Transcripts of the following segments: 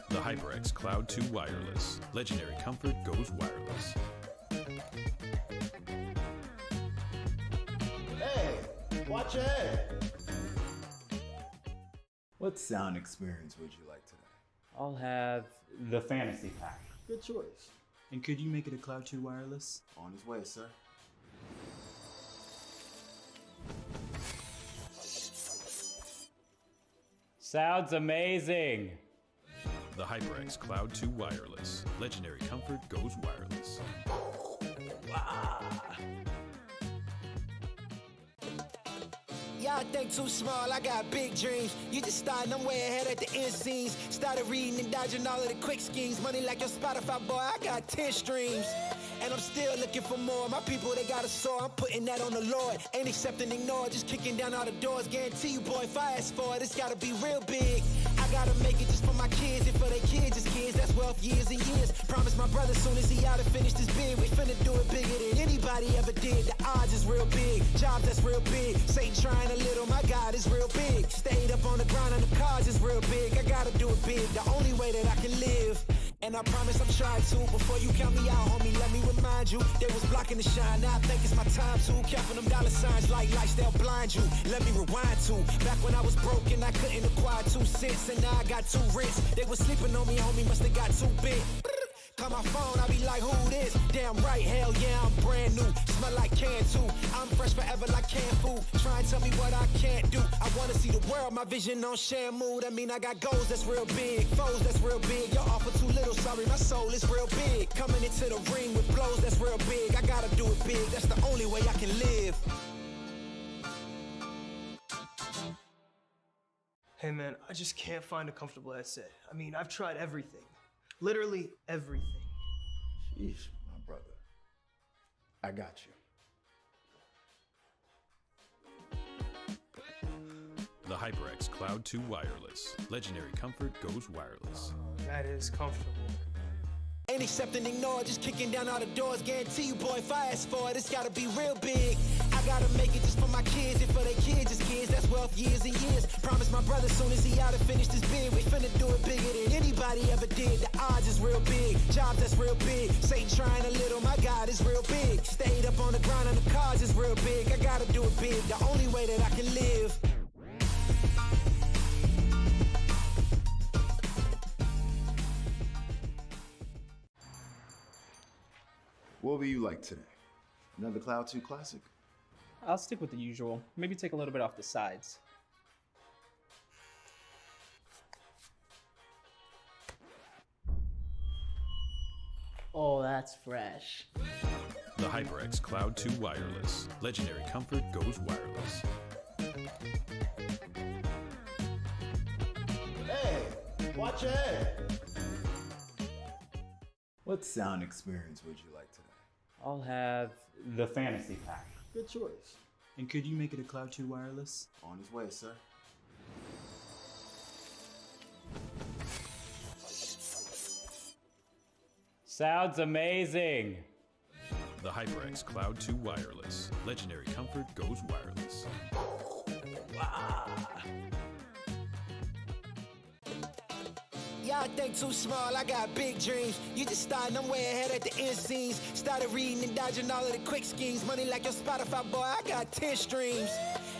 The HyperX Cloud 2 Wireless. Legendary comfort goes wireless. Hey, watch your head. What sound experience would you like today? I'll have the fantasy pack. Good choice. And could you make it a Cloud 2 wireless? On his way, sir. Sounds amazing! The HyperX Cloud 2 Wireless. Legendary comfort goes wireless. Y'all think too small, I got big dreams. You just starting, I'm way ahead at the end scenes. Started reading and dodging all of the quick schemes. Money like your Spotify, boy, I got 10 streams. And I'm still looking for more. My people, they got a soar, I'm putting that on the Lord. Ain't accepting, ignore, just kicking down all the doors. Guarantee you, boy, if I ask for it, it's gotta be real big. I gotta make it just for my kids, and for their kids, it's kids. That's wealth, years and years. Promise my brother, soon as he out and finished his bid, we finna do it bigger than anybody ever did. The odds is real big, jobs that's real big. Satan trying a little, my God is real big. Stayed up on the grind on the cars is real big. I gotta do it big, the only way that I can live. And I promise I'm trying to. Before you count me out, homie, let me remind you. They was blocking the shine, now I think it's my time to. Counting them dollar signs like lights, they'll blind you. Let me rewind to back when I was broke and I couldn't acquire 2 cents. And now I got 2 rents. They was sleeping on me, homie, must have got too big. Call my phone, I be like, who this? Damn right, hell yeah, I'm brand new. Smell like can too. I'm fresh forever like canned food. Try and tell me what I can't do. I wanna see the world, my vision on Shamu. That mean I got goals that's real big, foes that's real big. Your offer too little, sorry, my soul is real big. Coming into the ring with blows that's real big. I gotta do it big, that's the only way I can live. Hey man, I just can't find a comfortable headset. I mean, I've tried everything. Literally everything. Sheesh, my brother. I got you. The HyperX Cloud 2 Wireless. Legendary comfort goes wireless. That is comfortable. Ain't accepting, ignore, just kicking down all the doors. Guarantee you, boy, if I ask for it, it's gotta be real big. I gotta make it just for my kids, and for their kids, it's kids. That's wealth, years and years. Promise my brother, soon as he out and finished his bid, we finna do it bigger than anybody ever did. The odds is real big, jobs that's real big. Satan trying a little, my God is real big. Stayed up on the grind on the cars is real big. I gotta do it big, the only way that I can live. What will you like today? Another Cloud 2 classic? I'll stick with the usual. Maybe take a little bit off the sides. Oh, that's fresh. The HyperX Cloud 2 Wireless. Legendary comfort goes wireless. Hey, watch your head. What sound experience would you like today? I'll have the fantasy pack. Good choice. And could you make it a Cloud 2 wireless? On his way, sir. Sounds amazing! The HyperX Cloud 2 Wireless. Legendary comfort goes wireless. Y'all think too small, I got big dreams. You just starting, I'm way ahead at the end scenes. Started reading and dodging all of the quick schemes. Money like your Spotify, boy, I got 10 streams.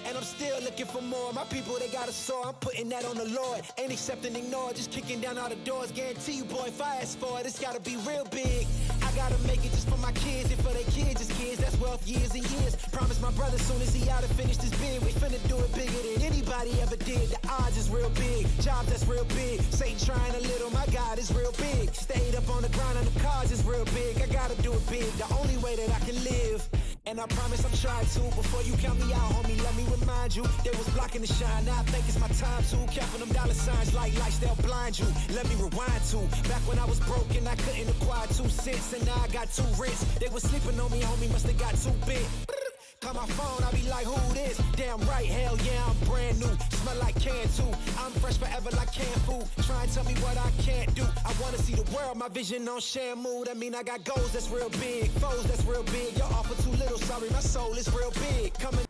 And I'm still looking for more. My people, they got a soar, I'm putting that on the Lord. Ain't accepting, ignore, just kicking down all the doors. Guarantee you, boy, if I ask for it, it's gotta be real big. I gotta make it just for my kids, and for their kids, it's kids. That's wealth, years and years. Promise my brother, soon as he out and finished his bid, we finna do it bigger than anybody ever did. The odds is real big, jobs that's real big. Satan trying a little, my God is real big. Stayed up on the grind on the cars is real big. I gotta do it big, the only way that I can live. And I promise I'm trying to. Before you count me out, homie, let me remind you. They was blocking the shine, now I think it's my time to. Counting them dollar signs like lights, they'll blind you. Let me rewind to back when I was broke and I couldn't acquire 2 cents. And now I got 2 rents. They was sleeping on me, homie, must have got too big. Call my phone, I be like, who this? Damn right, hell yeah, I'm brand new. Smell like can too. I'm fresh forever like canned food. Try and tell me what I can't do. I wanna see the world, my vision on Shamu. That mean I got goals that's real big, foes that's real big. Your offer too little, sorry, my soul is real big. Coming.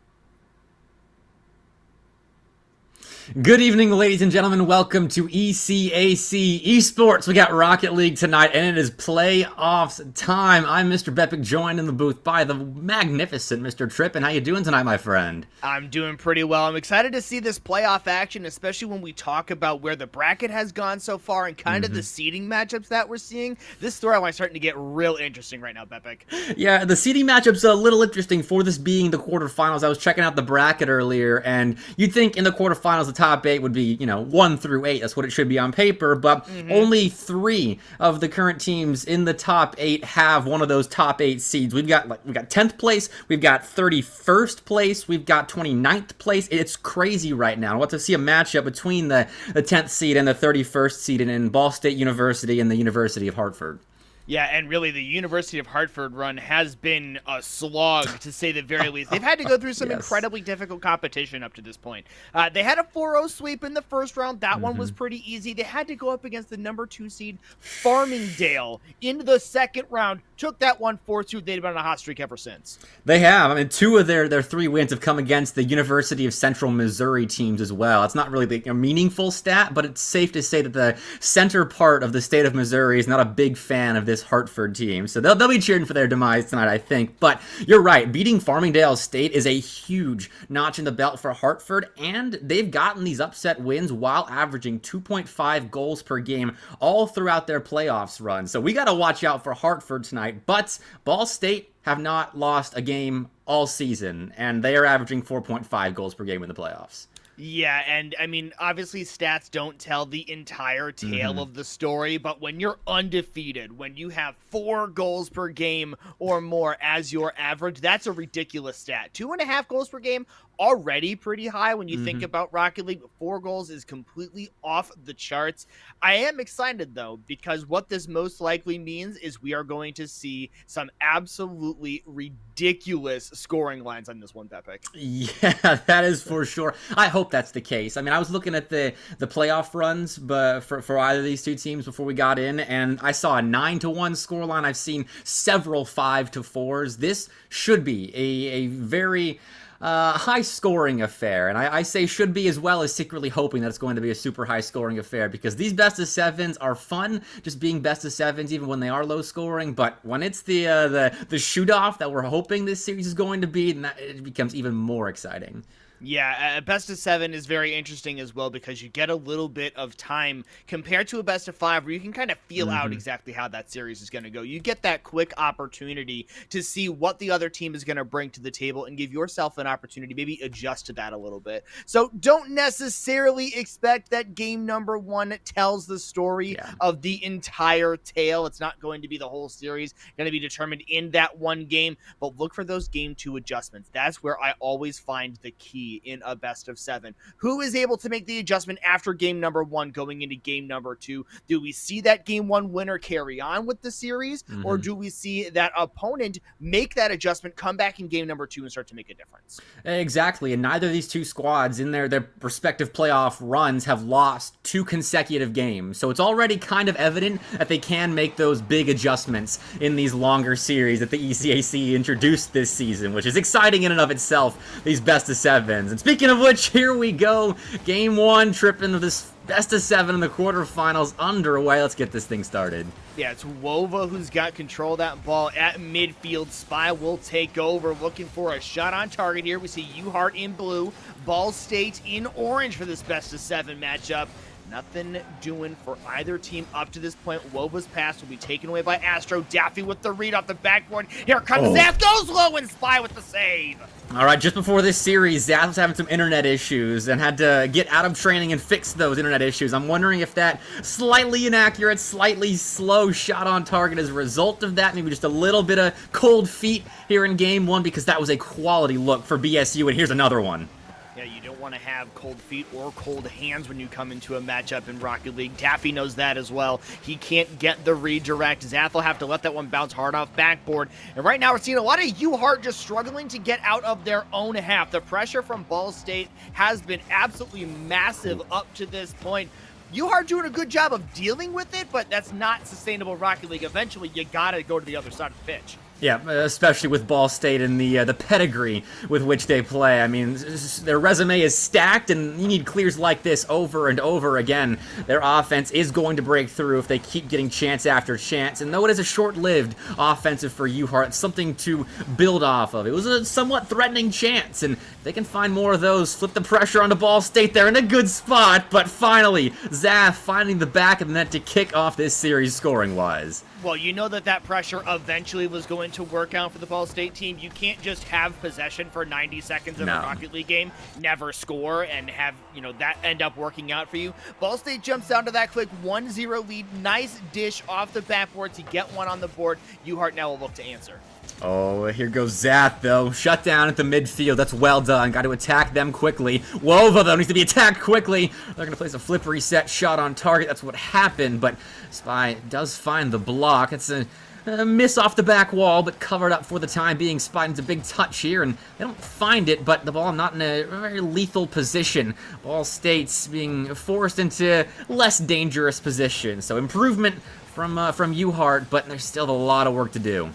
Good evening, ladies and gentlemen. Welcome to ECAC Esports. We got Rocket League tonight, and it is playoffs time. I'm Mr. Bepic, joined in the booth by the magnificent Mr. Tripp. And how you doing tonight, my friend? I'm doing pretty well. I'm excited to see this playoff action, especially when we talk about where the bracket has gone so far and kind of the seeding matchups that we're seeing. This storyline is starting to get real interesting right now, Bepic. Yeah, the seeding matchup's a little interesting for this being the quarterfinals. I was checking out the bracket earlier, and you'd think in the quarterfinals the top 8 would be, 1 through 8. That's what it should be on paper, but only 3 of the current teams in the top 8 have one of those top 8 seeds. We've got 10th place, we've got 31st place, we've got 29th place. It's crazy right now. We'll have to see a matchup between the 10th seed and the 31st seed in Ball State University and the University of Hartford. Yeah, and really the University of Hartford run has been a slog, to say the very least. They've had to go through some incredibly difficult competition up to this point. They had a 4-0 sweep in the first round. That one was pretty easy. They had to go up against the number 2 seed, Farmingdale, in the second round. Took that one 4-2. They've been on a hot streak ever since. They have. I mean, 2 of their 3 wins have come against the University of Central Missouri teams as well. It's not really a meaningful stat, but it's safe to say that the center part of the state of Missouri is not a big fan of this Hartford team. So they'll be cheering for their demise tonight, I think. But you're right. Beating Farmingdale State is a huge notch in the belt for Hartford, and they've gotten these upset wins while averaging 2.5 goals per game all throughout their playoffs run. So we got to watch out for Hartford tonight. But Ball State have not lost a game all season, and they are averaging 4.5 goals per game in the playoffs. Yeah, and I mean, obviously stats don't tell the entire tale of the story, but when you're undefeated, when you have 4 goals per game or more as your average, that's a ridiculous stat. 2.5 goals per game, already pretty high when you think about Rocket League. 4 goals is completely off the charts. I am excited, though, because what this most likely means is we are going to see some absolutely ridiculous scoring lines on this one, Bepic. Yeah, that is for sure. I hope that's the case. I mean, I was looking at the playoff runs for either of these 2 teams before we got in, and I saw a 9-1 scoreline. I've seen several 5-4s. This should be a very high-scoring affair, and I say should be as well as secretly hoping that it's going to be a super high-scoring affair, because these best-of-7s are fun, just being best-of-7s even when they are low-scoring, but when it's the shoot-off that we're hoping this series is going to be, then it becomes even more exciting. Yeah, a best of 7 is very interesting as well, because you get a little bit of time compared to a best of 5 where you can kind of feel out exactly how that series is going to go. You get that quick opportunity to see what the other team is going to bring to the table and give yourself an opportunity, maybe adjust to that a little bit. So don't necessarily expect that game number 1 tells the story of the entire tale. It's not going to be the whole series, going to be determined in that one game, but look for those game 2 adjustments. That's where I always find the key in a best of 7. Who is able to make the adjustment after game number 1 going into game number 2? Do we see that game 1 winner carry on with the series, or do we see that opponent make that adjustment, come back in game number 2 and start to make a difference? Exactly, and neither of these 2 squads in their respective playoff runs have lost 2 consecutive games, so it's already kind of evident that they can make those big adjustments in these longer series that the ECAC introduced this season, which is exciting in and of itself, these best of 7s. And speaking of which, here we go. Game 1, tripping this best of 7 in the quarterfinals underway. Let's get this thing started. Yeah, it's Wova who's got control of that ball at midfield. Spy will take over, looking for a shot on target here. We see UHart in blue, Ball State in orange for this best of 7 matchup. Nothing doing for either team up to this point. Wova's pass will be taken away by Astro. Daffy with the read off the backboard. Here comes Zath, goes low, and Spy with the save. All right, just before this series, Zath was having some internet issues and had to get out of training and fix those internet issues. I'm wondering if that slightly inaccurate, slightly slow shot on target is a result of that. Maybe just a little bit of cold feet here in game 1, because that was a quality look for BSU, and here's another one. Yeah, you don't want to have cold feet or cold hands when you come into a matchup in Rocket League. Daffy knows that as well. He can't get the redirect. Zath will have to let that one bounce hard off backboard. And right now we're seeing a lot of UHart just struggling to get out of their own half. The pressure from Ball State has been absolutely massive up to this point. UHart doing a good job of dealing with it, but that's not sustainable Rocket League. Eventually, you got to go to the other side of the pitch. Yeah, especially with Ball State and the pedigree with which they play. I mean, their resume is stacked, and you need clears like this over and over again. Their offense is going to break through if they keep getting chance after chance. And though it is a short-lived offensive for UHart, it's something to build off of. It was a somewhat threatening chance, and if they can find more of those, flip the pressure onto Ball State. They're in a good spot, but finally, Zath finding the back of the net to kick off this series scoring-wise. Well, you know that pressure eventually was going to work out for the Ball State team. You can't just have possession for 90 seconds of a Rocket League game, never score, and have, that end up working out for you. Ball State jumps down to that quick 1-0 lead. Nice dish off the backboard to get one on the board. UHart now will look to answer. Oh, here goes Zath, though. Shut down at the midfield. That's well done. Got to attack them quickly. Wova, though, needs to be attacked quickly. They're going to place a flip reset shot on target. That's what happened, but Spy does find the block. It's a miss off the back wall, but covered up for the time being. Spy needs a big touch here, and they don't find it, but the ball not in a very lethal position. Ball State's being forced into less dangerous position. So improvement from UHart, but there's still a lot of work to do.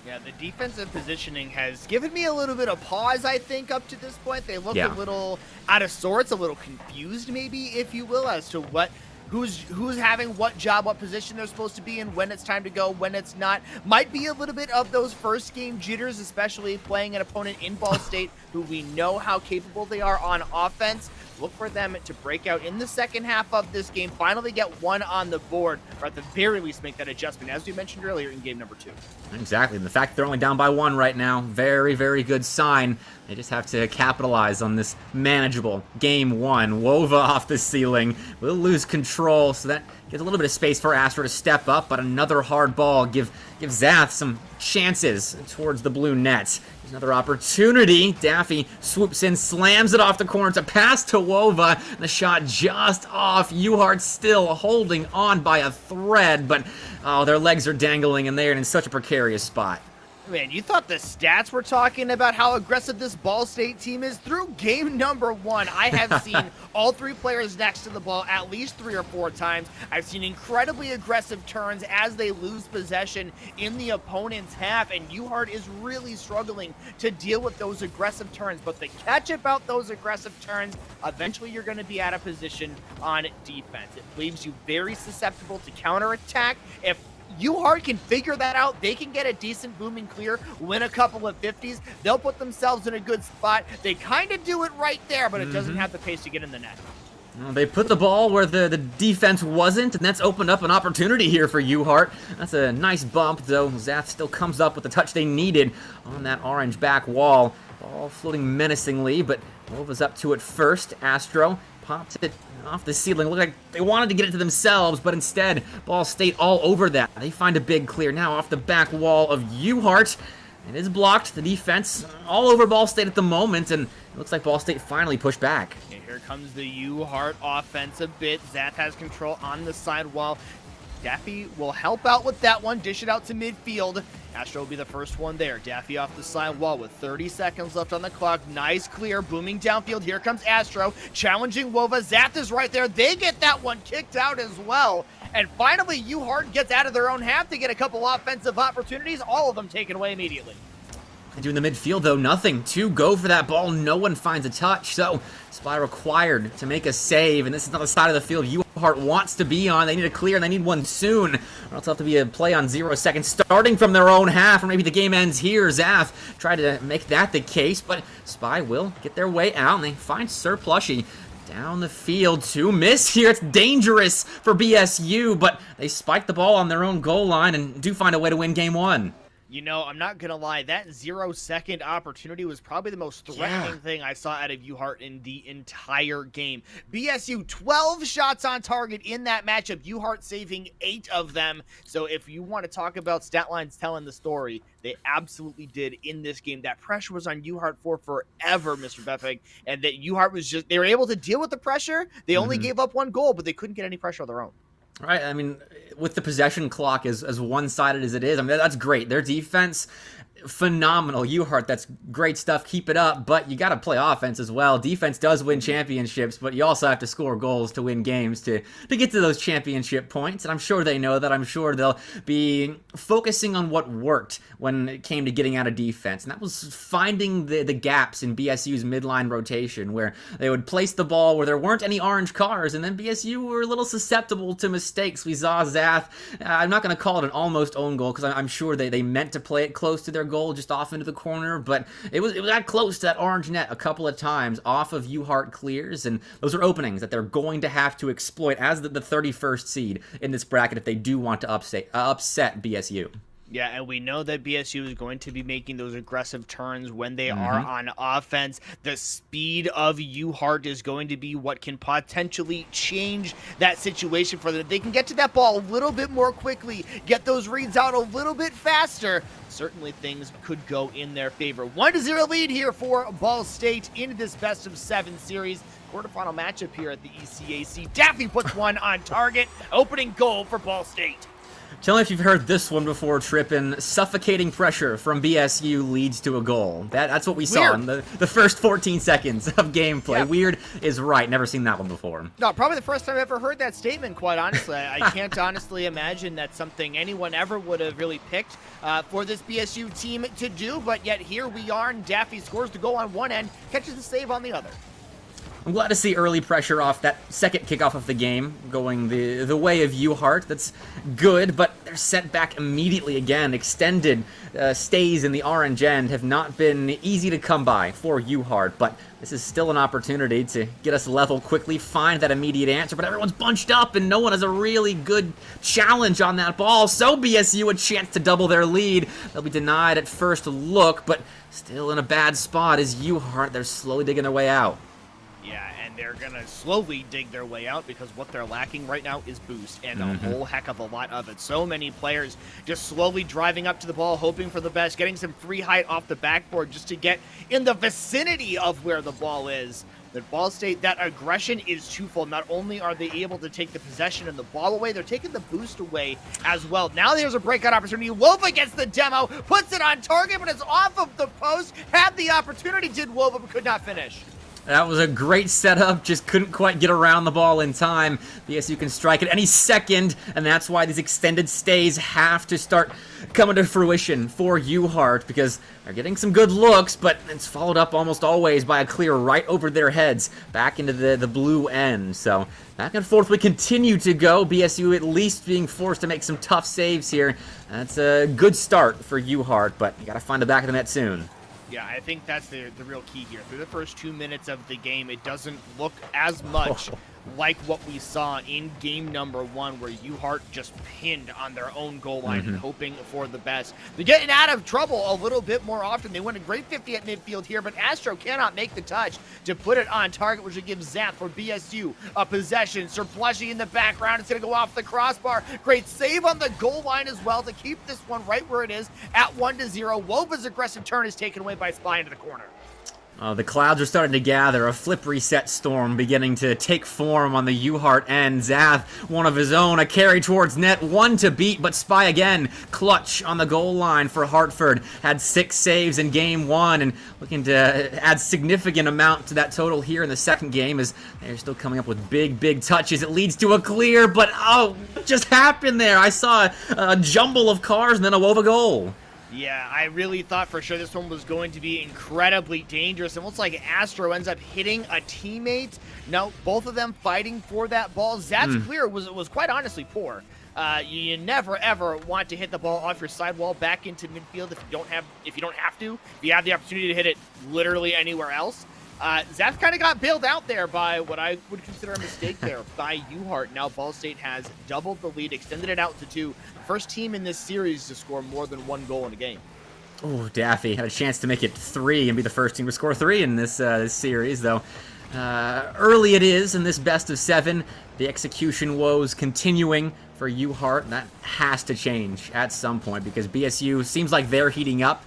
Yeah, the defensive positioning has given me a little bit of pause, I think, up to this point. They look a little out of sorts, a little confused, maybe, if you will, as to who's having what job, what position they're supposed to be in, when it's time to go, when it's not. Might be a little bit of those first game jitters, especially playing an opponent in Ball State who we know how capable they are on offense. Look for them to break out in the second half of this game, finally get one on the board, or at the very least make that adjustment, as we mentioned earlier in game number 2. Exactly. And the fact they're only down by 1 right now, very, very good sign. They just have to capitalize on this manageable game 1. Wova off the ceiling. Will lose control, so that gives a little bit of space for Astro to step up, but another hard ball give Zath some chances towards the blue net. There's another opportunity. Daffy swoops in, slams it off the corner. It's a pass to Wova. The shot just off. UHart still holding on by a thread, but their legs are dangling, and they're in such a precarious spot. Man, you thought the stats were talking about how aggressive this Ball State team is? Through game number 1, I have seen all 3 players next to the ball at least 3 or 4 times. I've seen incredibly aggressive turns as they lose possession in the opponent's half, and UHart is really struggling to deal with those aggressive turns. But the catch about those aggressive turns, eventually you're going to be out of position on defense. It leaves you very susceptible to counterattack. If UHart can figure that out, they can get a decent booming clear, win a couple of 50s, they'll put themselves in a good spot. They kind of do it right there, but it doesn't have the pace to get in the net. Well, they put the ball where the defense wasn't, and that's opened up an opportunity here for UHart. That's a nice bump, though. Zath still comes up with the touch they needed on that orange back wall. Ball floating menacingly, but Wova's up to it first. Astro popped it off the ceiling. Looked like they wanted to get it to themselves, but instead, Ball State all over that. They find a big clear now off the back wall of UHart. It is blocked. The defense all over Ball State at the moment, and it looks like Ball State finally pushed back. And here comes the UHart offense a bit. Zath has control on the side wall. Daffy will help out with that one, dish it out to midfield. Astro will be the first one there. Daffy off the side wall with 30 seconds left on the clock. Nice clear, booming downfield. Here comes Astro, challenging Wova. Zath is right there. They get that one kicked out as well. And finally, UHart gets out of their own half to get a couple offensive opportunities, all of them taken away immediately. They do in the midfield, though, nothing to go for that ball. No one finds a touch, so Spy required to make a save, and this is not the side of the field UHart wants to be on. They need a clear, and they need one soon, or else it'll have to be a play on 0 seconds, starting from their own half, or maybe the game ends here. Zath tried to make that the case, but Spy will get their way out, and they find Sir Plushy down the field to miss here. It's dangerous for BSU, but they spike the ball on their own goal line and do find a way to win game 1. You know, I'm not going to lie, that 0-second opportunity was probably the most threatening thing I saw out of UHart in the entire game. BSU, 12 shots on target in that matchup, UHart saving 8 of them. So if you want to talk about stat lines telling the story, they absolutely did in this game. That pressure was on UHart for forever, Mr. Bepig, and that UHart was just, they were able to deal with the pressure. They only gave up 1 goal, but they couldn't get any pressure of their own. Right, I mean, with the possession clock as one-sided as it is, I mean, that's great. Their defense, phenomenal. UHart, that's great stuff. Keep it up, but you got to play offense as well. Defense does win championships, but you also have to score goals to win games to get to those championship points, and I'm sure they know that. I'm sure they'll be focusing on what worked when it came to getting out of defense, and that was finding the gaps in BSU's midline rotation, where they would place the ball where there weren't any orange cars, and then BSU were a little susceptible to mistakes. We saw Zath, I'm not going to call it an almost own goal, because I'm sure they meant to play it close to their goal, just off into the corner, but it was that close to that orange net a couple of times off of UHart clears, and those are openings that they're going to have to exploit as the 31st seed in this bracket if they do want to upset BSU. Yeah, and we know that BSU is going to be making those aggressive turns when they are on offense. The speed of UHart is going to be what can potentially change that situation for them. If they can get to that ball a little bit more quickly, get those reads out a little bit faster, certainly things could go in their favor. 1-0 lead here for Ball State into this best-of-7 series. Quarterfinal matchup here at the ECAC. Daffy puts one on target. Opening goal for Ball State. Tell me if you've heard this one before, Trippin. Suffocating pressure from BSU leads to a goal. That's what we saw in the first 14 seconds of gameplay. Yeah. Weird is right. Never seen that one before. No, probably the first time I ever heard that statement, quite honestly. I can't honestly imagine that's something anyone ever would have really picked for this BSU team to do, but yet here we are, and Daffy scores the goal on one end, catches the save on the other. I'm glad to see early pressure off that second kickoff of the game going the way of UHart. That's good, but they're sent back immediately again. Extended stays in the orange end have not been easy to come by for UHart, but this is still an opportunity to get us level quickly, find that immediate answer, but everyone's bunched up and no one has a really good challenge on that ball, so BSU a chance to double their lead. They'll be denied at first look, but still in a bad spot is UHart. They're slowly digging their way out. Yeah, and they're going to slowly dig their way out because what they're lacking right now is boost, and a whole heck of a lot of it. So many players just slowly driving up to the ball, hoping for the best, getting some free height off the backboard just to get in the vicinity of where the ball is. The Ball State, that aggression is twofold. Not only are they able to take the possession and the ball away, they're taking the boost away as well. Now there's a breakout opportunity. Wova gets the demo, puts it on target, but it's off of the post. Had the opportunity, did Wova, but could not finish. That was a great setup, just couldn't quite get around the ball in time. BSU can strike at any second, and that's why these extended stays have to start coming to fruition for UHart, because they're getting some good looks, but it's followed up almost always by a clear right over their heads, back into the blue end. So back and forth we continue to go. BSU at least being forced to make some tough saves here. That's a good start for UHart, but you got to find the back of the net soon. Yeah, I think that's the real key here. Through the first 2 minutes of the game, it doesn't look as much like what we saw in game number 1, where UHart just pinned on their own goal line and hoping for the best. They're getting out of trouble a little bit more often. They win a great 50 at midfield here, but Astro cannot make the touch to put it on target, which would give Zap for BSU a possession. Sir Plushy in the background. It's going to go off the crossbar. Great save on the goal line as well to keep this one right where it is at 1-0. Wova's aggressive turn is taken away by Spy into the corner. The clouds are starting to gather, a flip reset storm beginning to take form on the UHart end. Zath, one of his own, a carry towards net, one to beat, but Spy again, clutch on the goal line for Hartford. Had 6 saves in game 1 and looking to add significant amount to that total here in the second game as they're still coming up with big touches. It leads to a clear, but oh, what just happened there? I saw a jumble of cars and then a Wova goal. Yeah, I really thought for sure this one was going to be incredibly dangerous. It looks like Astro ends up hitting a teammate. No, both of them fighting for that ball. Zat's clear was quite honestly poor. You never ever want to hit the ball off your sidewall back into midfield if you don't have to. If you have the opportunity to hit it literally anywhere else. Zap kind of got bailed out there by what I would consider a mistake there by UHart. Now Ball State has doubled the lead, extended it out to 2. The first team in this series to score more than 1 goal in a game. Oh, Daffy had a chance to make it 3 and be the first team to score 3 in this series, though. Early it is in this best of 7. The execution woes continuing for UHart, and that has to change at some point because BSU seems like they're heating up.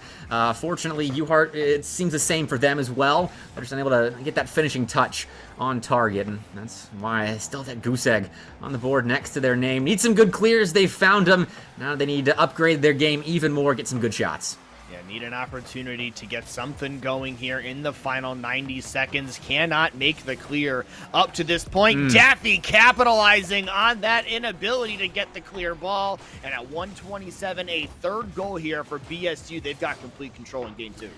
Fortunately, UHart, it seems the same for them as well. They're just unable to get that finishing touch on target, and that's why I still have that goose egg on the board next to their name. Need some good clears. They've found them. Now they need to upgrade their game even more, get some good shots. Yeah, need an opportunity to get something going here in the final 90 seconds. Cannot make the clear up to this point. Daffy capitalizing on that inability to get the clear ball. And at 127, a third goal here for BSU. They've got complete control in game 2.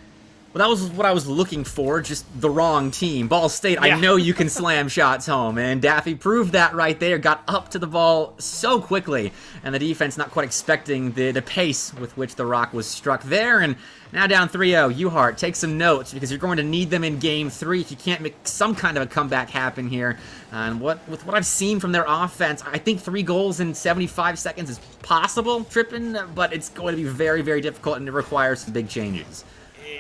Well, that was what I was looking for, just the wrong team. Ball State, I know you can slam shots home, and Daffy proved that right there, got up to the ball so quickly, and the defense not quite expecting the pace with which the rock was struck there, and now down 3-0. UHart, take some notes, because you're going to need them in Game 3 if you can't make some kind of a comeback happen here. And with what I've seen from their offense, I think 3 goals in 75 seconds is possible, Trippin, but it's going to be very, very difficult, and it requires some big changes.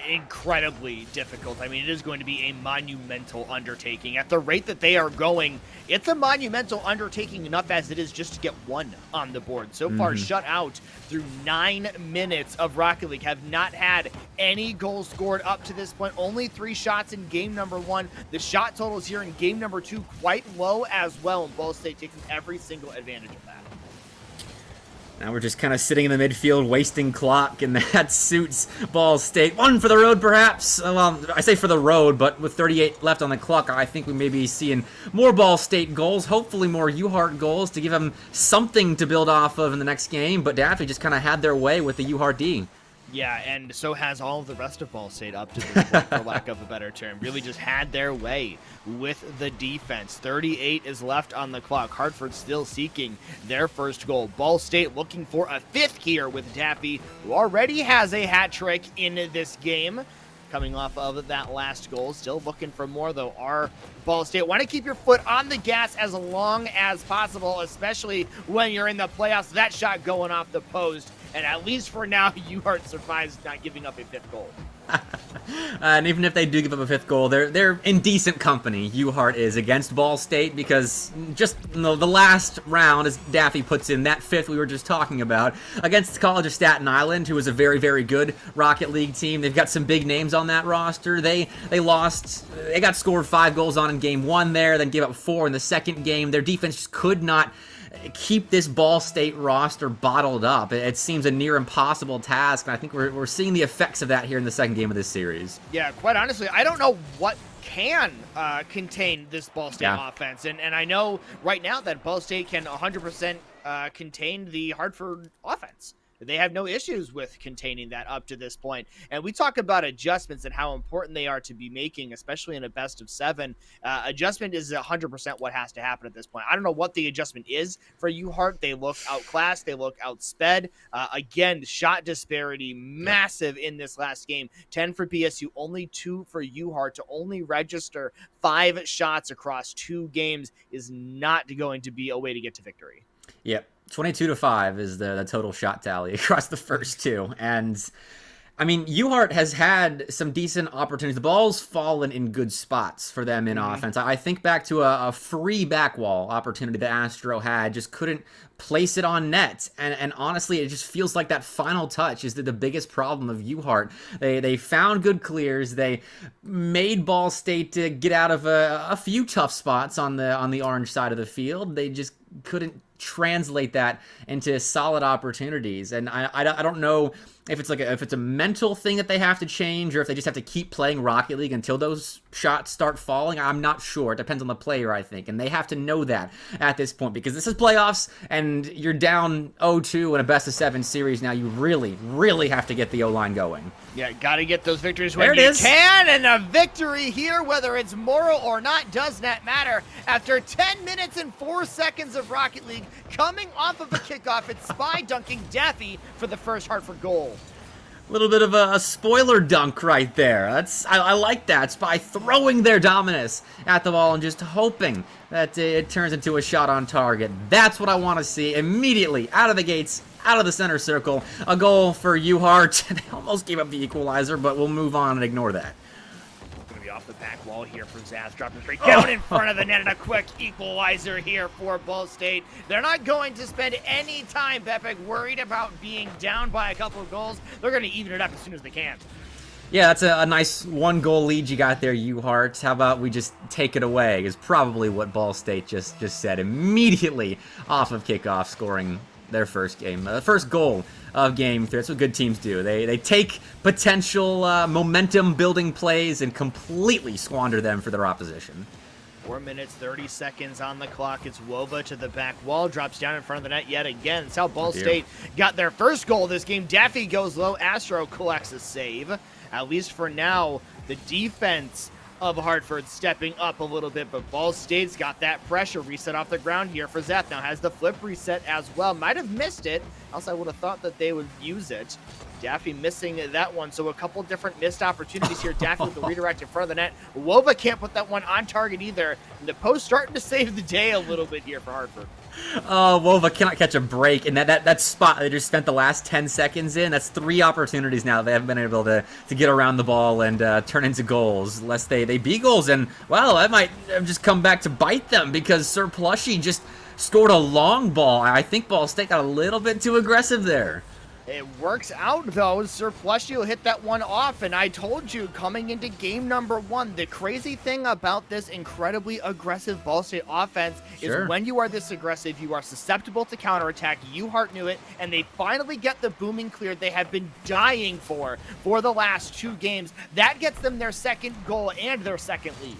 Incredibly difficult. I mean, it is going to be a monumental undertaking. At the rate that they are going, it's a monumental undertaking enough as it is just to get 1 on the board. So far, shut out through 9 minutes of Rocket League. Have not had any goals scored up to this point. Only 3 shots in game number 1. The shot totals here in game number 2 quite low as well, and Ball State taking every single advantage of that. Now we're just kind of sitting in the midfield, wasting clock, and that suits Ball State. 1 for the road, perhaps. Well, I say for the road, but with 38 left on the clock, I think we may be seeing more Ball State goals, hopefully more UHart goals to give them something to build off of in the next game, but Daffy just kind of had their way with the UHart D. Yeah, and so has all of the rest of Ball State up to this point, for lack of a better term. Really just had their way with the defense. 38 is left on the clock. Hartford still seeking their first goal. Ball State looking for a 5th here with Daffy, who already has a hat trick in this game. Coming off of that last goal. Still looking for more, though. Our Ball State want to keep your foot on the gas as long as possible, especially when you're in the playoffs. That shot going off the post. And at least for now, UHart survives not giving up a 5th goal. And even if they do give up a 5th goal, they're in decent company. UHart is against Ball State because just the last round, as Daffy puts in, that 5th we were just talking about, against the College of Staten Island, who is a very, very good Rocket League team. They've got some big names on that roster. They lost. They got scored 5 goals on in game 1 there, then gave up 4 in the second game. Their defense just could not keep this Ball State roster bottled up. It seems a near impossible task, and I think we're seeing the effects of that here in the second game of this series. Yeah, quite honestly, I don't know what can contain this Ball State offense, and I know right now that Ball State can 100% contain the Hartford offense. They have no issues with containing that up to this point. And we talk about adjustments and how important they are to be making, especially in a best of 7. Adjustment is 100% what has to happen at this point. I don't know what the adjustment is for UHart. They look outclassed. They look outsped. Again, shot disparity massive in this last game. 10 for BSU, only 2 for UHart. To only register 5 shots across 2 games is not going to be a way to get to victory. Yep. 22-5 is the total shot tally across the first 2. And, I mean, UHart has had some decent opportunities. The ball's fallen in good spots for them in offense. I think back to a free back wall opportunity that Astro had, just couldn't place it on net. And honestly, it just feels like that final touch is the biggest problem of UHart. They found good clears. They made Ball State to get out of a few tough spots on the orange side of the field. They just couldn't translate that into solid opportunities. And I don't know if it's a mental thing that they have to change, or if they just have to keep playing Rocket League until those shots start falling. I'm not sure. It depends on the player, I think, and they have to know that at this point, because this is playoffs and you're down 0-2 in a best of 7 series. Now you really, really have to get the O-line going. Yeah, got to get those victories when you can, and a victory here, whether it's moral or not, does not matter. After 10 minutes and 4 seconds of Rocket League, coming off of a kickoff, it's Spy dunking Daffy for the first Hartford goal. A little bit of a spoiler dunk right there. I like that. Spy throwing their dominus at the ball and just hoping that it turns into a shot on target. That's what I want to see immediately out of the gates, out of the center circle. A goal for UHart. They almost gave up the equalizer, but we'll move on and ignore that. Off the back wall here for Zaz, dropping straight down in front of the net, and a quick equalizer here for Ball State. They're not going to spend any time, Bepik, worried about being down by a couple of goals. They're going to even it up as soon as they can. Yeah, that's a nice 1-goal lead you got there, UHart. How about we just take it away, is probably what Ball State just said immediately off of kickoff, scoring their first game. The first goal of Game 3. That's what good teams do. They take potential momentum-building plays and completely squander them for their opposition. 4 minutes, 30 seconds on the clock. It's Wova to the back wall, drops down in front of the net yet again. It's how Ball State got their first goal this game. Daffy goes low. Astro collects a save. At least for now, the defense of Hartford stepping up a little bit, but Ball State's got that pressure. Reset off the ground here for Zath. Now has the flip reset as well. Might have missed it, else I would have thought that they would use it. Daffy missing that one, so a couple different missed opportunities here. Daffy with the redirect in front of the net. Wova can't put that one on target either. And the post starting to save the day a little bit here for Hartford. Oh, Wova cannot catch a break, and that spot they just spent the last 10 seconds in, that's 3 opportunities now they haven't been able to get around the ball and turn into goals, lest they be goals, and, well, that might just come back to bite them, because Sir Plushy just scored a long ball. I think Ball State got a little bit too aggressive there. It works out, though. Sir Plushy will hit that one off, and I told you, coming into game number 1, the crazy thing about this incredibly aggressive Ball State offense is when you are this aggressive, you are susceptible to counterattack. UHart knew it, and they finally get the booming cleared they have been dying for the last 2 games. That gets them their second goal and their second lead.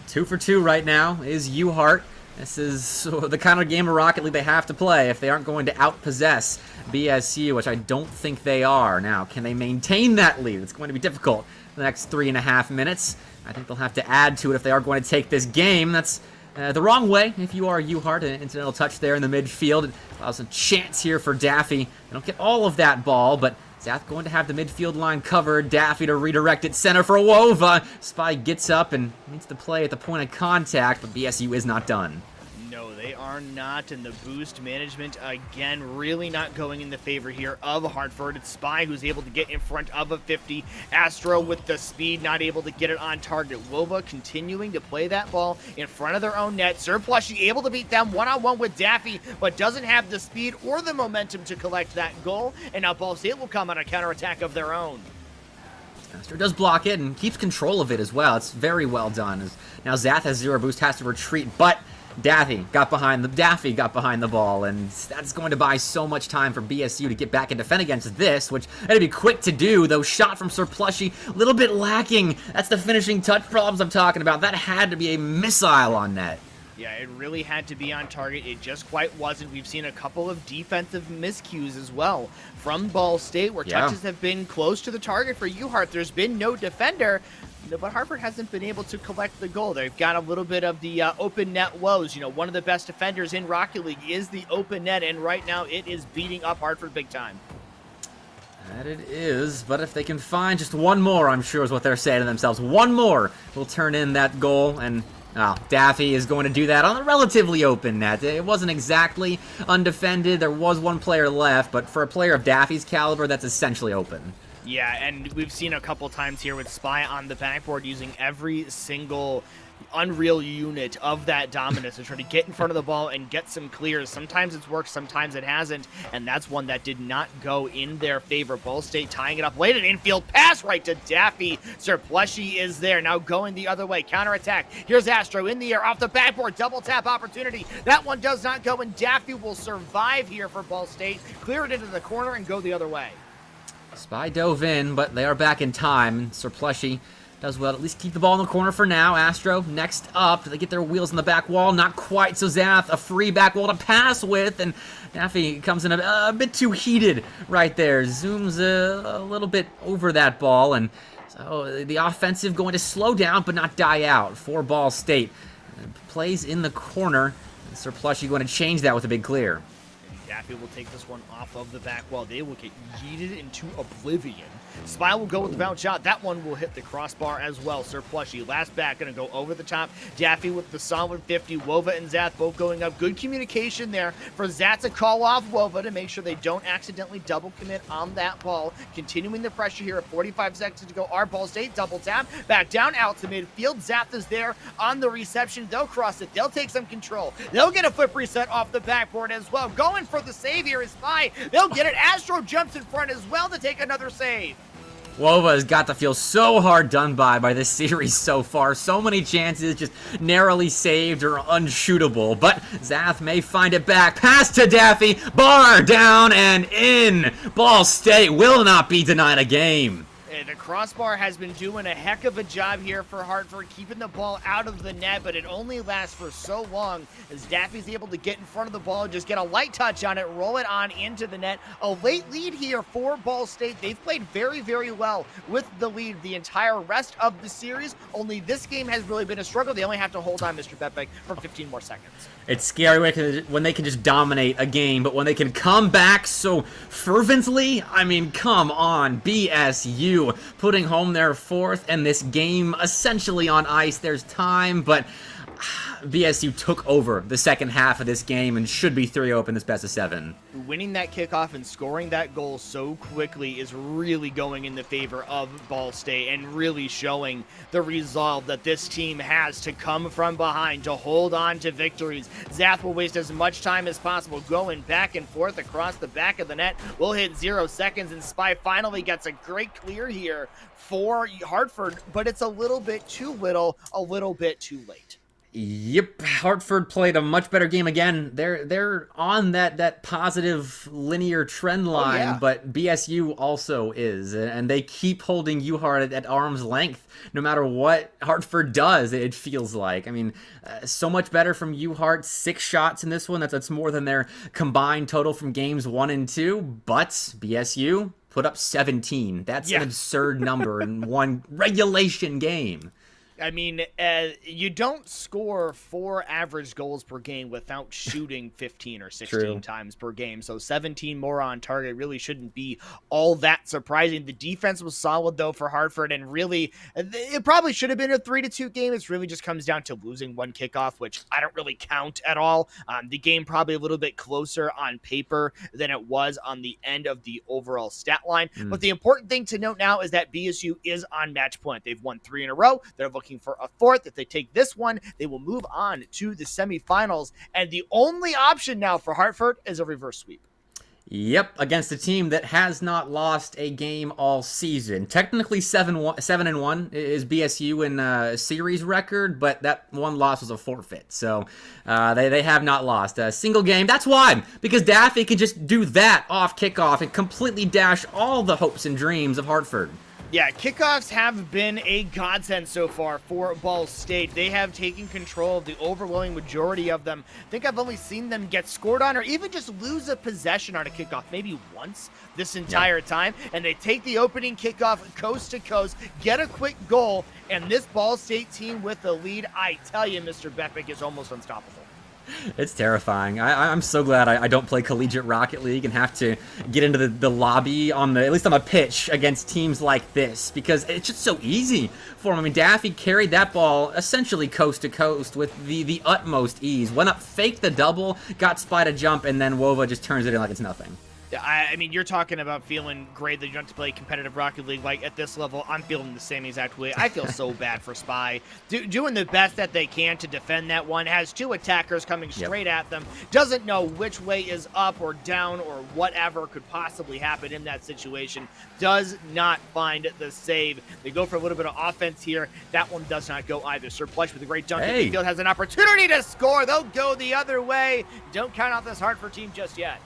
2 for 2 right now is UHart. This is the kind of game of Rocket League they have to play if they aren't going to outpossess BSU, which I don't think they are. Now, can they maintain that lead? It's going to be difficult the next 3.5 minutes. I think they'll have to add to it if they are going to take this game. That's the wrong way if you are UHart. An incidental touch there in the midfield. It allows a chance here for Daffy. They don't get all of that ball, but Zath going to have the midfield line covered. Daffy to redirect it center for Wova. Spy gets up and needs to play at the point of contact, but BSU is not done. No, they are not, and the boost management, again, really not going in the favor here of Hartford. It's Spy who's able to get in front of a 50. Astro with the speed, not able to get it on target. Wova continuing to play that ball in front of their own net. Sir Plushy able to beat them one-on-one with Daffy, but doesn't have the speed or the momentum to collect that goal, and now Ball State will come on a counterattack of their own. Astro does block it and keeps control of it as well. It's very well done. Now Zath has 0 boost, has to retreat, but Daffy got behind the ball, and that's going to buy so much time for BSU to get back and defend against this, which had to be quick to do, though shot from Sir Plushy, a little bit lacking. That's the finishing touch problems I'm talking about. That had to be a missile on net. Yeah, it really had to be on target. It just quite wasn't. We've seen a couple of defensive miscues as well from Ball State where touches have been close to the target for UHart. There's been no defender, but Hartford hasn't been able to collect the goal. They've got a little bit of the open net woes. You know, one of the best defenders in Rocket League is the open net, and right now it is beating up Hartford big time. That it is, but if they can find just one more, I'm sure is what they're saying to themselves. One more will turn in that goal, and Daffy is going to do that on a relatively open net. It wasn't exactly undefended. There was one player left, but for a player of Daffy's caliber, that's essentially open. Yeah, and we've seen a couple times here with Spy on the backboard using every single Unreal unit of that dominance to try to get in front of the ball and get some clears. Sometimes it's worked, sometimes it hasn't, and that's one that did not go in their favor. Ball State tying it up late, an infield pass right to Daffy. Sir Plushy is there, now going the other way, counterattack. Here's Astro in the air, off the backboard, double tap opportunity. That one does not go, and Daffy will survive here for Ball State, clear it into the corner and go the other way. Spy dove in, but they are back in time. Sir Plushy does well, at least keep the ball in the corner for now. Astro next up. Do they get their wheels in the back wall? Not quite. So Zath, a free back wall to pass with, and Daffy comes in a bit too heated right there. Zooms a little bit over that ball, and so the offensive going to slow down but not die out for Ball State. Plays in the corner. Sir Plushy going to change that with a big clear. Daffy will take this one off of the back wall. They will get yeeted into oblivion. Spy will go with the bounce shot. That one will hit the crossbar as well. Sir Plushy, last back, going to go over the top. Daffy with the solid 50. Wova and Zath both going up. Good communication there for Zath to call off Wova to make sure they don't accidentally double commit on that ball. Continuing the pressure here at 45 seconds to go. Our Ball State double tap. Back down out to midfield. Zath is there on the reception. They'll cross it. They'll take some control. They'll get a flip reset off the backboard as well. Going for the save here is Spy. They'll get it. Astro jumps in front as well to take another save. Wova has got to feel so hard done by this series so far. So many chances just narrowly saved or unshootable. But Zath may find it back. Pass to Daffy. Bar down and in. Ball State will not be denied a game. The crossbar has been doing a heck of a job here for Hartford, keeping the ball out of the net, but it only lasts for so long as Daffy's able to get in front of the ball, just get a light touch on it, roll it on into the net. A late lead here for Ball State. They've played very, very well with the lead the entire rest of the series. Only this game has really been a struggle. They only have to hold on, Mr. Betbeck, for 15 more seconds. It's scary when they can just dominate a game, but when they can come back so fervently, I mean, come on, BSU putting home their fourth and this game essentially on ice. There's time, but BSU took over the second half of this game and should be 3-0 in this best of 7. Winning that kickoff and scoring that goal so quickly is really going in the favor of Ball State and really showing the resolve that this team has to come from behind, to hold on to victories. Zath will waste as much time as possible going back and forth across the back of the net. We'll hit 0 seconds, and Spy finally gets a great clear here for Hartford, but it's a little bit too little, a little bit too late. Yep, Hartford played a much better game again. They're on that positive linear trend line, but BSU also is, and they keep holding UHart at arm's length no matter what Hartford does. It feels like. I mean, so much better from UHart. 6 shots in this one. That's more than their combined total from games 1 and 2. But BSU put up 17. That's an absurd number in one regulation game. I mean, you don't score 4 average goals per game without shooting 15 or 16 times per game. So 17 more on target really shouldn't be all that surprising. The defense was solid, though, for Hartford, and really, it probably should have been a 3-2 game. It really just comes down to losing one kickoff, which I don't really count at all. The game probably a little bit closer on paper than it was on the end of the overall stat line. But the important thing to note now is that BSU is on match point. They've won 3 in a row. They're looking for a 4th. If they take this one, they will move on to the semifinals. And the only option now for Hartford is a reverse sweep. Yep, against a team that has not lost a game all season. Technically 7-1 is BSU in series record, but that one loss was a forfeit. So they have not lost a single game. That's why, because Daffy can just do that off kickoff and completely dash all the hopes and dreams of Hartford. Yeah, kickoffs have been a godsend so far for Ball State. They have taken control of the overwhelming majority of them. I think I've only seen them get scored on or even just lose a possession on a kickoff maybe once this entire time. And they take the opening kickoff coast to coast, get a quick goal, and this Ball State team with the lead, I tell you, Mr. Beckbeck, is almost unstoppable. It's terrifying. I'm so glad I don't play collegiate Rocket League and have to get into the lobby at least on a pitch against teams like this, because it's just so easy for them. I mean, Daffy carried that ball essentially coast to coast with the utmost ease. Went up, faked the double, got Spy to jump, and then Wova just turns it in like it's nothing. I mean, you're talking about feeling great that you don't have to play competitive Rocket League. Like, at this level, I'm feeling the same exact way. I feel so bad for Spy. Doing the best that they can to defend that one. Has 2 attackers coming straight at them. Doesn't know which way is up or down or whatever could possibly happen in that situation. Does not find the save. They go for a little bit of offense here. That one does not go either. Sir Plush with a great dunk. Hey. The field has an opportunity to score. They'll go the other way. Don't count out this Hartford team just yet.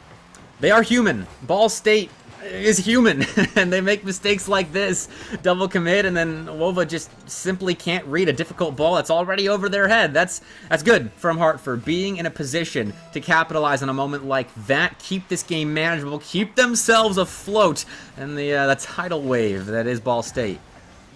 They are human. Ball State is human, and they make mistakes like this. Double commit, and then Wova just simply can't read a difficult ball that's already over their head. That's good from Hartford, being in a position to capitalize on a moment like that, keep this game manageable, keep themselves afloat in the tidal wave that is Ball State.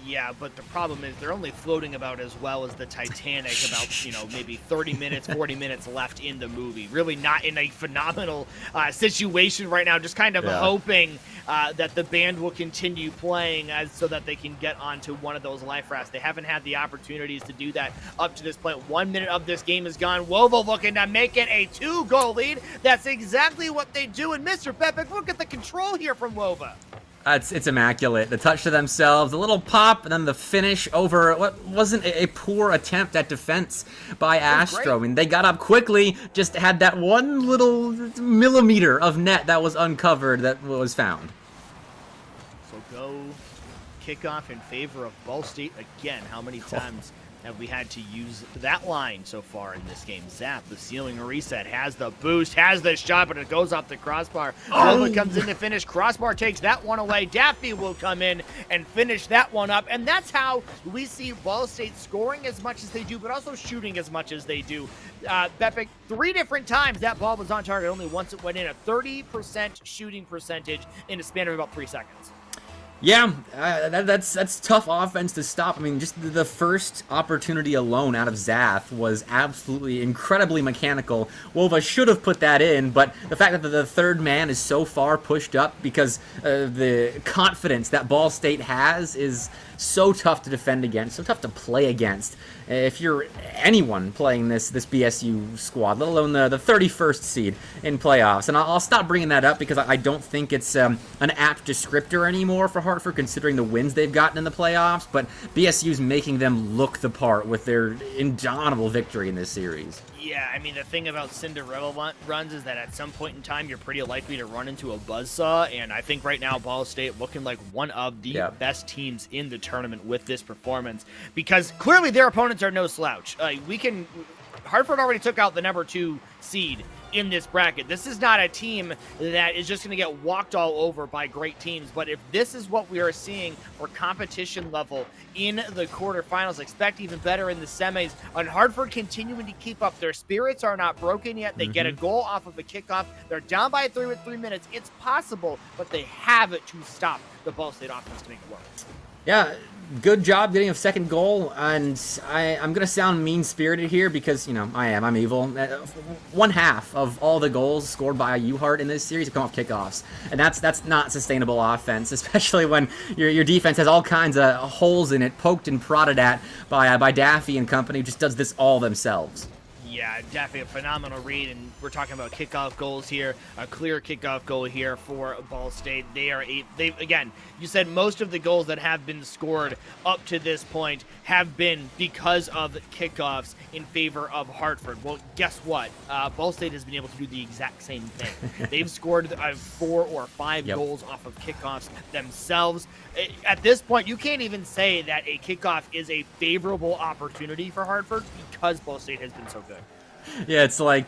Yeah, but the problem is they're only floating about as well as the Titanic, about, maybe 30 minutes, 40 minutes left in the movie. Really not in a phenomenal situation right now, just kind of hoping that the band will continue playing so that they can get onto one of those life rafts. They haven't had the opportunities to do that up to this point. 1 minute of this game is gone. Wova looking to make it a 2-goal lead. That's exactly what they do. And Mr. Bepic, look at the control here from Wova. It's immaculate. The touch to themselves, a little pop, and then the finish over what wasn't a poor attempt at defense by Astro. I mean, they got up quickly, just had that one little millimeter of net that was uncovered that was found. So go kickoff in favor of Ball State again. How many times have we had to use that line so far in this game? Zap, the ceiling reset, has the boost, has the shot, but it goes off the crossbar. Nova comes in to finish. Crossbar takes that one away. Daffy will come in and finish that one up. And that's how we see Ball State scoring as much as they do, but also shooting as much as they do. Bepic, 3 different times that ball was on target. Only once it went in. A 30% shooting percentage in a span of about 3 seconds. Yeah, that's tough offense to stop. I mean, just the first opportunity alone out of Zath was absolutely incredibly mechanical. Wova should have put that in, but the fact that the third man is so far pushed up because the confidence that Ball State has is so tough to defend against, so tough to play against. If you're anyone playing this BSU squad, let alone the 31st seed in playoffs. And I'll stop bringing that up because I don't think it's an apt descriptor anymore for Hartford, considering the wins they've gotten in the playoffs. But BSU's making them look the part with their indomitable victory in this series. Yeah, I mean, the thing about Cinderella runs is that at some point in time, you're pretty likely to run into a buzzsaw, and I think right now Ball State looking like one of the best teams in the tournament with this performance, because clearly their opponents are no slouch. Hartford already took out the number 2 seed in this bracket. This is not a team that is just going to get walked all over by great teams, but if this is what we are seeing for competition level in the quarterfinals, expect even better in the semis. On Hartford continuing to keep up, their spirits are not broken yet. They get a goal off of a kickoff. They're down by 3 with 3 minutes. It's possible, but they have it to stop the Ball State offense to make it work. Yeah, good job getting a second goal, and I'm going to sound mean-spirited here because, you know, I'm evil. 1/2 of all the goals scored by UHart in this series have come off kickoffs, and that's not sustainable offense, especially when your defense has all kinds of holes in it, poked and prodded at by Daffy and company, who just does this all themselves. Yeah, definitely a phenomenal read, and we're talking about kickoff goals here, a clear kickoff goal here for Ball State. They again, you said most of the goals that have been scored up to this point have been because of kickoffs in favor of Hartford. Well, guess what? Ball State has been able to do the exact same thing. They've scored 4 or 5 goals off of kickoffs themselves. At this point, you can't even say that a kickoff is a favorable opportunity for Hartford because Ball State has been so good. Yeah, it's like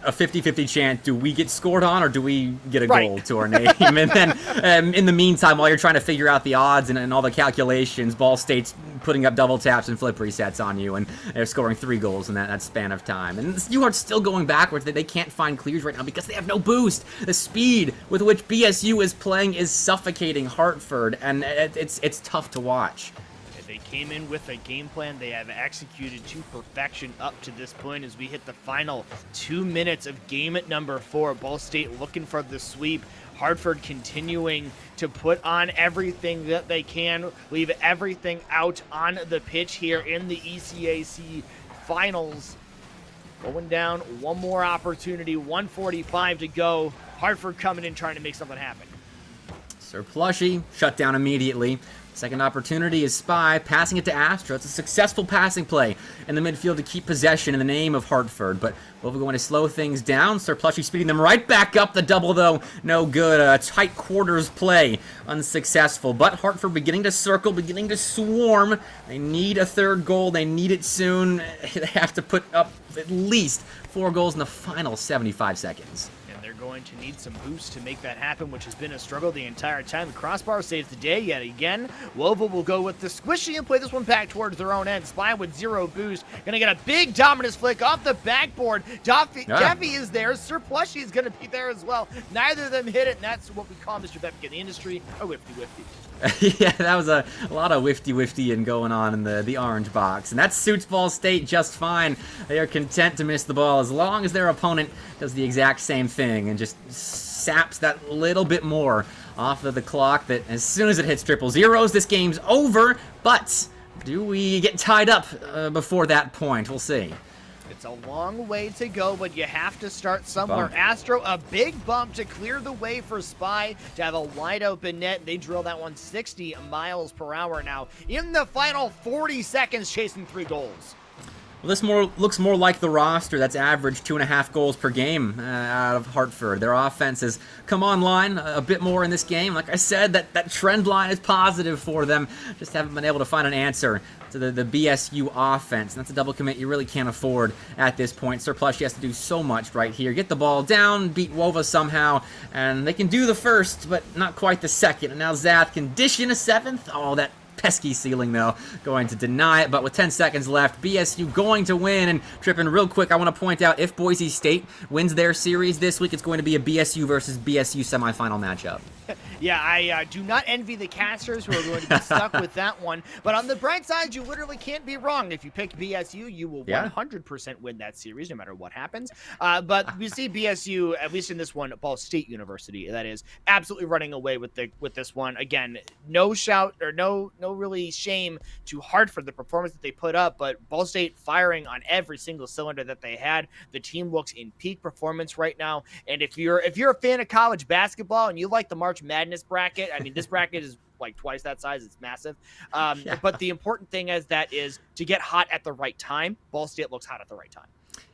a 50-50 chance. Do we get scored on or do we get a goal to our name? And then in the meantime, while you're trying to figure out the odds and all the calculations, Ball State's putting up double taps and flip resets on you, and they're scoring 3 goals in that span of time. And UHart's still going backwards. They can't find clears right now because they have no boost. The speed with which BSU is playing is suffocating Hartford, and it's tough to watch. They came in with a game plan they have executed to perfection up to this point as we hit the final 2 minutes of game at number 4. Ball State looking for the sweep. Hartford continuing to put on everything that they can, leave everything out on the pitch here in the ECAC finals. Going down, one more opportunity, 1:45 to go. Hartford coming in trying to make something happen. Sir Plushy shut down immediately. Second opportunity is Spy, passing it to Astro. It's a successful passing play in the midfield to keep possession in the name of Hartford, but we're going to slow things down. Sir Plushy speeding them right back up. The double, though, no good. A tight quarters play, unsuccessful, but Hartford beginning to circle, beginning to swarm. They need a third goal. They need it soon. They have to put up at least 4 goals in the final 75 seconds. Going to need some boost to make that happen, which has been a struggle the entire time. The crossbar saves the day yet again. Wova will go with the squishy and play this one back towards their own end. Spy with 0 boost. Gonna get a big dominance flick off the backboard. Daffy is there. Sir Plushy is gonna be there as well. Neither of them hit it, and that's what we call Mr. Bepic in the industry, a whifty-whifty. Yeah, that was a lot of whifty-whifty going on in the orange box. And that suits Ball State just fine. They are content to miss the ball as long as their opponent does the exact same thing and just saps that little bit more off of the clock that as soon as it hits triple zeros, this game's over. But do we get tied up before that point? We'll see. It's a long way to go, but you have to start somewhere. Astro, a big bump to clear the way for Spy to have a wide open net. They drill that one 60 miles per hour now in the final 40 seconds, chasing 3 goals. Well, this looks more like the roster that's averaged 2.5 goals per game out of Hartford. Their offense has come online a bit more in this game. Like I said, that trend line is positive for them. Just haven't been able to find an answer to the BSU offense. And that's a double commit you really can't afford at this point. Surplus has to do so much right here. Get the ball down, beat Wova somehow, and they can do the first, but not quite the second. And now Zath can dish in a seventh. Oh, that pesky ceiling, though, going to deny it. But with 10 seconds left, BSU going to win. And tripping real quick, I want to point out, if Boise State wins their series this week, it's going to be a BSU versus BSU semifinal matchup. Yeah, I do not envy the casters who are going to be stuck with that one. But on the bright side, you literally can't be wrong. If you pick BSU, you will 100% win that series, no matter what happens. But we see BSU, at least in this one, Ball State University, that is, absolutely running away with this one. Again, no shout or no really shame to Hartford, the performance that they put up, but Ball State firing on every single cylinder that they had. The team looks in peak performance right now. And if you're a fan of college basketball and you like the March Madness bracket, I mean, this bracket is like twice that size. It's massive. But the important thing is to get hot at the right time. Ball State looks hot at the right time.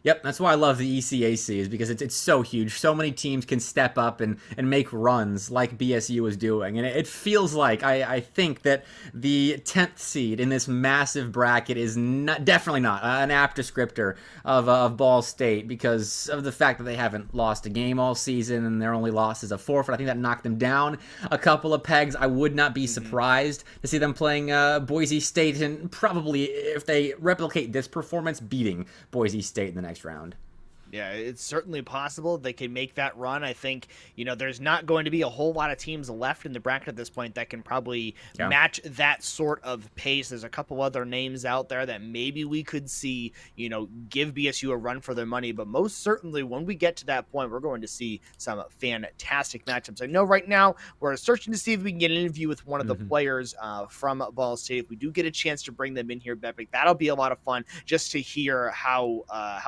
Yep, that's why I love the ECAC, is because it's so huge. So many teams can step up and make runs like BSU is doing. And it feels like, I think that the 10th seed in this massive bracket is definitely not an apt descriptor of Ball State, because of the fact that they haven't lost a game all season and their only loss is a forfeit. I think that knocked them down a couple of pegs. I would not be surprised to see them playing Boise State, and probably, if they replicate this performance, beating Boise State in the next round. Yeah, it's certainly possible they can make that run. I think, there's not going to be a whole lot of teams left in the bracket at this point that can probably match that sort of pace. There's a couple other names out there that maybe we could see, give BSU a run for their money. But most certainly when we get to that point, we're going to see some fantastic matchups. I know right now we're searching to see if we can get an interview with one of the players from Ball State. If we do get a chance to bring them in here, Bepic, that'll be a lot of fun just to hear how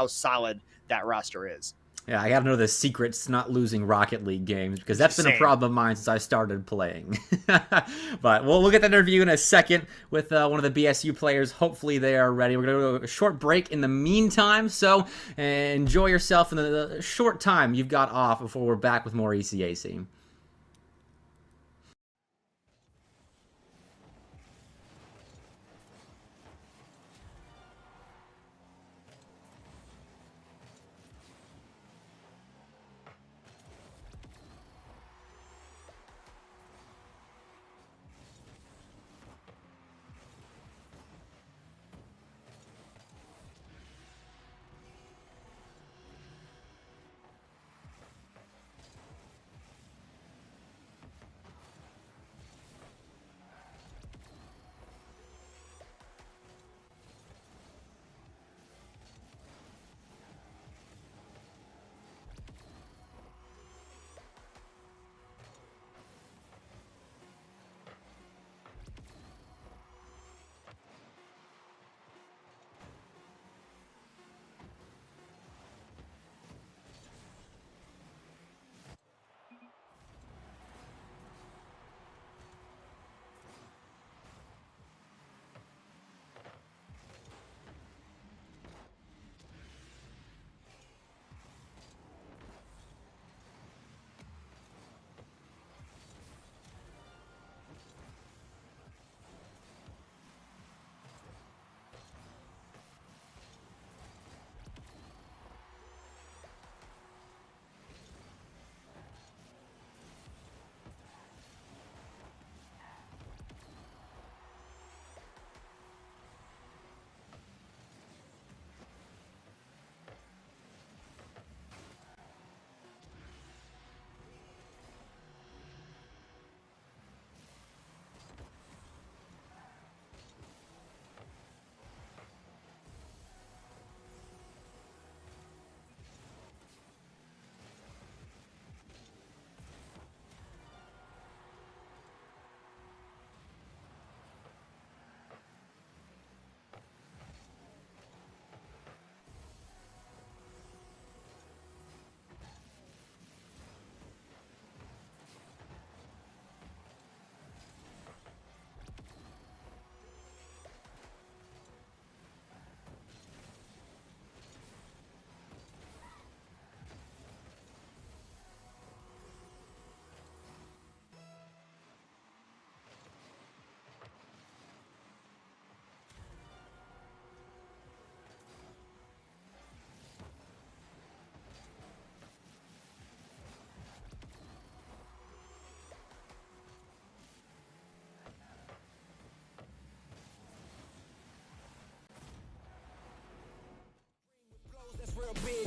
solid that roster is. Yeah, I gotta know the secrets to not losing Rocket League games, because that's been a problem of mine since I started playing. But we'll get that interview in a second with one of the BSU players. Hopefully they are ready. We're gonna go a short break in the meantime, so enjoy yourself in the short time you've got off before we're back with more ECAC.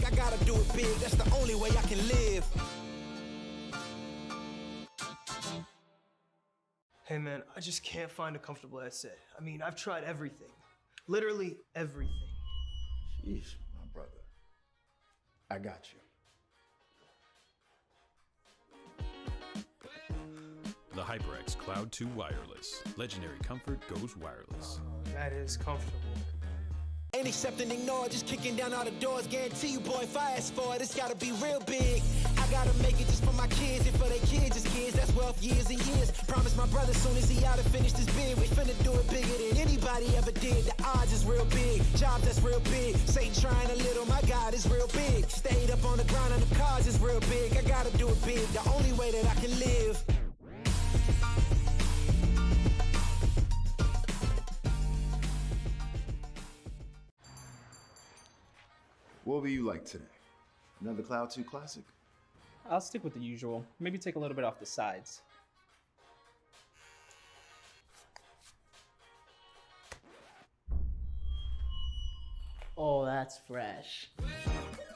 I gotta do it big. That's the only way I can live. Hey man, I just can't find a comfortable headset. I mean, I've tried everything. Literally everything. Sheesh, my brother. I got you. The HyperX Cloud 2 Wireless. Legendary comfort goes wireless. That is comfortable. Ain't accept and ignore, just kicking down all the doors. Guarantee you, boy, if I ask for it, it's gotta be real big. I gotta make it just for my kids and for their kids' kids. That's wealth years and years. Promise my brother soon as he out and finish this bid, we finna do it bigger than anybody ever did. The odds is real big, job that's real big. Satan trying a little, my God is real big. Stayed up on the ground and the cars is real big. I gotta do it big, the only way that I can live. What will you like today? Another Cloud 2 classic? I'll stick with the usual. Maybe take a little bit off the sides. Oh, that's fresh.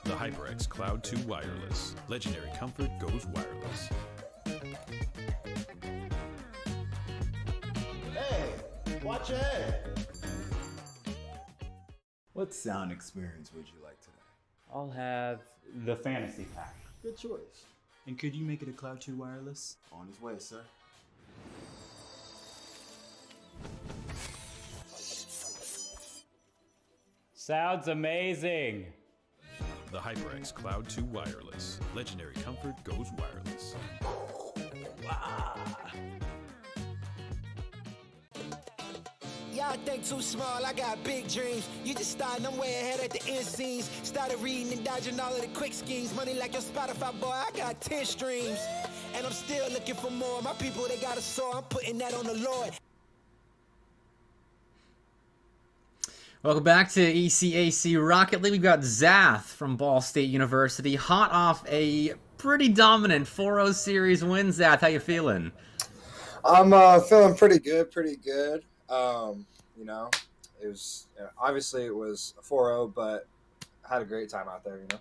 The HyperX Cloud 2 Wireless. Legendary comfort goes wireless. Hey, watch your head. What sound experience would you like today? I'll have the fantasy pack. Good choice. And could you make it a Cloud 2 wireless? On his way, sir. Sounds amazing. The HyperX Cloud 2 Wireless. Legendary comfort goes wireless. Y'all think too small, I got big dreams. You just starting, I'm way ahead at the end scenes. Started reading and dodging all of the quick schemes. Money like your Spotify, boy, I got 10 streams. And I'm still looking for more. My people, they got a soar, I'm putting that on the Lord. Welcome back to ECAC Rocket League. We've got Zath from Ball State University, hot off a pretty dominant 4-0 series win. Zath, how you feeling? I'm feeling pretty good. You know, it was obviously it was a 4-0, but I had a great time out there. You know.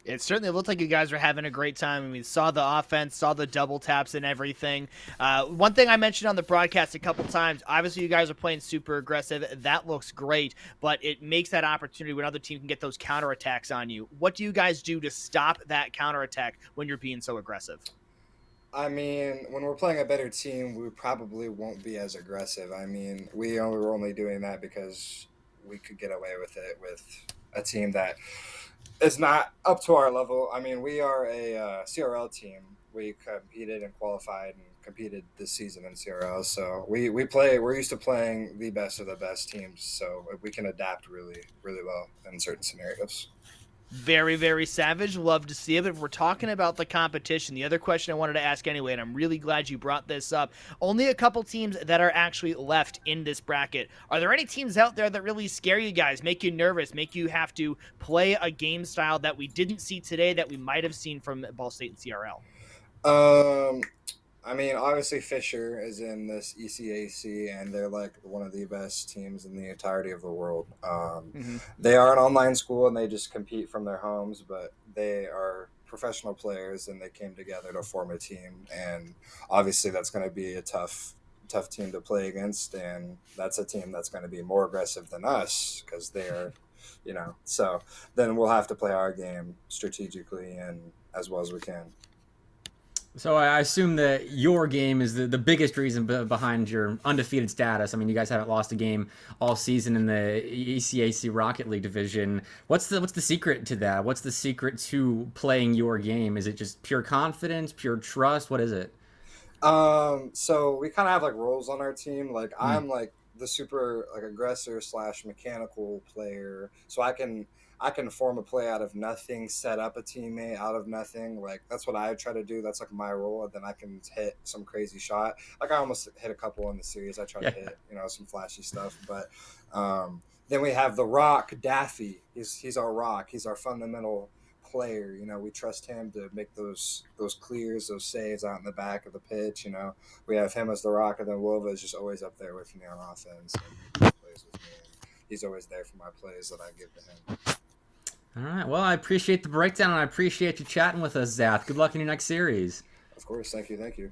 It certainly looked like you guys were having a great time. I mean, saw the offense, saw the double taps and everything. One thing I mentioned on the broadcast a couple times, obviously you guys are playing super aggressive. That looks great, but it makes that opportunity when other team can get those counterattacks on you. What do you guys do to stop that counterattack when you're being so aggressive? I mean, when we're playing a better team, we probably won't be as aggressive. I mean, we're only doing that because we could get away with it with a team that is not up to our level. I mean, we are a CRL team. We competed and qualified and competed this season in CRL. So we're used to playing the best of the best teams. So we can adapt really, really well in certain scenarios. Very, very savage. Love to see it. But if we're talking about the competition, the other question I wanted to ask anyway, and I'm really glad you brought this up, only a couple teams that are actually left in this bracket. Are there any teams out there that really scare you guys, make you nervous, make you have to play a game style that we didn't see today that we might have seen from Ball State and CRL? I mean, obviously Fisher is in this ECAC, and they're like one of the best teams in the entirety of the world. They are an online school, and they just compete from their homes, but they are professional players, and they came together to form a team. And obviously that's going to be a tough team to play against, and that's a team that's going to be more aggressive than us because they're, you know. So then we'll have to play our game strategically and as well as we can. So I assume that your game is the biggest reason behind your undefeated status. I mean, you guys haven't lost a game all season in the ECAC Rocket League division. What's the secret to that? What's the secret to playing your game? Is it just pure confidence, pure trust? What is it? So we kind of have like roles on our team. Like I'm like the super like aggressor / mechanical player. So I can form a play out of nothing, set up a teammate out of nothing. Like that's what I try to do. That's like my role. And then I can hit some crazy shot. Like I almost hit a couple in the series. I try to hit, you know, some flashy stuff. But then we have the Rock, Daffy. He's our Rock. He's our fundamental player. You know, we trust him to make those clears, those saves out in the back of the pitch. You know, we have him as the Rock, and then Wilva is just always up there with me on offense. And he plays with me. And he's always there for my plays that I give to him. All right. Well, I appreciate the breakdown, and I appreciate you chatting with us, Zath. Good luck in your next series. Of course. Thank you. Thank you.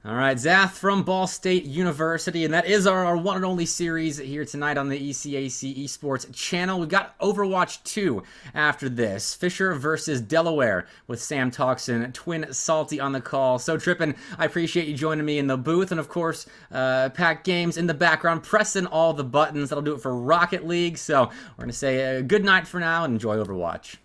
All right, Zath from Ball State University, and that is our one and only series here tonight on the ECAC Esports channel. We've got Overwatch 2 after this. Fisher versus Delaware with Sam Toxin, Twin Salty on the call. So, Trippin, I appreciate you joining me in the booth, and of course, Pack Games in the background, pressing all the buttons. That'll do it for Rocket League. So, we're going to say a good night for now and enjoy Overwatch.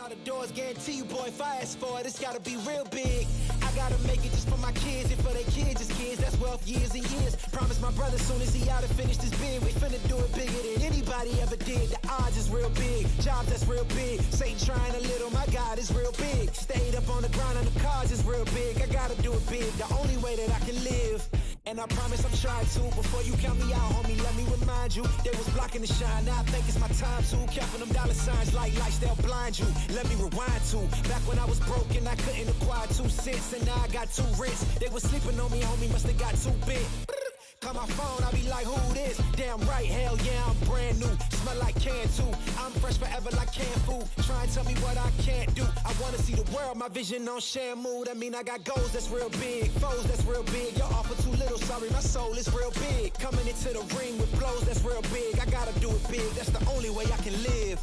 All the doors, guarantee you, boy, if I ask for it, it's gotta be real big. I gotta make it just for my kids and for their kids, just kids. That's wealth years and years. Promise my brother soon as he out and finished his bid, we finna do it bigger than anybody ever did. The odds is real big, jobs that's real big. Satan trying a little, my God is real big. Stayed up on the grind on the cars is real big. I gotta do it big, the only way that I can live. And I promise I'm trying to. Before you count me out, homie, let me remind you. They was blocking the shine, now I think it's my time to. Counting them dollar signs like lights, they'll blind you. Let me rewind to. Back when I was broke and I couldn't acquire 2 cents. And now I got 2 rents. They was sleeping on me, homie, must have got too big. Call my phone, I be like, who this? Damn right, hell yeah, I'm brand new. Smell like can too. I'm fresh forever like canned food. Try and tell me what I can't do. I wanna see the world, my vision on Shamu. That mean I got goals that's real big, foes that's real big. Your offer too little, sorry, my soul is real big. Coming into the ring with blows that's real big. I gotta do it big, that's the only way I can live.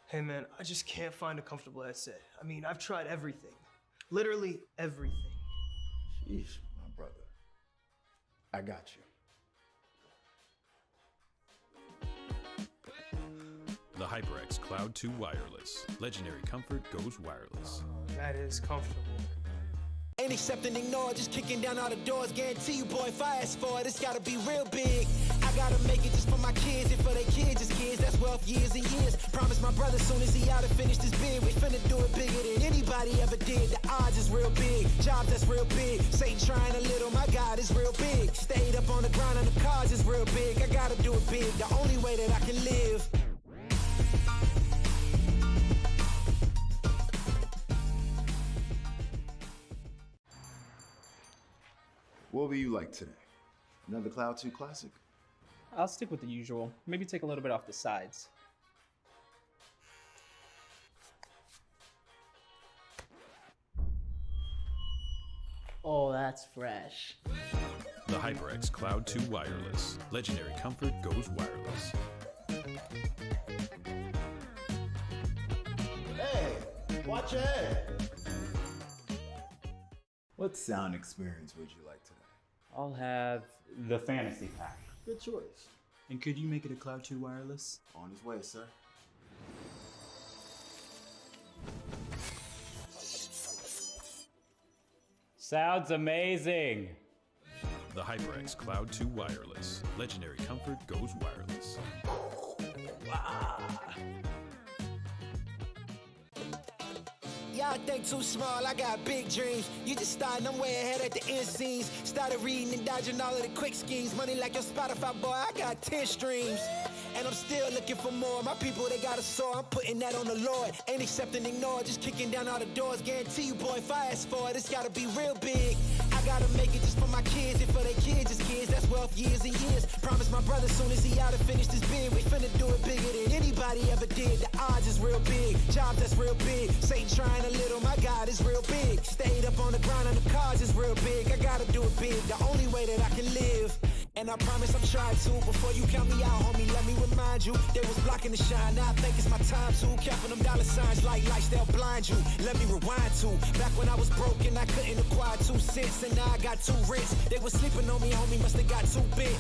Hey man, I just can't find a comfortable headset. I mean, I've tried everything. Literally everything. Sheesh, my brother. I got you. The HyperX Cloud 2 Wireless. Legendary comfort goes wireless. That is comfortable. Ain't accept and ignore, just kicking down all the doors. Guarantee you, boy, if I ask for it, it's gotta be real big. I gotta make it just for my kids and for their kids, just kids. That's wealth years and years. Promise my brother soon as he out and finished his bid, we finna do it bigger than anybody ever did. The odds is real big, jobs that's real big. Satan trying a little, my God is real big. Stayed up on the grind on the cars is real big. I gotta do it big, the only way that I can live. What will you like today? Another Cloud 2 classic? I'll stick with the usual. Maybe take a little bit off the sides. Oh, that's fresh. The HyperX Cloud 2 Wireless. Legendary comfort goes wireless. Hey, watch your head. What sound experience would you like today? I'll have the fantasy pack. Good choice. And could you make it a Cloud 2 wireless? On his way, sir. Sounds amazing. The HyperX Cloud 2 Wireless. Legendary comfort goes wireless. Y'all think too small, I got big dreams. You just starting, I'm way ahead at the end scenes. Started reading and dodging all of the quick schemes. Money like your Spotify, boy, I got 10 streams. And I'm still looking for more. My people, they got a soar, I'm putting that on the Lord. Ain't accept and ignore, just kicking down all the doors. Guarantee you, boy, if I ask for it, it's gotta be real big. I gotta make it just for my kids and for their kids, just kids. That's wealth years and years. Promise my brother soon as he out and finished his bid, we finna do it bigger than anybody ever did. The odds is real big, jobs that's real big. Satan trying a little, my God is real big. Stayed up on the grind on the cars is real big. I gotta do it big, the only way that I can live. And I promise I'm trying to. Before you count me out, homie, let me remind you. They was blocking the shine, now I think it's my time to. Counting them dollar signs like lights, they'll blind you. Let me rewind to. Back when I was broke and I couldn't acquire 2 cents. And now I got 2 rents. They was sleeping on me, homie, must have got too big.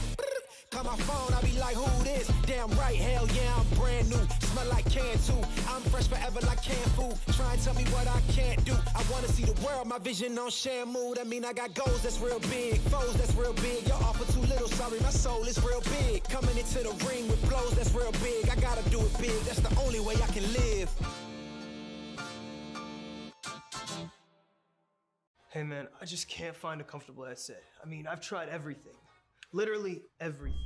Call my phone, I be like, who this? Damn right, hell yeah, I'm brand new. Smell like can too. I'm fresh forever like canned food. Try and tell me what I can't do. I wanna see the world, my vision on Shamu. That mean I got goals that's real big, foes that's real big. Your offer too little, sorry, my soul is real big. Coming into the ring with blows that's real big. I gotta do it big, that's the only way I can live. Hey man, I just can't find a comfortable headset. I mean, I've tried everything. Literally everything.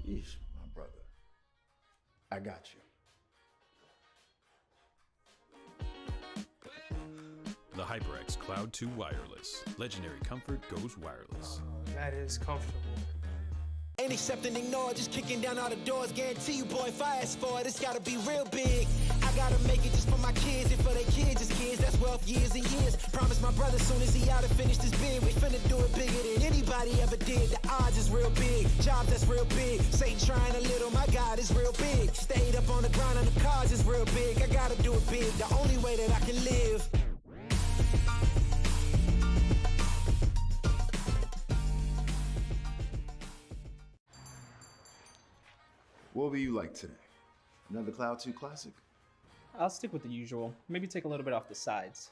Sheesh, my brother. I got you. The HyperX Cloud 2 Wireless. Legendary comfort goes wireless. That is comfortable. Ain't accepting, ignore, just kicking down all the doors. Guarantee you, boy, if I ask for it, it's gotta be real big. I gotta make it just for my kids and for their kids' kids. That's wealth years and years. Promise my brother soon as he out and finish this bid, we finna do it bigger than anybody ever did. The odds is real big, jobs that's real big. Satan trying a little, my God is real big. Stayed up on the grind on the cars is real big. I gotta do it big, the only way that I can live. What will you like today? Another Cloud 2 classic? I'll stick with the usual. Maybe take a little bit off the sides.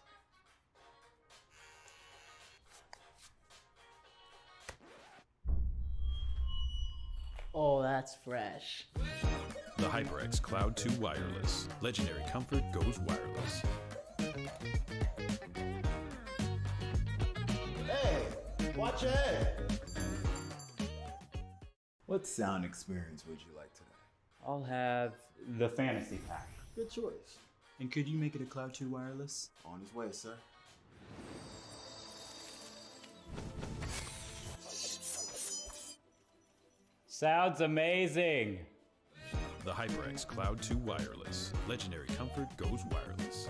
Oh, that's fresh. The HyperX Cloud 2 Wireless. Legendary comfort goes wireless. Hey, watch your head. What sound experience would you like today? I'll have the fantasy pack. Good choice. And could you make it a Cloud 2 wireless? On his way, sir. Sounds amazing. The HyperX Cloud 2 Wireless. Legendary comfort goes wireless.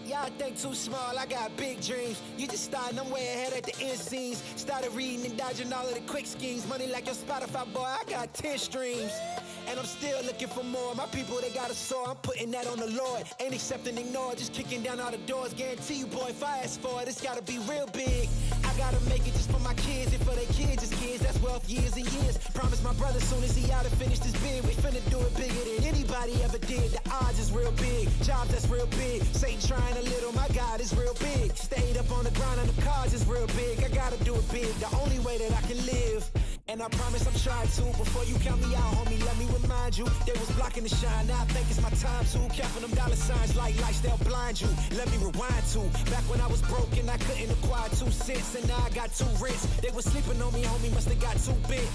Y'all think too small, I got big dreams. You just starting, I'm way ahead at the end scenes. Started reading and dodging all of the quick schemes. Money like your Spotify, boy, I got 10 streams. And I'm still looking for more. My people, they got a soar, I'm putting that on the Lord. Ain't accepting, ignore, just kicking down all the doors. Guarantee you, boy, if I ask for it, it's gotta be real big. I gotta make it just for my kids and for their kids' kids. That's wealth years and years. Promise my brother soon as he out and finish this bid, we finna do it bigger than anybody ever did. The odds is real big, jobs that's real big. Satan trying a little, my God is real big. Stayed up on the grind on the cars is real big. I gotta do it big, the only way that I can live. And I promise I'm trying to. Before you count me out, homie, let me remind you. They was blocking the shine, now I think it's my time to. Counting them dollar signs like lights, they'll blind you. Let me rewind to back when I was broke and I couldn't acquire 2 cents. And now I got 2 rents. They was sleeping on me, homie, must have got too big.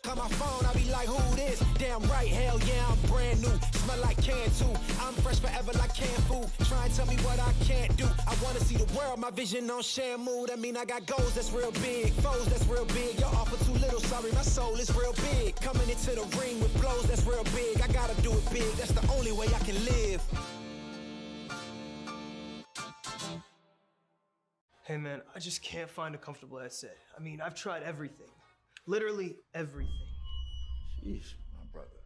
Call my phone, I be like, who this? Damn right, hell yeah, I'm brand new. Smell like can too. I'm fresh forever like canned food. Try and tell me what I can't do. I wanna see the world, my vision on Shamu. That mean I got goals that's real big, foes that's real big. Your offer too little, sorry, my soul is real big. Coming into the ring with blows that's real big. I gotta do it big, that's the only way I can live. Hey man, I just can't find a comfortable headset. I mean, I've tried everything. Literally everything. Sheesh, my brother.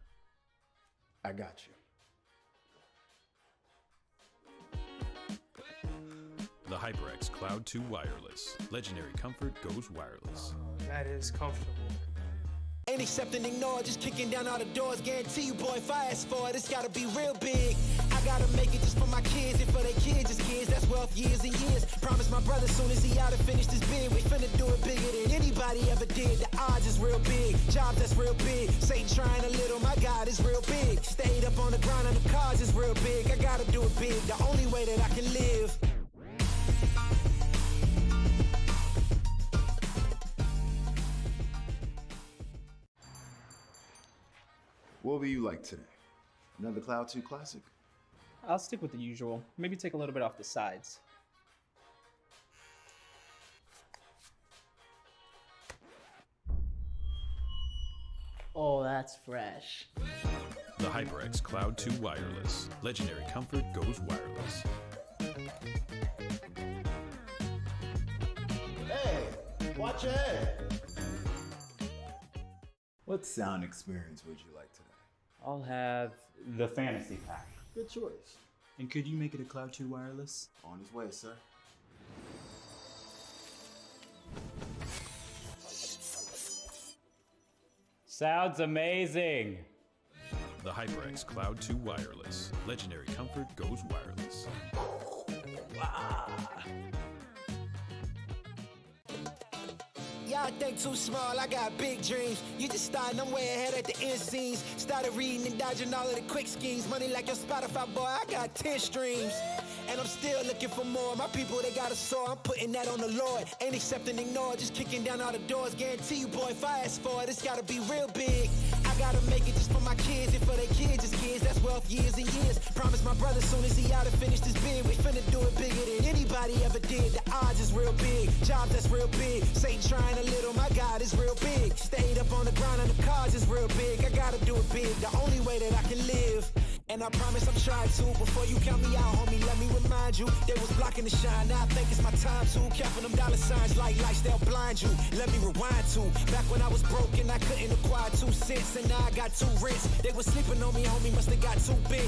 I got you. The HyperX Cloud 2 Wireless. Legendary comfort goes wireless. That is comfortable. Ain't accepting, ignore, just kicking down all the doors. Guarantee you, boy, if I ask for it, it's gotta be real big. I gotta make it just for my kids and for their kids' kids. That's wealth years and years. Promise my brother soon as he out and finish this bid, we finna do it bigger than anybody ever did. The odds is real big, jobs that's real big. Satan trying a little, my God is real big. Stayed up on the grind on the cars is real big. I gotta do it big, the only way that I can live. What will you like today? Another Cloud 2 classic? I'll stick with the usual. Maybe take a little bit off the sides. Oh, that's fresh. The HyperX Cloud 2 Wireless. Legendary comfort goes wireless. Hey, watch your head. What sound experience would you like today? I'll have the fantasy pack. Good choice. And could you make it a Cloud 2 wireless? On his way, sir. Sounds amazing. The HyperX Cloud 2 Wireless. Legendary comfort goes wireless. Y'all think too small, I got big dreams. You just starting, I'm way ahead at the end scenes. Started reading and dodging all of the quick schemes. Money like your Spotify, boy, I got 10 streams. And I'm still looking for more. My people, they got a soar, I'm putting that on the Lord. Ain't accepting, ignore, just kicking down all the doors. Guarantee you, boy, if I ask for it, it's gotta be real big. I I gotta make it just for my kids and for their kids, just kids. That's wealth years and years. Promise my brother soon as he out and finish this bid, we finna do it bigger than anybody ever did. The odds is real big, jobs that's real big. Satan trying a little, my God is real big. Stayed up on the grind on the cars is real big. I gotta do it big, the only way that I can live. And I promise I'm trying to. Before you count me out, homie, let me remind you. They was blocking the shine, now I think it's my time to. Counting them dollar signs like lights, they'll blind you. Let me rewind to. Back when I was broke and I couldn't acquire 2 cents, and now I got 2 rents. They was sleeping on me, homie, must have got too big.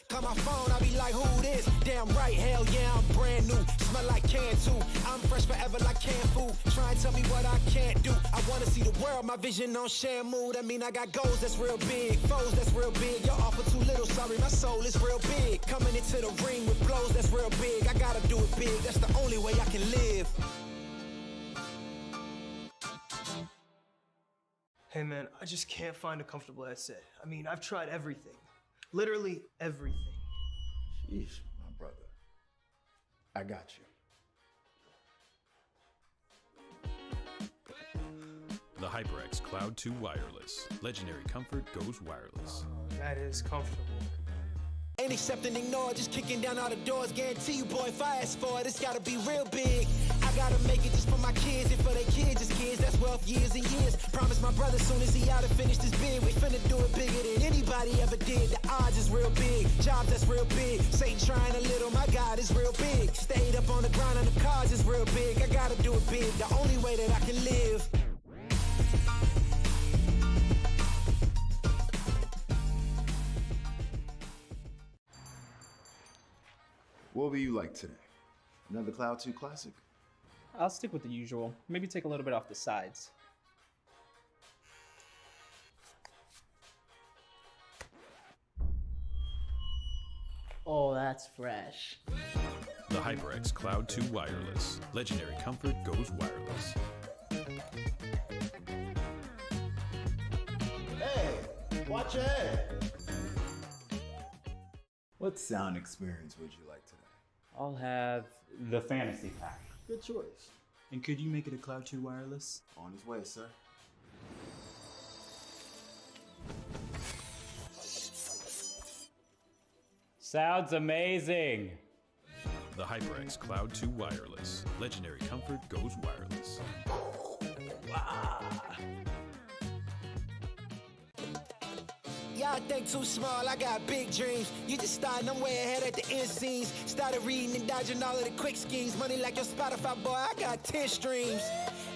Call my phone, I be like, who this? Damn right, hell yeah, I'm brand new. Smell like can too. I'm fresh forever like canned food. Try and tell me what I can't do. I wanna see the world, my vision on Shamu. That mean I got goals that's real big, foes that's real big. Your offer too little, sorry, my soul is real big. Coming into the ring with blows that's real big. I gotta do it big, that's the only way I can live. Hey man, I just can't find a comfortable headset. I mean, I've tried everything. Literally everything. Sheesh, my brother. I got you. The HyperX Cloud 2 Wireless. Legendary comfort goes wireless. That is comfortable. Ain't accepting, ignore, just kicking down all the doors. Guarantee you, boy, if I ask for it, it's gotta be real big. I gotta make it just for my kids and for their kids, just kids. That's wealth years and years. Promise my brother soon as he out and finish this bid, we finna do it bigger than anybody ever did. The odds is real big, jobs that's real big. Satan trying a little, my God is real big. Stayed up on the grind on the cars is real big. I gotta do it big, the only way that I can live. What will you like today? Another Cloud 2 classic? I'll stick with the usual. Maybe take a little bit off the sides. Oh, that's fresh. The HyperX Cloud 2 Wireless. Legendary comfort goes wireless. Hey, watch your head. What sound experience would you like today? I'll have the fantasy pack. Good choice. And could you make it a Cloud 2 wireless? On his way, sir. Sounds amazing. The HyperX Cloud 2 Wireless. Legendary comfort goes wireless. Y'all think too small, I got big dreams. You just starting, I'm way ahead at the end scenes. Started reading and dodging all of the quick schemes. Money like your Spotify, boy, I got 10 streams.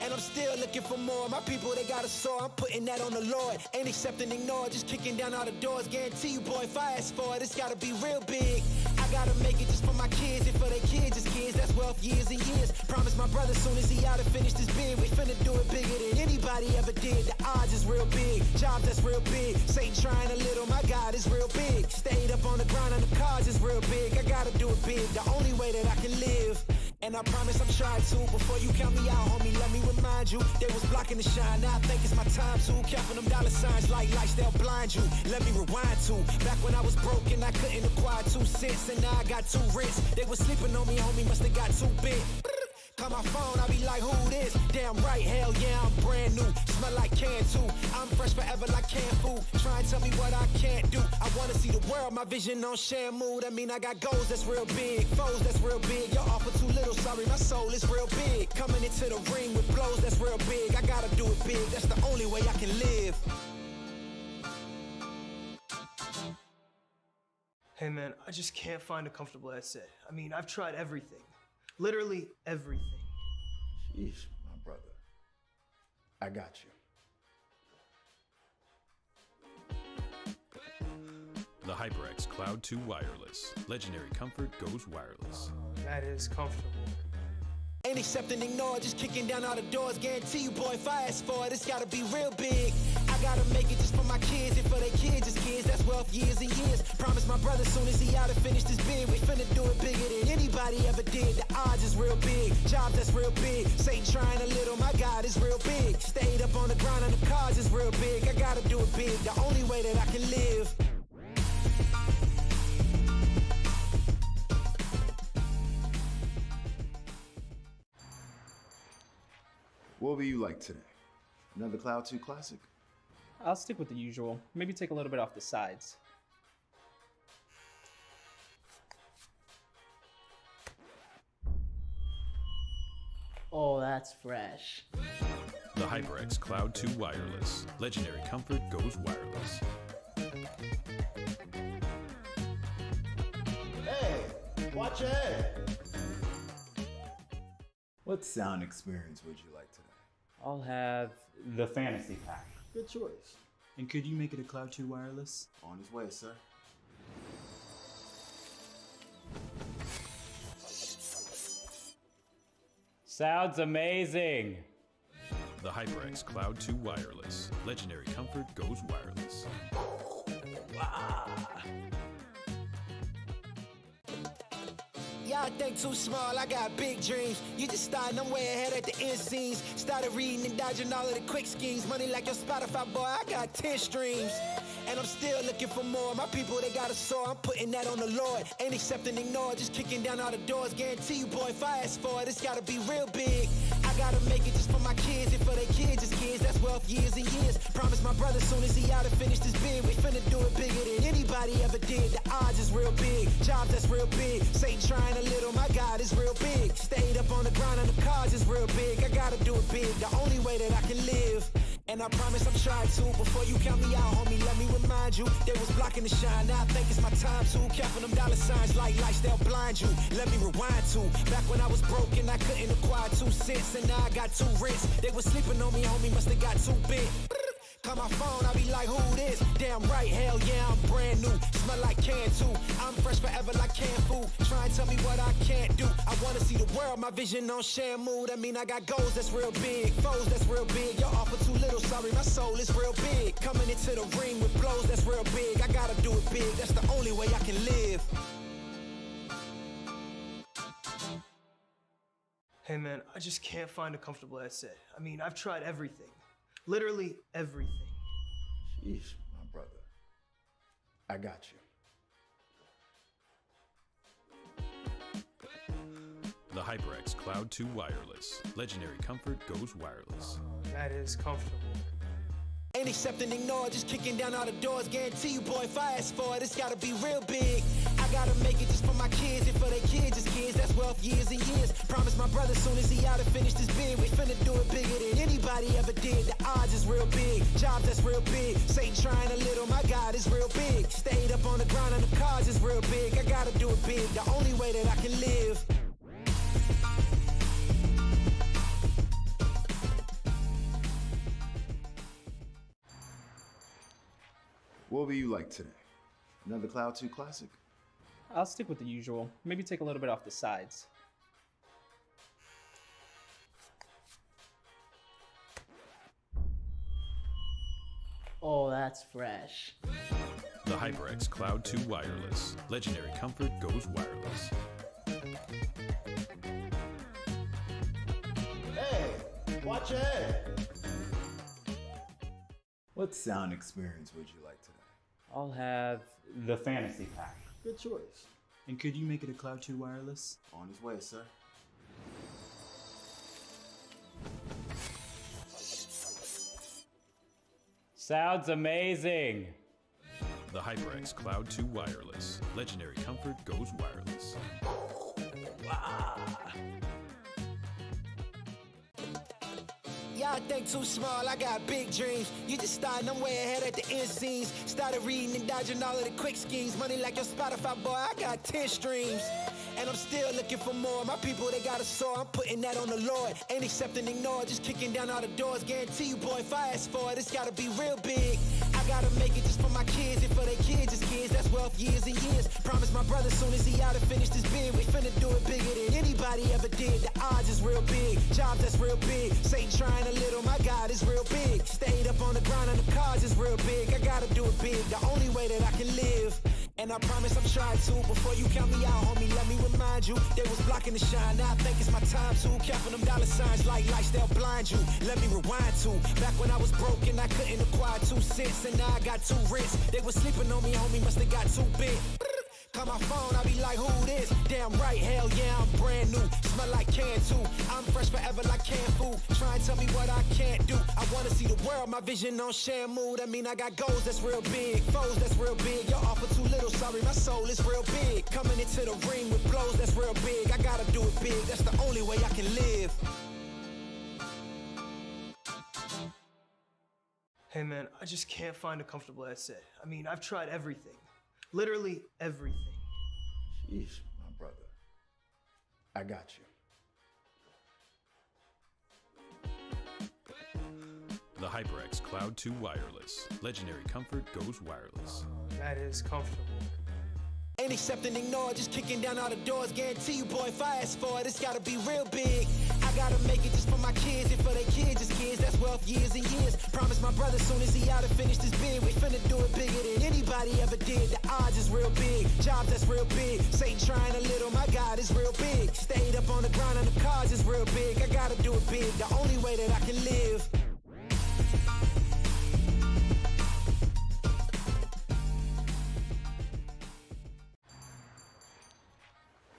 And I'm still looking for more. My people, they got a soar, I'm putting that on the Lord. Ain't accepting, ignore, just kicking down all the doors. Guarantee you, boy, if I ask for it, it's gotta be real big. I gotta make it just for my kids and for their kids, just kids. That's wealth years and years. Promise my brother soon as he out and finish this bid, we finna do it bigger than anybody ever did. The odds is real big, jobs that's real big. Satan trying a little, my God is real big. Stayed up on the grind on the cars is real big. I gotta do it big, the only way that I can live. And I promise I'm trying to. Before you count me out, homie, let me remind you. They was blocking the shine, now I think it's my time to. Counting them dollar signs like lights, they'll blind you. Let me rewind to. Back when I was broke and I couldn't acquire 2 cents, and now I got 2 rents. They was sleeping on me, homie, must have got too big. Call my phone, I be like, who this? Damn right, hell yeah, I'm brand new. Smell like can too. I'm fresh forever like canned food. Try and tell me what I can't do. I wanna see the world, my vision on Shamu. That mean I got goals that's real big, foes that's real big. Your offer too little, sorry, my soul is real big. Coming into the ring with blows that's real big. I gotta do it big, that's the only way I can live. Hey man, I just can't find a comfortable headset. I mean, I've tried everything. Literally everything. Sheesh, my brother. I got you. The HyperX Cloud 2 Wireless. Legendary comfort goes wireless. That is comfortable. Ain't accepting, ignore, just kicking down all the doors. Guarantee you, boy, if I ask for it, it's gotta be real big. I gotta make it just for my kids and for their kids, just kids. That's wealth years and years. Promise my brother soon as he out and finish this bid, we finna do it bigger than anybody ever did. The odds is real big, jobs that's real big. Satan trying a little, my God is real big. Stayed up on the grind on the cars is real big. I gotta do it big, the only way that I can live. What will you like today? Another Cloud 2 classic? I'll stick with the usual. Maybe take a little bit off the sides. Oh, that's fresh. The HyperX Cloud 2 Wireless. Legendary comfort goes wireless. Hey, watch your head. What sound experience would you like today? I'll have the fantasy pack. Good choice. And could you make it a Cloud 2 wireless? On his way, sir. Sounds amazing. The HyperX Cloud 2 Wireless. Legendary comfort goes wireless. Y'all think too small, I got big dreams. You just starting, I'm way ahead at the end scenes. Started reading and dodging all of the quick schemes. Money like your Spotify, boy, I got 10 streams. And I'm still looking for more. My people, they got a sore. I'm putting that on the Lord. Ain't accepting, ignore, just kicking down all the doors. Guarantee you, boy, if I ask for it, it's gotta be real big. I gotta make it just for my kids and for their kids, just kids. That's wealth years and years. Promise my brother soon as he out and finish this bid, we finna do it bigger than anybody ever did. The odds is real big. Jobs that's real big. Satan trying a little, my God is real big. Stayed up on the grind on the cars is real big. I gotta do it big, the only way that I can live. And I promise I'm trying to. Before you count me out, homie, let me remind you. They was blocking the shine, now I think it's my time to. Counting them dollar signs like lights, they'll blind you. Let me rewind to. Back when I was broke and I couldn't acquire 2 cents. And now I got 2 rents. They was sleeping on me, homie, must have got too big. Call my phone, I be like, who this? Damn right, hell yeah, I'm brand new. Smell like can too. I'm fresh forever like canned food. Try and tell me what I can't do. I wanna see the world, my vision on Shamu. That mean I got goals that's real big, foes that's real big. Your offer too little, sorry, my soul is real big. Coming into the ring with blows that's real big. I gotta do it big, that's the only way I can live. Hey man, I just can't find a comfortable headset. I mean, I've tried everything. Literally everything. Sheesh, my brother. I got you. The HyperX Cloud 2 Wireless. Legendary comfort goes wireless. That is comfortable. Ain't accepting, ignore, just kicking down all the doors. Guarantee you, boy, if I ask for it, it's gotta be real big. I gotta make it just for my kids and for their kids, just kids. That's wealth years and years. Promise my brother soon as he out and finish this bid, we finna do it bigger than anybody ever did. The odds is real big. Jobs that's real big. Satan trying a little, my God is real big. Stayed up on the grind on the cars is real big. I gotta do it big, the only way that I can live. What will you like today? Another Cloud 2 classic? I'll stick with the usual. Maybe take a little bit off the sides. Oh, that's fresh. The HyperX Cloud 2 Wireless. Legendary comfort goes wireless. Hey, watch your head. What sound experience would you like today? I'll have the fantasy pack. Good choice. And could you make it a Cloud 2 wireless? On his way, sir. Sounds amazing. The HyperX Cloud 2 Wireless. Legendary comfort goes wireless. Y'all think too small, I got big dreams. You just starting, I'm way ahead at the end scenes. Started reading and dodging all of the quick schemes. Money like your Spotify, boy, I got 10 streams. And I'm still looking for more. My people, they got a sore. I'm putting that on the Lord. Ain't accepting, ignore, just kicking down all the doors. Guarantee you, boy, if I ask for it, it's gotta be real big. I gotta make it just for my kids and for their kids, just kids. That's wealth years and years. Promise my brother soon as he out and finish this bid, we finna do it bigger than anybody ever did. The odds is real big. Jobs that's real big. Satan trying a little, my God is real big. Stayed up on the grind on the cars is real big. I gotta do it big, the only way that I can live. And I promise I'm trying to. Before you count me out, homie, let me remind you. They was blocking the shine, now I think it's my time to. Counting them dollar signs like lights, they'll blind you. Let me rewind to. Back when I was broke and I couldn't acquire 2 cents. And now I got 2 rents. They was sleeping on me, homie, must have got too big. Call my phone, I be like, who this? Damn right, hell yeah, I'm brand new. Smell like can too. I'm fresh forever like canned food. Try and tell me what I can't do. I wanna see the world, my vision on shamu. That mean I got goals that's real big, foes that's real big. Y'all offer too little, sorry, my soul is real big. Coming into the ring with blows that's real big. I gotta do it big, that's the only way I can live. Hey man, I just can't find a comfortable headset. I mean, I've tried everything. Literally everything. Sheesh, my brother. I got you. The HyperX Cloud 2 Wireless. Legendary comfort goes wireless. That is comfortable. Ain't accept and ignore, just kicking down all the doors. Guarantee you, boy, if I ask for it, it's gotta be real big. I gotta make it just for my kids, and for their kids, just kids. That's wealth years and years. Promise my brother soon as he out and finished his bid, we finna do it bigger than anybody ever did. The odds is real big, jobs that's real big. Satan trying a little, my God is real big. Stayed up on the ground on the cars is real big. I gotta do it big, the only way that I can live.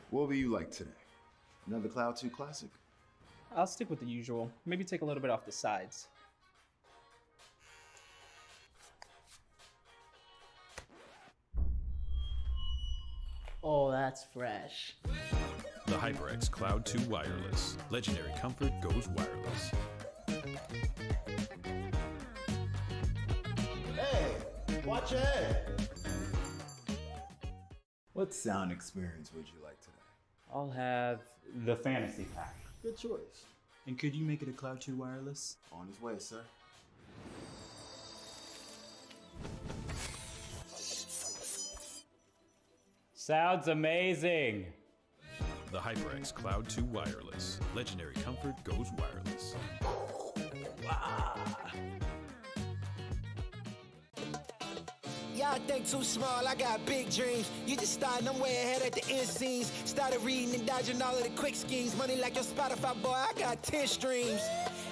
What will you like today? Another Cloud 2 classic? I'll stick with the usual. Maybe take a little bit off the sides. Oh, that's fresh. The HyperX Cloud 2 Wireless. Legendary comfort goes wireless. Hey, watch your head. What sound experience would you like today? I'll have the fantasy pack. Good choice. And could you make it a Cloud 2 wireless? On his way, sir. Sounds amazing. The HyperX Cloud 2 Wireless. Legendary comfort goes wireless. Y'all think too small, I got big dreams. You just starting, I'm way ahead at the end scenes. Started reading and dodging all of the quick schemes. Money like your Spotify, boy, I got 10 streams.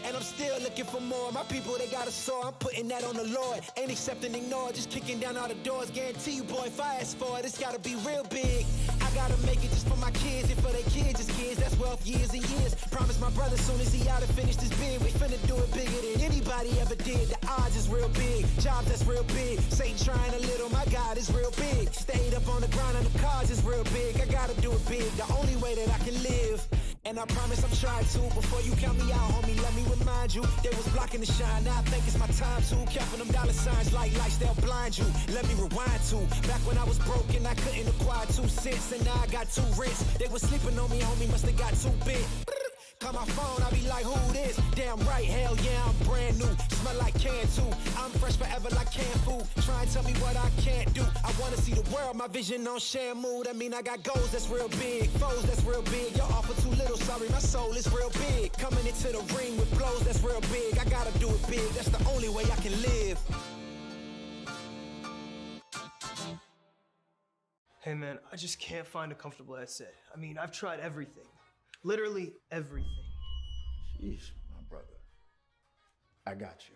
And I'm still looking for more. My people, they got a soar, I'm putting that on the Lord. Ain't accept and ignore, just kicking down all the doors. Guarantee you, boy, if I ask for it, it's gotta be real big. I gotta make it just for my kids, and for their kids, just kids. That's wealth years and years. Promise my brother soon as he out and finished his bid, we finna do it bigger than anybody ever did. The odds is real big, jobs that's real big. Satan trying a little, my God is real big. Stayed up on the ground on the cars is real big. I gotta do it big, the only way that I can live. And I promise I'm trying to. Before you count me out, homie, let me remind you. They was blocking the shine, now I think it's my time to. Counting them dollar signs like lights, they'll blind you. Let me rewind to. Back when I was broke and I couldn't acquire 2 cents, and now I got 2 rents. They was sleeping on me, homie, must have got too big. Call my phone, I be like, who this? Damn right, hell yeah, I'm brand new. Smell like can too. I'm fresh forever like canned food. Try and tell me what I can't do. I wanna see the world, my vision on shamu. That mean I got goals that's real big, foes that's real big. Y'all offer too little, sorry, my soul is real big. Coming into the ring with blows that's real big. I gotta do it big, that's the only way I can live. Hey man, I just can't find a comfortable headset. I mean, I've tried everything. Literally everything. Sheesh, my brother. I got you.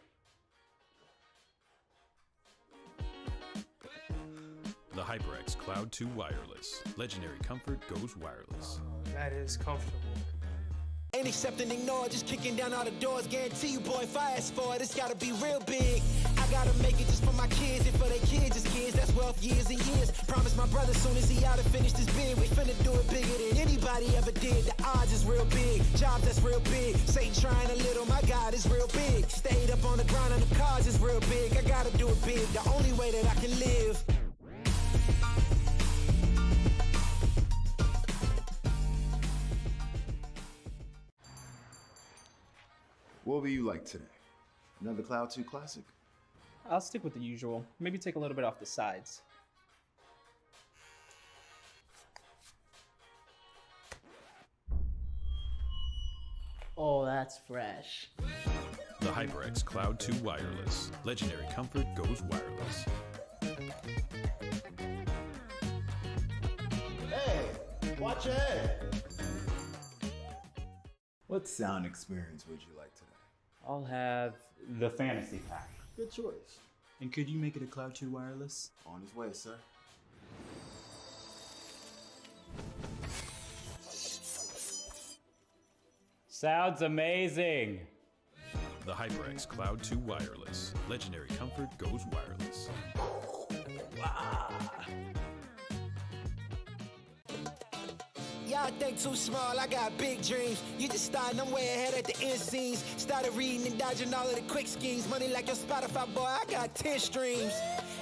The HyperX Cloud 2 Wireless. Legendary comfort goes wireless. That is comfortable. Ain't accept and ignore, just kicking down all the doors. Guarantee you, boy, if I ask for it, it's gotta be real big. I gotta make it just for my kids, and for their kids, just kids. That's wealth years and years. Promise my brother soon as he out and finished his bid, we finna do it bigger than anybody ever did. The odds is real big, jobs that's real big. Satan trying a little, my God is real big. Stayed up on the ground on the cars is real big. I gotta do it big, the only way that I can live. What will you like today? Another Cloud 2 classic? I'll stick with the usual. Maybe take a little bit off the sides. Oh, that's fresh. The HyperX Cloud 2 Wireless. Legendary comfort goes wireless. Hey, watch your head. What sound experience would you like today? I'll have the fantasy pack. Good choice. And could you make it a Cloud 2 wireless? On his way, sir. Sounds amazing. The HyperX Cloud 2 Wireless. Legendary comfort goes wireless. Y'all think too small, I got big dreams. You just starting, I'm way ahead at the end scenes. Started reading and dodging all of the quick schemes. Money like your Spotify, boy, I got 10 streams.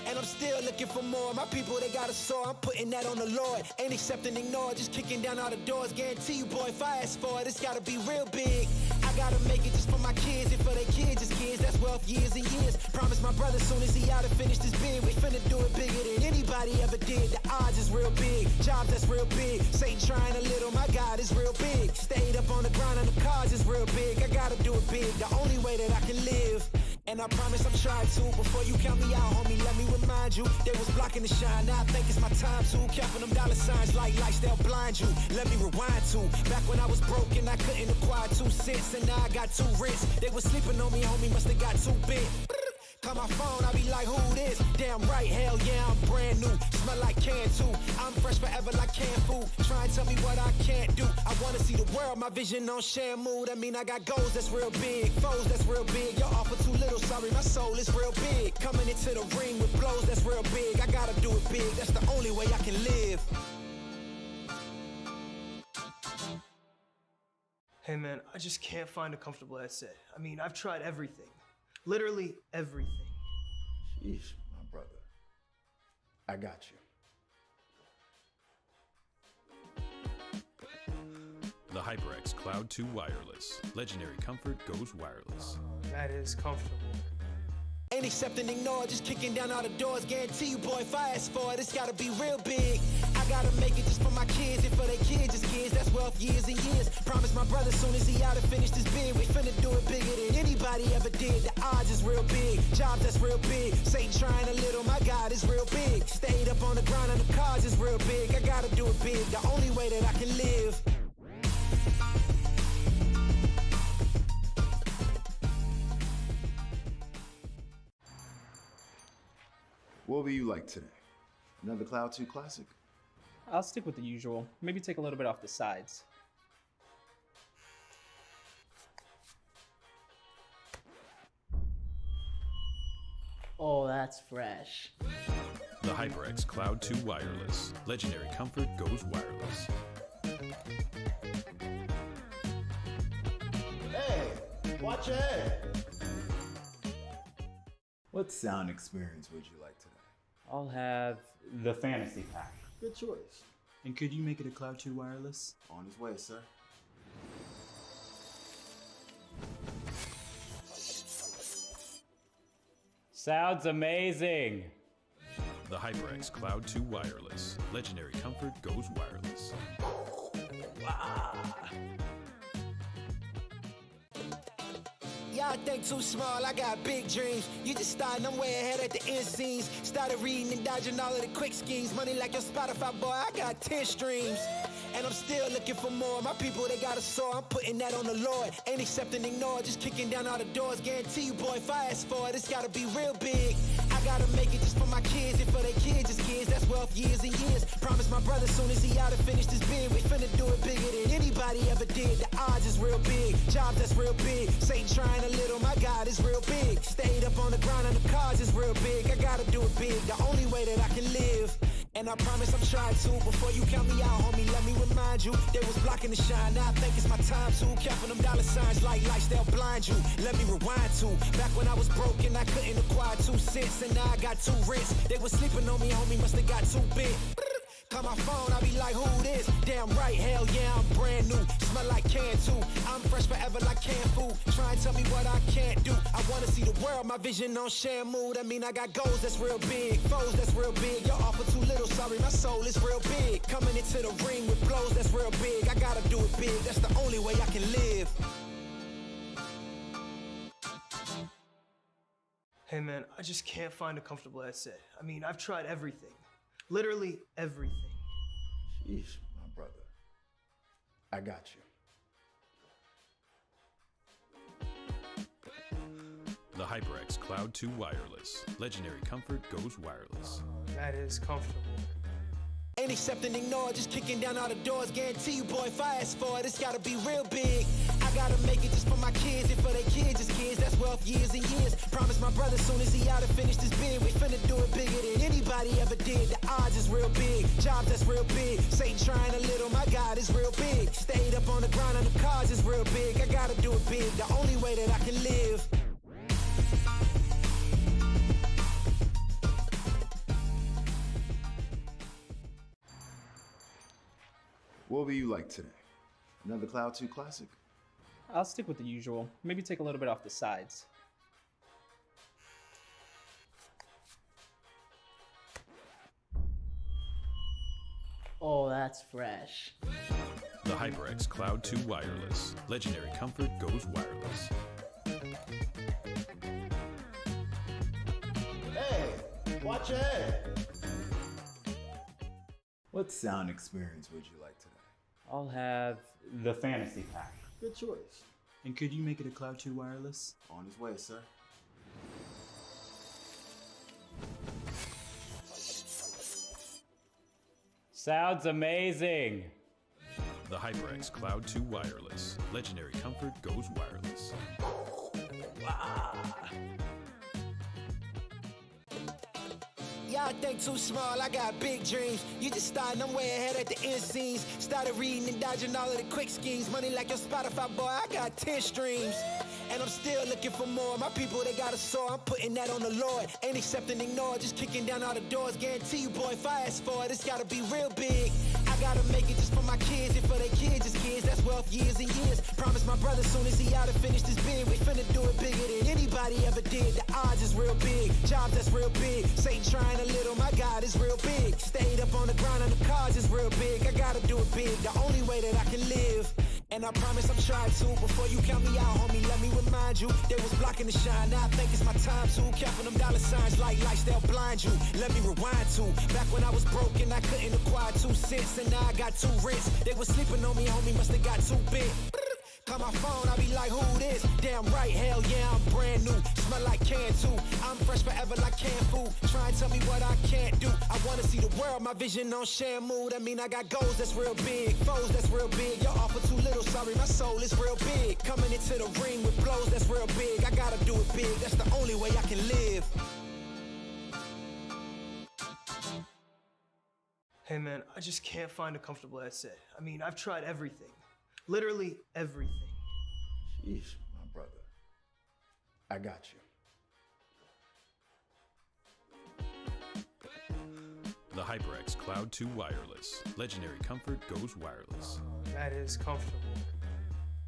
And I'm still looking for more. My people, they got a sore. I'm putting that on the Lord. Ain't accepting, ignore, just kicking down all the doors. Guarantee you, boy, if I ask for it, it's gotta be real big. I gotta make it just for my kids and for their kids' kids. That's wealth years and years. Promise my brother soon as he out and finish this bid, we finna do it bigger than anybody ever did. The odds is real big. Jobs that's real big. Satan trying a little, my God is real big. Stayed up on the grind on the cars is real big. I gotta do it big. The only way that I can live. And I promise I'm trying to. Before you count me out, homie, let me remind you. They was blocking the shine, now I think it's my time to. Counting them dollar signs like lights, they'll blind you. Let me rewind to. Back when I was broke and I couldn't acquire 2 cents. And now I got 2 rents. They was sleeping on me, homie, must have got too big. Call my phone, I be like, who this? Damn right, hell yeah, I'm brand new. Smell like can too. I'm fresh forever like canned food. Try and tell me what I can't do. I wanna see the world, my vision on Shamu. That mean I got goals that's real big, foes that's real big. Y'all offer too little, sorry, my soul is real big. Coming into the ring with blows that's real big. I gotta do it big, that's the only way I can live. Hey man, I just can't find a comfortable headset. I mean, I've tried everything. Literally everything. Sheesh, my brother. I got you. The HyperX Cloud 2 Wireless. Legendary comfort goes wireless. That is comfortable. Ain't accepting, ignore, just kicking down all the doors. Guarantee you, boy, if I ask for it, it's gotta be real big. I gotta make it just for my kids and for their kids' kids. That's wealth years and years. Promise my brother soon as he out and finish this bid, we finna do it bigger than anybody ever did. The odds is real big. Jobs that's real big. Satan trying a little, my God is real big. Stayed up on the grind on the cars is real big. I gotta do it big. The only way that I can live. What will you like today? Another Cloud 2 classic? I'll stick with the usual. Maybe take a little bit off the sides. Oh, that's fresh. The HyperX Cloud 2 Wireless. Legendary comfort goes wireless. Hey, watch your head. What sound experience would you like today? I'll have the fantasy pack. Good choice. And could you make it a Cloud 2 wireless? On his way, sir. Sounds amazing. The HyperX Cloud 2 Wireless. Legendary comfort goes wireless. Y'all think too small, I got big dreams. You just starting, I'm way ahead at the end scenes. Started reading and dodging all of the quick schemes. Money like your Spotify, boy, I got 10 streams. And I'm still looking for more. My people, they got a sore. I'm putting that on the Lord. Ain't accepting, ignore, just kicking down all the doors. Guarantee you, boy, if I ask for it, it's gotta be real big. I gotta make it just for my kids and for their kids' kids. That's wealth years and years. Promise my brother soon as he out and finish this bid, we finna do it bigger than anybody ever did. The odds is real big. Jobs that's real big. Satan trying a little, my God is real big. Stayed up on the grind on the cars is real big. I gotta do it big. The only way that I can live. And I promise I'm trying to. Before you count me out, homie, let me remind you. They was blocking the shine, now I think it's my time to. Counting them dollar signs like lights, they'll blind you. Let me rewind to. Back when I was broke and I couldn't acquire 2 cents. And now I got 2 rents. They was sleeping on me, homie, must have got too big. Call my phone, I be like, who this? Damn right, hell yeah, I'm brand new. Smell like can too. I'm fresh forever like canned food. Try and tell me what I can't do. I wanna see the world, my vision on Shamu. That mean I got goals that's real big, foes that's real big. Y'all offer too little, sorry, my soul is real big. Coming into the ring with blows that's real big. I gotta do it big, that's the only way I can live. Hey man, I just can't find a comfortable headset. I mean, I've tried everything. Literally everything. Sheesh, my brother. I got you. The HyperX Cloud 2 Wireless. Legendary comfort goes wireless. That is comfortable. Ain't accepting, ignore, just kicking down all the doors. Guarantee you, boy, if I ask for it, it's gotta be real big. I gotta make it just for my kids and for their kids, just kids. That's wealth years and years. Promise my brother soon as he out and finish this bid, we finna do it bigger than anybody ever did. The odds is real big, jobs that's real big. Satan trying a little, my God is real big. Stayed up on the grind on the cars is real big. I gotta do it big, the only way that I can live. What will you like today? Another Cloud 2 classic? I'll stick with the usual. Maybe take a little bit off the sides. Oh, that's fresh. The HyperX Cloud 2 Wireless. Legendary comfort goes wireless. Hey, watch your head. What sound experience would you like today? I'll have the fantasy pack. Good choice. And could you make it a Cloud 2 wireless? On his way, sir. Sounds amazing. The HyperX Cloud 2 Wireless. Legendary comfort goes wireless. Y'all think too small, I got big dreams. You just starting, I'm way ahead at the end scenes. Started reading and dodging all of the quick schemes. Money like your Spotify, boy, I got 10 streams. And I'm still looking for more. My people, they got a soar, I'm putting that on the Lord. Ain't accepting, ignore, just kicking down all the doors. Guarantee you, boy, if I ask for it, it's gotta be real big. I gotta make it just for my kids and for their kids, just kids. That's wealth years and years. Promise my brother soon as he out and finish this bid, we finna do it bigger than anybody ever did. The odds is real big, jobs that's real big. Satan trying a little, my God is real big. Stayed up on the grind on the cars is real big. I gotta do it big, the only way that I can live. And I promise I'm trying to. Before you count me out, homie, let me remind you. They was blocking the shine, now I think it's my time to. Counting them dollar signs like lights, they'll blind you. Let me rewind to back when I was broke and I couldn't acquire 2 cents. And now I got 2 rents. They was sleeping on me, homie, must have got too big. Call my phone, I be like, who this? Damn right, hell yeah, I'm brand new. Smell like can too. I'm fresh forever like canned food. Try and tell me what I can't do. I wanna see the world, my vision on shamu. That mean I got goals that's real big, foes that's real big. Y'all offer too little, sorry, my soul is real big. Coming into the ring with blows that's real big. I gotta do it big, that's the only way I can live. Hey man, I just can't find a comfortable headset. I mean, I've tried everything. Literally everything. Sheesh, my brother. I got you. The HyperX Cloud 2 Wireless. Legendary comfort goes wireless. That is comfortable.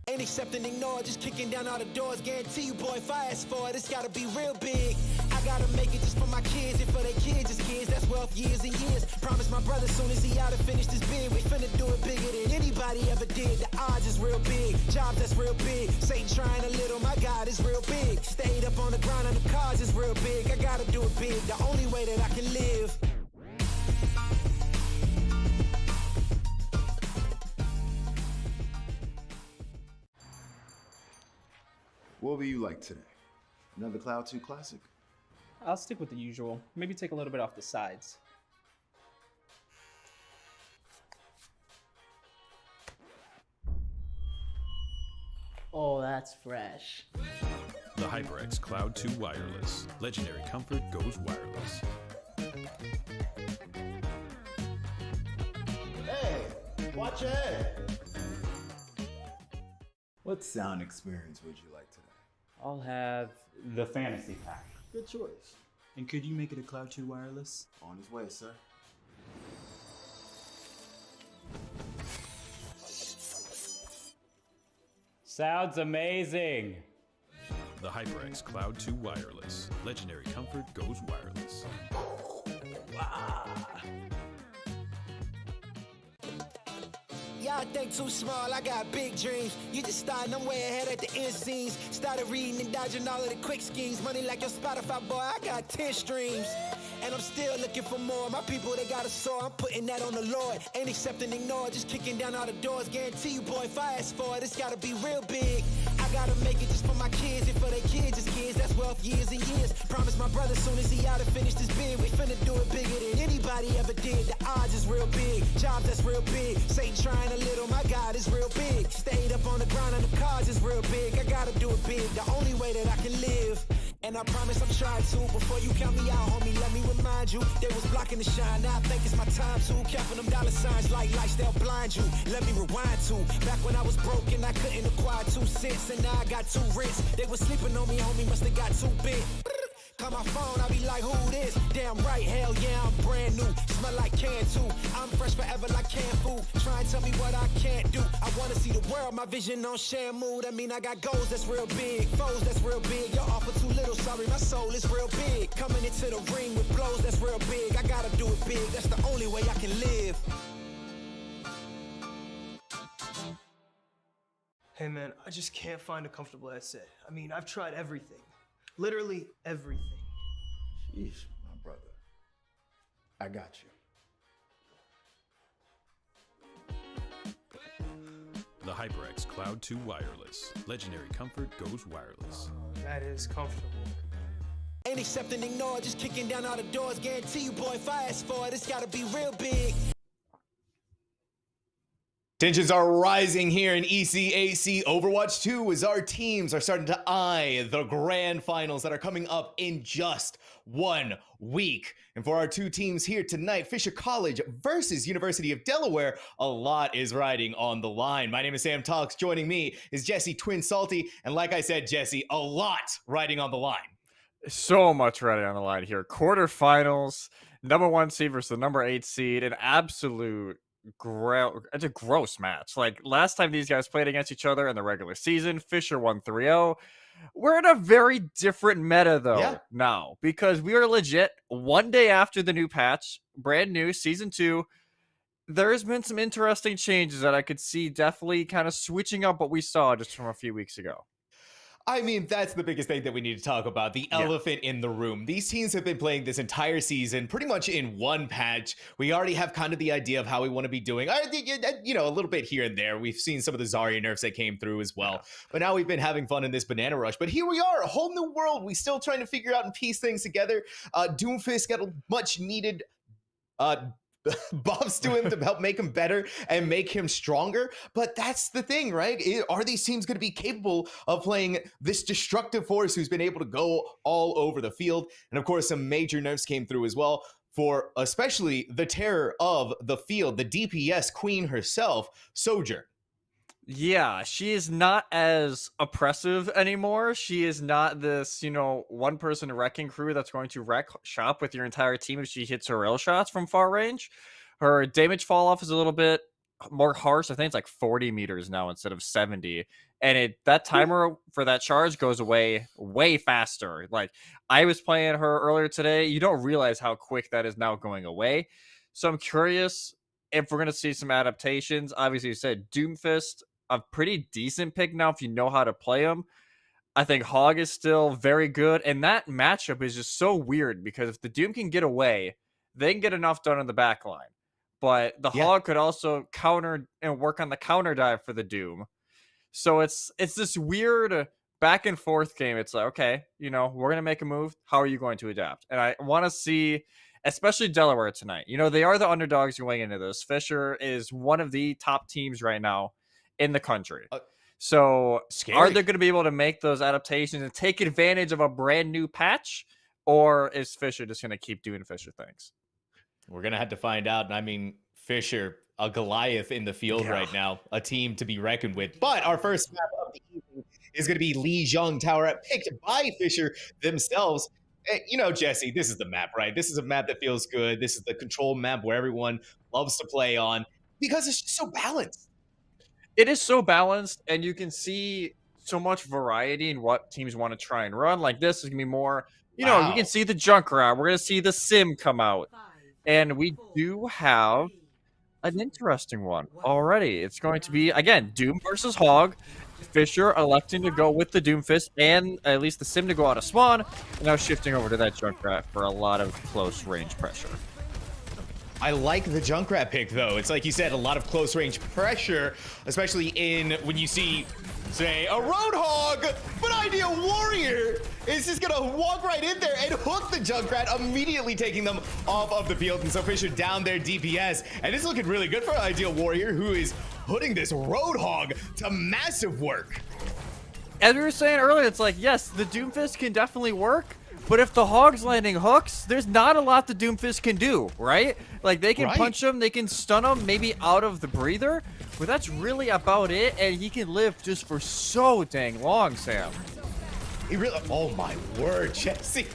Ain't accepting, ignore, just kicking down all the doors. Guarantee you, boy, if I ask for it, it's gotta be real big. I gotta make it just for my kids and for their kids, just kids. That's wealth years and years. Promise my brother soon as he out and finish this bid, we finna do it bigger than anybody ever did. The odds is real big, jobs that's real big. Satan trying a little, my God is real big. Stayed up on the grind on the cars is real big. I gotta do it big, the only way that I can live. What will you like today? Another Cloud 2 classic? I'll stick with the usual. Maybe take a little bit off the sides. Oh, that's fresh. The HyperX Cloud 2 Wireless. Legendary comfort goes wireless. Hey, watch your head. What sound experience would you like today? I'll have the fantasy pack. Good choice. And could you make it a Cloud 2 wireless? On his way, sir. Sounds amazing. The HyperX Cloud 2 Wireless. Legendary comfort goes wireless. Y'all think too small, I got big dreams. You just starting, I'm way ahead at the end scenes. Started reading and dodging all of the quick schemes. Money like your Spotify, boy, I got 10 streams. And I'm still looking for more. My people, they got a soar, I'm putting that on the Lord. Ain't accepting, ignore, just kicking down all the doors. Guarantee you, boy, if I ask for it, it's gotta be real big. I I gotta make it just for my kids and for their kids' kids. That's wealth years and years. Promise my brother soon as he out and finish this bid, we finna do it bigger than anybody ever did. The odds is real big, jobs that's real big. Satan trying a little, my God is real big. Stayed up on the ground on the cards is real big. I gotta do it big, the only way that I can live. And I promise I'm trying to. Before you count me out, homie, let me remind you. They was blocking the shine, now I think it's my time to. Counting them dollar signs like lights, they'll blind you. Let me rewind to back when I was broke and I couldn't acquire 2 cents. And now I got 2 rents. They was sleeping on me, homie, must have got too big. Call my phone, I be like, who this? Damn right, hell yeah, I'm brand new. Smell like can too. I'm fresh forever like canned food. Try and tell me what I can't do. I wanna see the world, my vision on Shamu. That mean I got goals that's real big, foes that's real big. Your offer too little, sorry, my soul is real big. Coming into the ring with blows that's real big. I gotta do it big, that's the only way I can live. Hey man, I just can't find a comfortable headset. I mean, I've tried everything. Literally everything. Jeez, my brother. I got you. The HyperX Cloud 2 Wireless. Legendary comfort goes wireless. That is comfortable. Ain't accepting, ignore, just kicking down all the doors. Guarantee you, boy, if I ask for it, it's gotta be real big. Tensions are rising here in ECAC Overwatch 2 as our teams are starting to eye the grand finals that are coming up in just 1 week. And for our 2 teams here tonight, Fisher College versus University of Delaware, a lot is riding on the line. My name is Sam Talks. Joining me is Jesse Twin Salty. And like I said, Jesse, a lot riding on the line. So much riding on the line here. Quarterfinals, number 1 seed versus the number 8 seed, an absolute it's a gross match. Like last time these guys played against each other in the regular season, Fisher won 3-0. We're in a very different meta though now, because we are legit 1 day after the new patch, brand new season 2. There's been some interesting changes that I could see definitely kind of switching up what we saw just from a few weeks ago. I mean, that's the biggest thing that we need to talk about, the elephant in the room. These teams have been playing this entire season pretty much in one patch. We already have kind of the idea of how we want to be doing. I think, you know, a little bit here and there. We've seen some of the Zarya nerfs that came through as well. But now we've been having fun in this banana rush. But here we are, a whole new world. We still trying to figure out and piece things together. Doomfist got a much needed buffs to him to help make him better and make him stronger. But that's the thing, right? Are these teams going to be capable of playing this destructive force who's been able to go all over the field? And of course, some major nerfs came through as well for especially the terror of the field, the DPS queen herself, Sojourn. Yeah, she is not as oppressive anymore. She is not this, you know, one-person wrecking crew that's going to wreck shop with your entire team if she hits her rail shots from far range. Her damage fall-off is a little bit more harsh. I think it's like 40 meters now instead of 70. And that timer for that charge goes away way faster. Like, I was playing her earlier today. You don't realize how quick that is now going away. So I'm curious if we're going to see some adaptations. Obviously, you said Doomfist, a pretty decent pick now if you know how to play him. I think Hog is still very good, and that matchup is just so weird because if the Doom can get away, they can get enough done on the back line. But the Hog could also counter and work on the counter dive for the Doom. So it's this weird back and forth game. It's like, okay, you know, we're gonna make a move. How are you going to adapt? And I want to see, especially Delaware tonight. You know, they are the underdogs going into this. Fisher is one of the top teams right now in the country. So are they going to be able to make those adaptations and take advantage of a brand new patch? Or is Fisher just going to keep doing Fisher things? We're going to have to find out. And I mean, Fisher, a Goliath in the field right now, a team to be reckoned with. But our first map of the evening is going to be Lijiang Tower, picked by Fisher themselves. You know, Jesse, this is the map, right? This is a map that feels good. This is the control map where everyone loves to play on because it's just so balanced. It is so balanced, and you can see so much variety in what teams want to try and run. Like this is going to be more, you know, you can see the Junkrat. We're going to see the Sim come out. And we do have an interesting one already. It's going to be, again, Doom versus Hog. Fisher electing to go with the Doomfist and at least the Sim to go out of spawn. And now shifting over to that Junkrat for a lot of close range pressure. I like the Junkrat pick, though. It's like you said, a lot of close range pressure, especially when you see say a Roadhog, but Ideal Warrior is just gonna walk right in there and hook the Junkrat, immediately taking them off of the field. And so Fisher down their DPS, and it's looking really good for Ideal Warrior, who is putting this Roadhog to massive work. As we were saying earlier, it's like, yes, the Doomfist can definitely work, but if the Hog's landing hooks, there's not a lot the Doomfist can do, right? Like, they can punch him, they can stun him, maybe out of the breather, but that's really about it, and he can live just for so dang long, Sam. He really, oh my word, Jesse.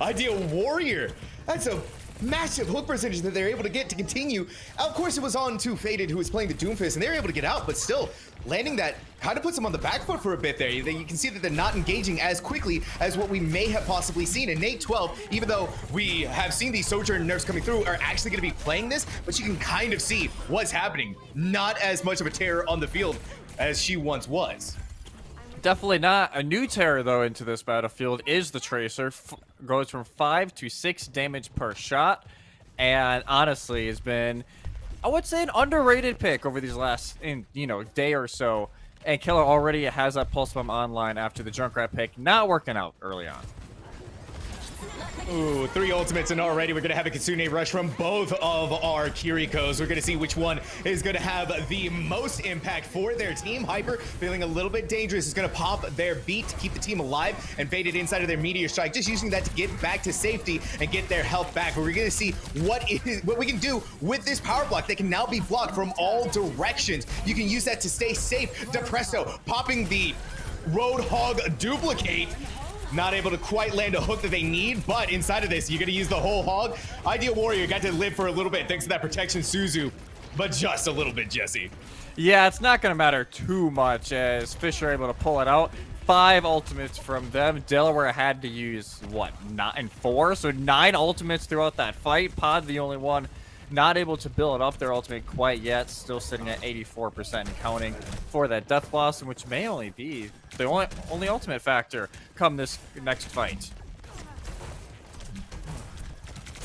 Ideal Warrior. That's a massive hook percentage that they're able to get to continue. Of course, it was on to Faded, who was playing the Doomfist, and they were able to get out, but still, landing that kind of puts them on the back foot for a bit there. You can see that they're not engaging as quickly as what we may have possibly seen. And Nate 12, even though we have seen these Sojourn nerfs coming through, are actually going to be playing this, but you can kind of see what's happening. Not as much of a terror on the field as she once was. Definitely not. A new terror, though, into this battlefield is the Tracer. Goes from 5 to 6 damage per shot, and honestly has been, I would say, an underrated pick over these last, day or so. And Killer already has that Pulse Bomb online after the Junkrat pick not working out early on. Ooh, 3 ultimates, and already we're going to have a Kitsune rush from both of our Kirikos. We're going to see which one is going to have the most impact for their team. Hyper, feeling a little bit dangerous, is going to pop their beat to keep the team alive and Faded inside of their Meteor Strike, just using that to get back to safety and get their health back. But we're going to see what we can do with this power block that can now be blocked from all directions. You can use that to stay safe. Depresso popping the Roadhog duplicate. Not able to quite land a hook that they need, but inside of this, you're going to use the whole hog. Ideal Warrior got to live for a little bit thanks to that protection, Suzu, but just a little bit, Jesse. Yeah, it's not going to matter too much as Fisher able to pull it out. 5 ultimates from them. Delaware had to use, 4? So 9 ultimates throughout that fight. Pod, the only one not able to build up their ultimate quite yet. Still sitting at 84% and counting for that Death Blossom, which may only be the only ultimate factor come this next fight.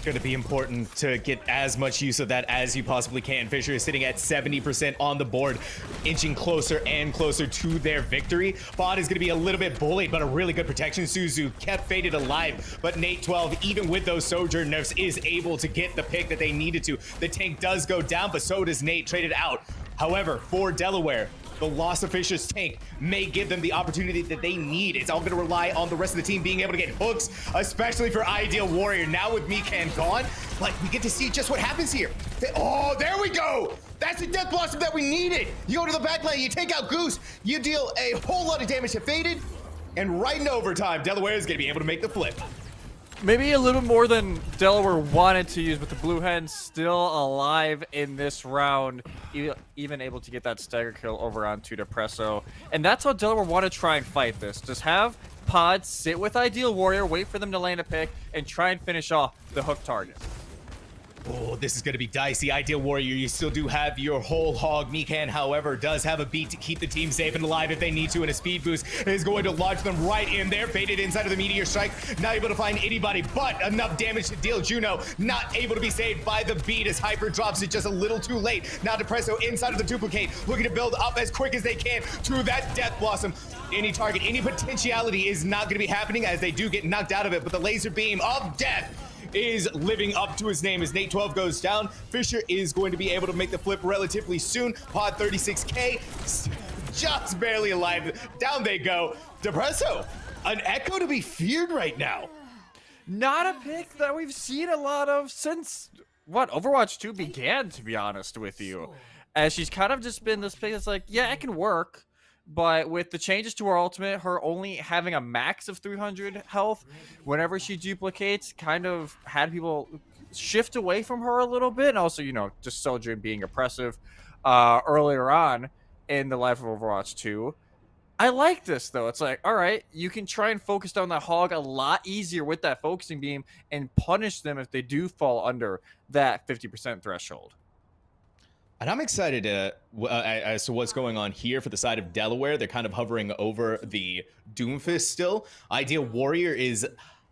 Going to be important to get as much use of that as you possibly can. Fisher is sitting at 70% on the board, inching closer and closer to their victory. Bot is going to be a little bit bullied, but a really good protection. Suzu kept Faded alive, but Nate 12, even with those Sojourn nerfs, is able to get the pick that they needed to. The tank does go down, but so does Nate, traded out. However, for Delaware, the loss of Fisher's tank may give them the opportunity that they need. It's all going to rely on the rest of the team being able to get hooks, especially for Ideal Warrior. Now with Mikan gone, like, we get to see just what happens here. Oh, there we go. That's the Death Blossom that we needed. You go to the back lane, you take out Goose, you deal a whole lot of damage to Faded, and right in overtime, Delaware is going to be able to make the flip. Maybe a little more than Delaware wanted to use, but the Blue Hen still alive in this round, even able to get that stagger kill over onto Depresso. And that's how Delaware want to try and fight this. Just have Pod sit with Ideal Warrior, wait for them to land a pick, and try and finish off the hook target. Oh, this is going to be dicey. Ideal Warrior, you still do have your whole hog. Mikan, however, does have a beat to keep the team safe and alive if they need to, and a speed boost is going to launch them right in there. Faded inside of the Meteor Strike, not able to find anybody, but enough damage to deal. Juno not able to be saved by the beat as Hyper drops it just a little too late. Now Depresso inside of the duplicate, looking to build up as quick as they can to that Death Blossom. Any target, any potentiality is not going to be happening as they do get knocked out of it, but the laser beam of death is living up to his name as Nate 12 goes down. Fisher is going to be able to make the flip relatively soon. Pod 36K, just barely alive. Down they go. Depresso, an Echo to be feared right now. Not a pick that we've seen a lot of since, Overwatch 2 began, to be honest with you. As she's kind of just been this pick that's like, yeah, it can work. But with the changes to her ultimate, her only having a max of 300 health, whenever she duplicates, kind of had people shift away from her a little bit. And also, just Sojourn being oppressive earlier on in the life of Overwatch 2. I like this, though. It's like, all right, you can try and focus down that hog a lot easier with that focusing beam and punish them if they do fall under that 50% threshold. And I'm excited as to what's going on here for the side of Delaware. They're kind of hovering over the Doomfist still. Ideal Warrior is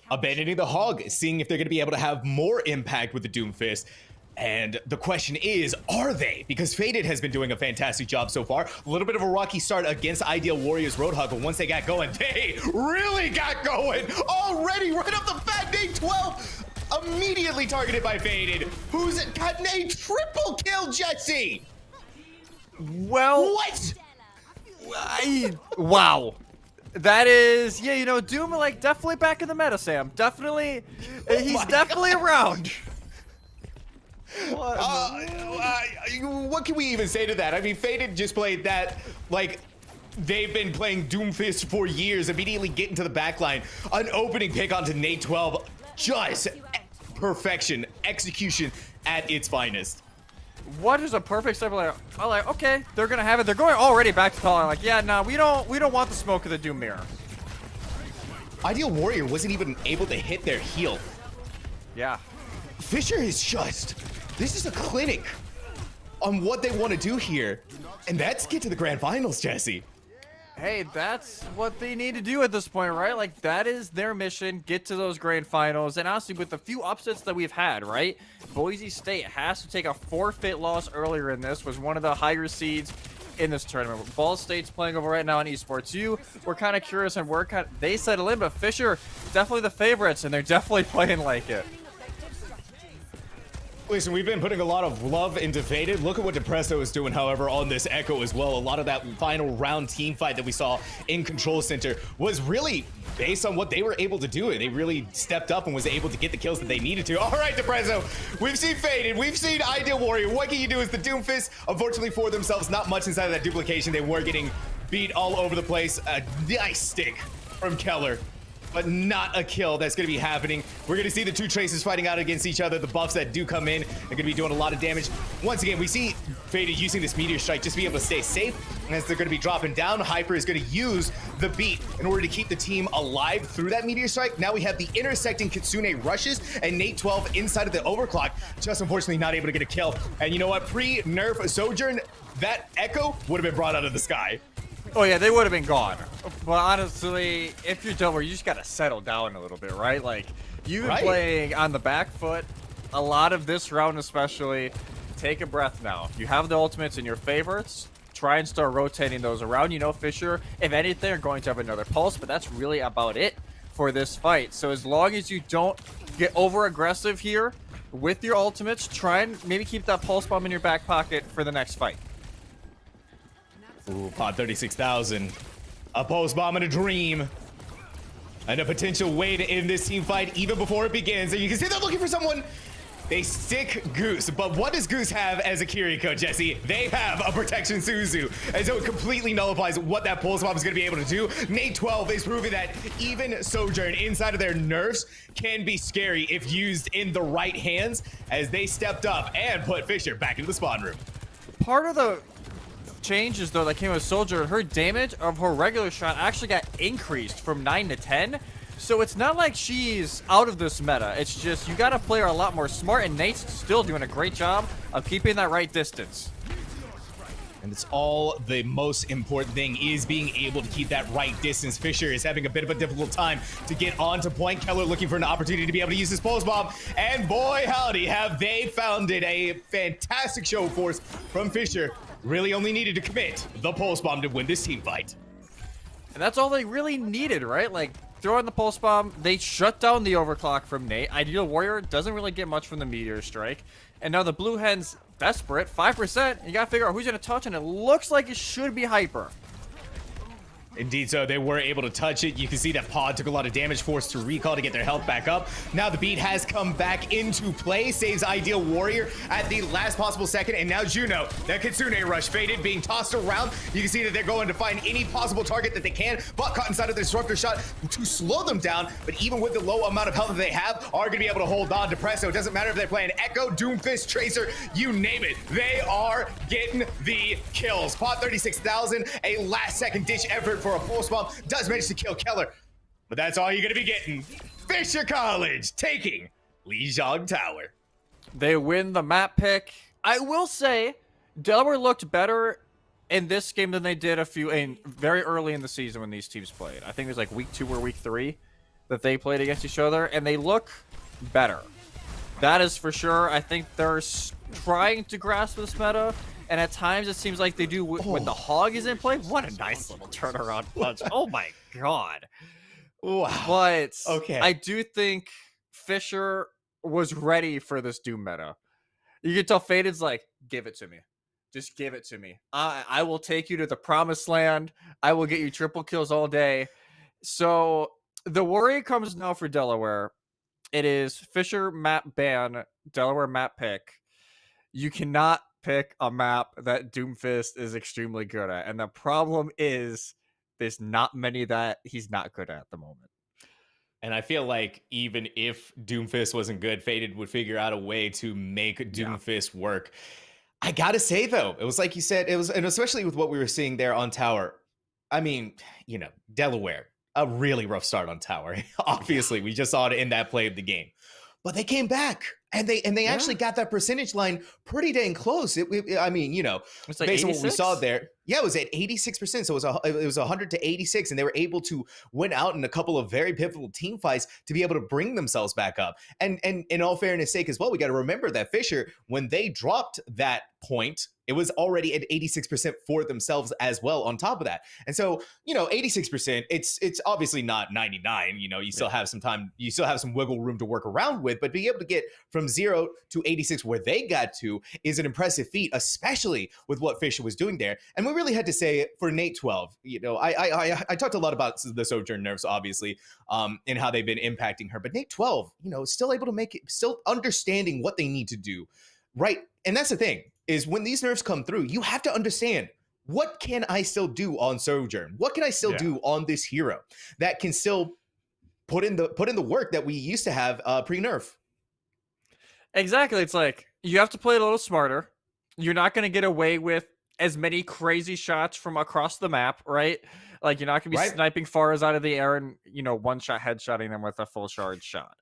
abandoning the hog, seeing if they're going to be able to have more impact with the Doomfist. And the question is, are they? Because Faded has been doing a fantastic job so far. A little bit of a rocky start against Ideal Warriors Roadhog, but once they got going, they really got going. Already, right off the bat, Nate 12, immediately targeted by Faded, who's gotten a triple kill, Jesse. Well, what? Wow. That is, yeah, you know, Doom, like, definitely back in the meta, Sam. Definitely, he's definitely around. What can we even say to that? I mean, Faded just played that, like, they've been playing Doomfist for years, immediately get into the backline. An opening pick onto Nate 12, just perfection, execution at its finest. What is a perfect step? I'm like, okay, they're gonna have it. They're going already back to calling. Like, yeah, no, we don't want the smoke of the Doom mirror. Ideal Warrior wasn't even able to hit their heal. Yeah. Fisher is just, this is a clinic on what they want to do here. And that's get to the grand finals, Jesse. Hey, that's what they need to do at this point, right? Like, that is their mission, get to those grand finals. And honestly, with the few upsets that we've had, right? Boise State has to take a forfeit loss earlier in this, was one of the higher seeds in this tournament. Ball State's playing over right now in Esports U. We're kind of curious on where they settle in, but Fisher, definitely the favorites, and they're definitely playing like it. Listen, we've been putting a lot of love into Faded. Look at what Depresso is doing, however, on this Echo as well. A lot of that final round team fight that we saw in Control Center was really based on what they were able to do. They really stepped up and was able to get the kills that they needed to. All right, Depresso, we've seen Faded. We've seen Ideal Warrior. What can you do as the Doomfist? Unfortunately for themselves, not much inside of that duplication. They were getting beat all over the place. A nice stick from Keller, but not a kill that's going to be happening. We're going to see the two Traces fighting out against each other. The buffs that do come in are going to be doing a lot of damage. Once again, we see Faded using this Meteor Strike just to be able to stay safe as they're going to be dropping down. Hyper is going to use the beat in order to keep the team alive through that Meteor Strike. Now we have the intersecting Kitsune rushes and Nate 12 inside of the overclock. Just unfortunately not able to get a kill. And you know what? Pre-nerf Sojourn, that Echo would have been brought out of the sky. Oh yeah, they would have been gone. But honestly, if you're Delaware, you just gotta settle down a little bit, right? Like, you've been playing on the back foot a lot of this round especially. Take a breath now. You have the ultimates in your favorites. Try and start rotating those around. You know, Fisher, if anything, are going to have another pulse, but that's really about it for this fight. So as long as you don't get over aggressive here with your ultimates, try and maybe keep that pulse bomb in your back pocket for the next fight. Ooh, Pod 36,000. A pulse bomb and a dream. And a potential way to end this team fight even before it begins. And you can see they're looking for someone. They stick Goose. But what does Goose have as a Kiriko, Jesse? They have a Protection Suzu. And so it completely nullifies what that pulse bomb is going to be able to do. Nate 12 is proving that even Sojourn inside of their nerfs can be scary if used in the right hands, as they stepped up and put Fisher back into the spawn room. Part of the changes though that came with Soldier, her damage of her regular shot actually got increased from 9 to 10. So it's not like she's out of this meta. It's just you gotta play her a lot more smart, and Nate's still doing a great job of keeping that right distance. And it's all the most important thing is being able to keep that right distance. Fisher is having a bit of a difficult time to get onto point. Keller looking for an opportunity to be able to use his pulse bomb. And boy, howdy, have they found it. A fantastic show force from Fisher. Really only needed to commit the pulse bomb to win this team fight. And that's all they really needed, right? Like, throw in the pulse bomb. They shut down the overclock from Nate. Ideal Warrior doesn't really get much from the Meteor Strike. And now the Blue Hen's desperate. 5%. You gotta figure out who's gonna touch, and it looks like it should be Hyper. Indeed so, they were able to touch it. You can see that Pod took a lot of damage, forced to recall to get their health back up. Now the beat has come back into play, saves Ideal Warrior at the last possible second, and now Juno, that Kitsune rush Faded, being tossed around. You can see that they're going to find any possible target that they can, but caught inside of the Disruptor shot to slow them down, but even with the low amount of health that they have, are going to be able to hold on to Presso. It doesn't matter if they're playing Echo, Doomfist, Tracer, you name it. They are getting the kills. Pod 36,000, a last second ditch effort for a pulse bomb, does manage to kill Keller, but that's all you're going to be getting. Fisher College taking Lijiang Tower. They win the map pick. I will say, Delaware looked better in this game than they did very early in the season when these teams played. I think it was like week 2 or week 3 that they played against each other, and they look better. That is for sure. I think they're trying to grasp this meta, and at times it seems like they do when the hog is in play. What a nice little turnaround punch. Oh my god. Wow. But okay. I do think Fisher was ready for this Doom meta. You can tell Faded's like, give it to me. Just give it to me. I will take you to the promised land. I will get you triple kills all day. So the worry comes now for Delaware. It is Fisher map ban, Delaware map pick. You cannot pick a map that Doomfist is extremely good at. And the problem is there's not many that he's not good at the moment. And I feel like even if Doomfist wasn't good, Faded would figure out a way to make Doomfist work. I gotta say, though, it was like you said, it was, and especially with what we were seeing there on Tower. I mean, you know, Delaware, a really rough start on Tower. Obviously, we just saw it in that play of the game. But they came back, and they actually got that percentage line pretty dang close. I mean, you know, it's like based 86? on what we saw there, yeah, it was at 86%. So it was 100 to 86, and they were able to win out in a couple of very pivotal team fights to be able to bring themselves back up. And in all fairness' sake as well, we got to remember that Fisher, when they dropped that point, it was already at 86% for themselves as well on top of that. And so, you know, 86%, it's obviously not 99. You know, you still have some time, you still have some wiggle room to work around with, but being able to get from 0 to 86 where they got to is an impressive feat, especially with what Fisher was doing there. And we really had to say for Nate 12, you know, I talked a lot about the Sojourn nerfs, obviously, and how they've been impacting her, but Nate 12, you know, is still able to make it, still understanding what they need to do, right? And that's the thing, is when these nerfs come through, you have to understand, what can I still do on Sojourn? What can I still do on this hero that can still put in the work that we used to have pre-nerf? Exactly. It's like, you have to play a little smarter. You're not going to get away with as many crazy shots from across the map, right? Like, you're not going to be sniping Faras out of the air and, you know, one-shot headshotting them with a full charge shot.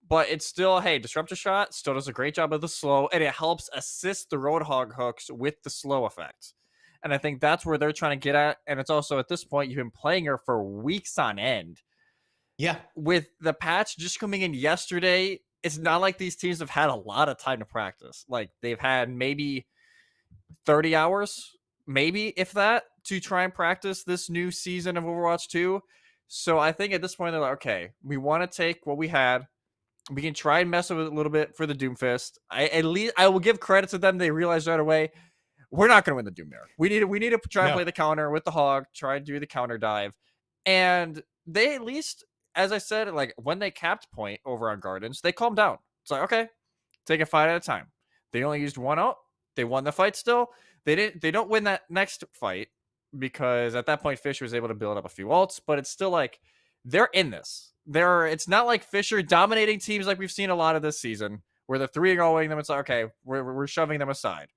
But it's still, hey, Disruptor Shot still does a great job of the slow, and it helps assist the Roadhog hooks with the slow effect. And I think that's where they're trying to get at. And it's also, at this point, you've been playing her for weeks on end. Yeah. With the patch just coming in yesterday, it's not like these teams have had a lot of time to practice. Like, they've had maybe 30 hours, maybe, if that, to try and practice this new season of Overwatch 2. So I think at this point, they're like, okay, we want to take what we had. We can try and mess with it a little bit for the Doomfist. I will give credit to them. They realized right away, we're not going to win the Doom there. We need to try and play the counter with the Hog, try and do the counter dive. And they, at least, as I said, like, when they capped point over on Gardens, they calmed down. It's like, okay, take a fight at a time. They only used one ult. They won the fight still. They don't win that next fight because at that point Fisher was able to build up a few ults, but it's still like, they're in this. It's not like Fisher dominating teams like we've seen a lot of this season, where the 3-0ing them. It's like, okay, we're shoving them aside.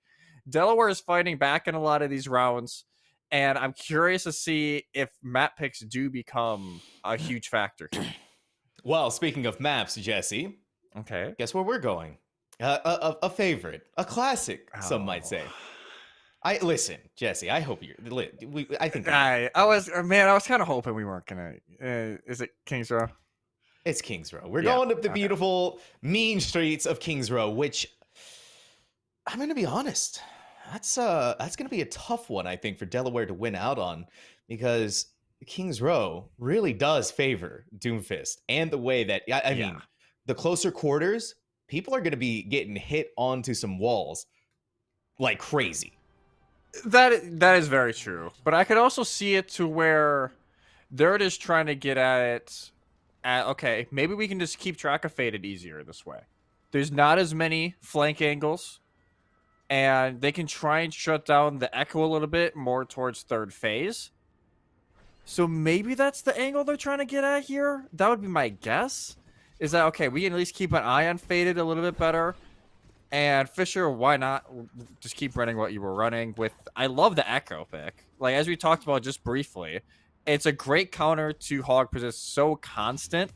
Delaware is fighting back in a lot of these rounds, and I'm curious to see if map picks do become a huge factor. Well, speaking of maps, Jesse, okay, guess where we're going? A favorite, a classic, some might say. Listen, Jesse. I hope you're. I think I was kind of hoping we weren't gonna. Is it Kings Row? It's Kings Row. We're going up the beautiful, mean streets of Kings Row, which I'm going to be honest. That's going to be a tough one, I think, for Delaware to win out on, because Kings Row really does favor Doomfist, and the way that I mean, the closer quarters, people are going to be getting hit onto some walls like crazy. That is very true, but I could also see it to where they're just trying to get at it. Okay, maybe we can just keep track of Faded easier this way. There's not as many flank angles, and they can try and shut down the Echo a little bit more towards third phase. So maybe that's the angle they're trying to get at here. That would be my guess. Is that, okay, we can at least keep an eye on Faded a little bit better. And Fisher, why not just keep running what you were running with? I love the Echo pick. Like, as we talked about just briefly, it's a great counter to Hog because it's so constant.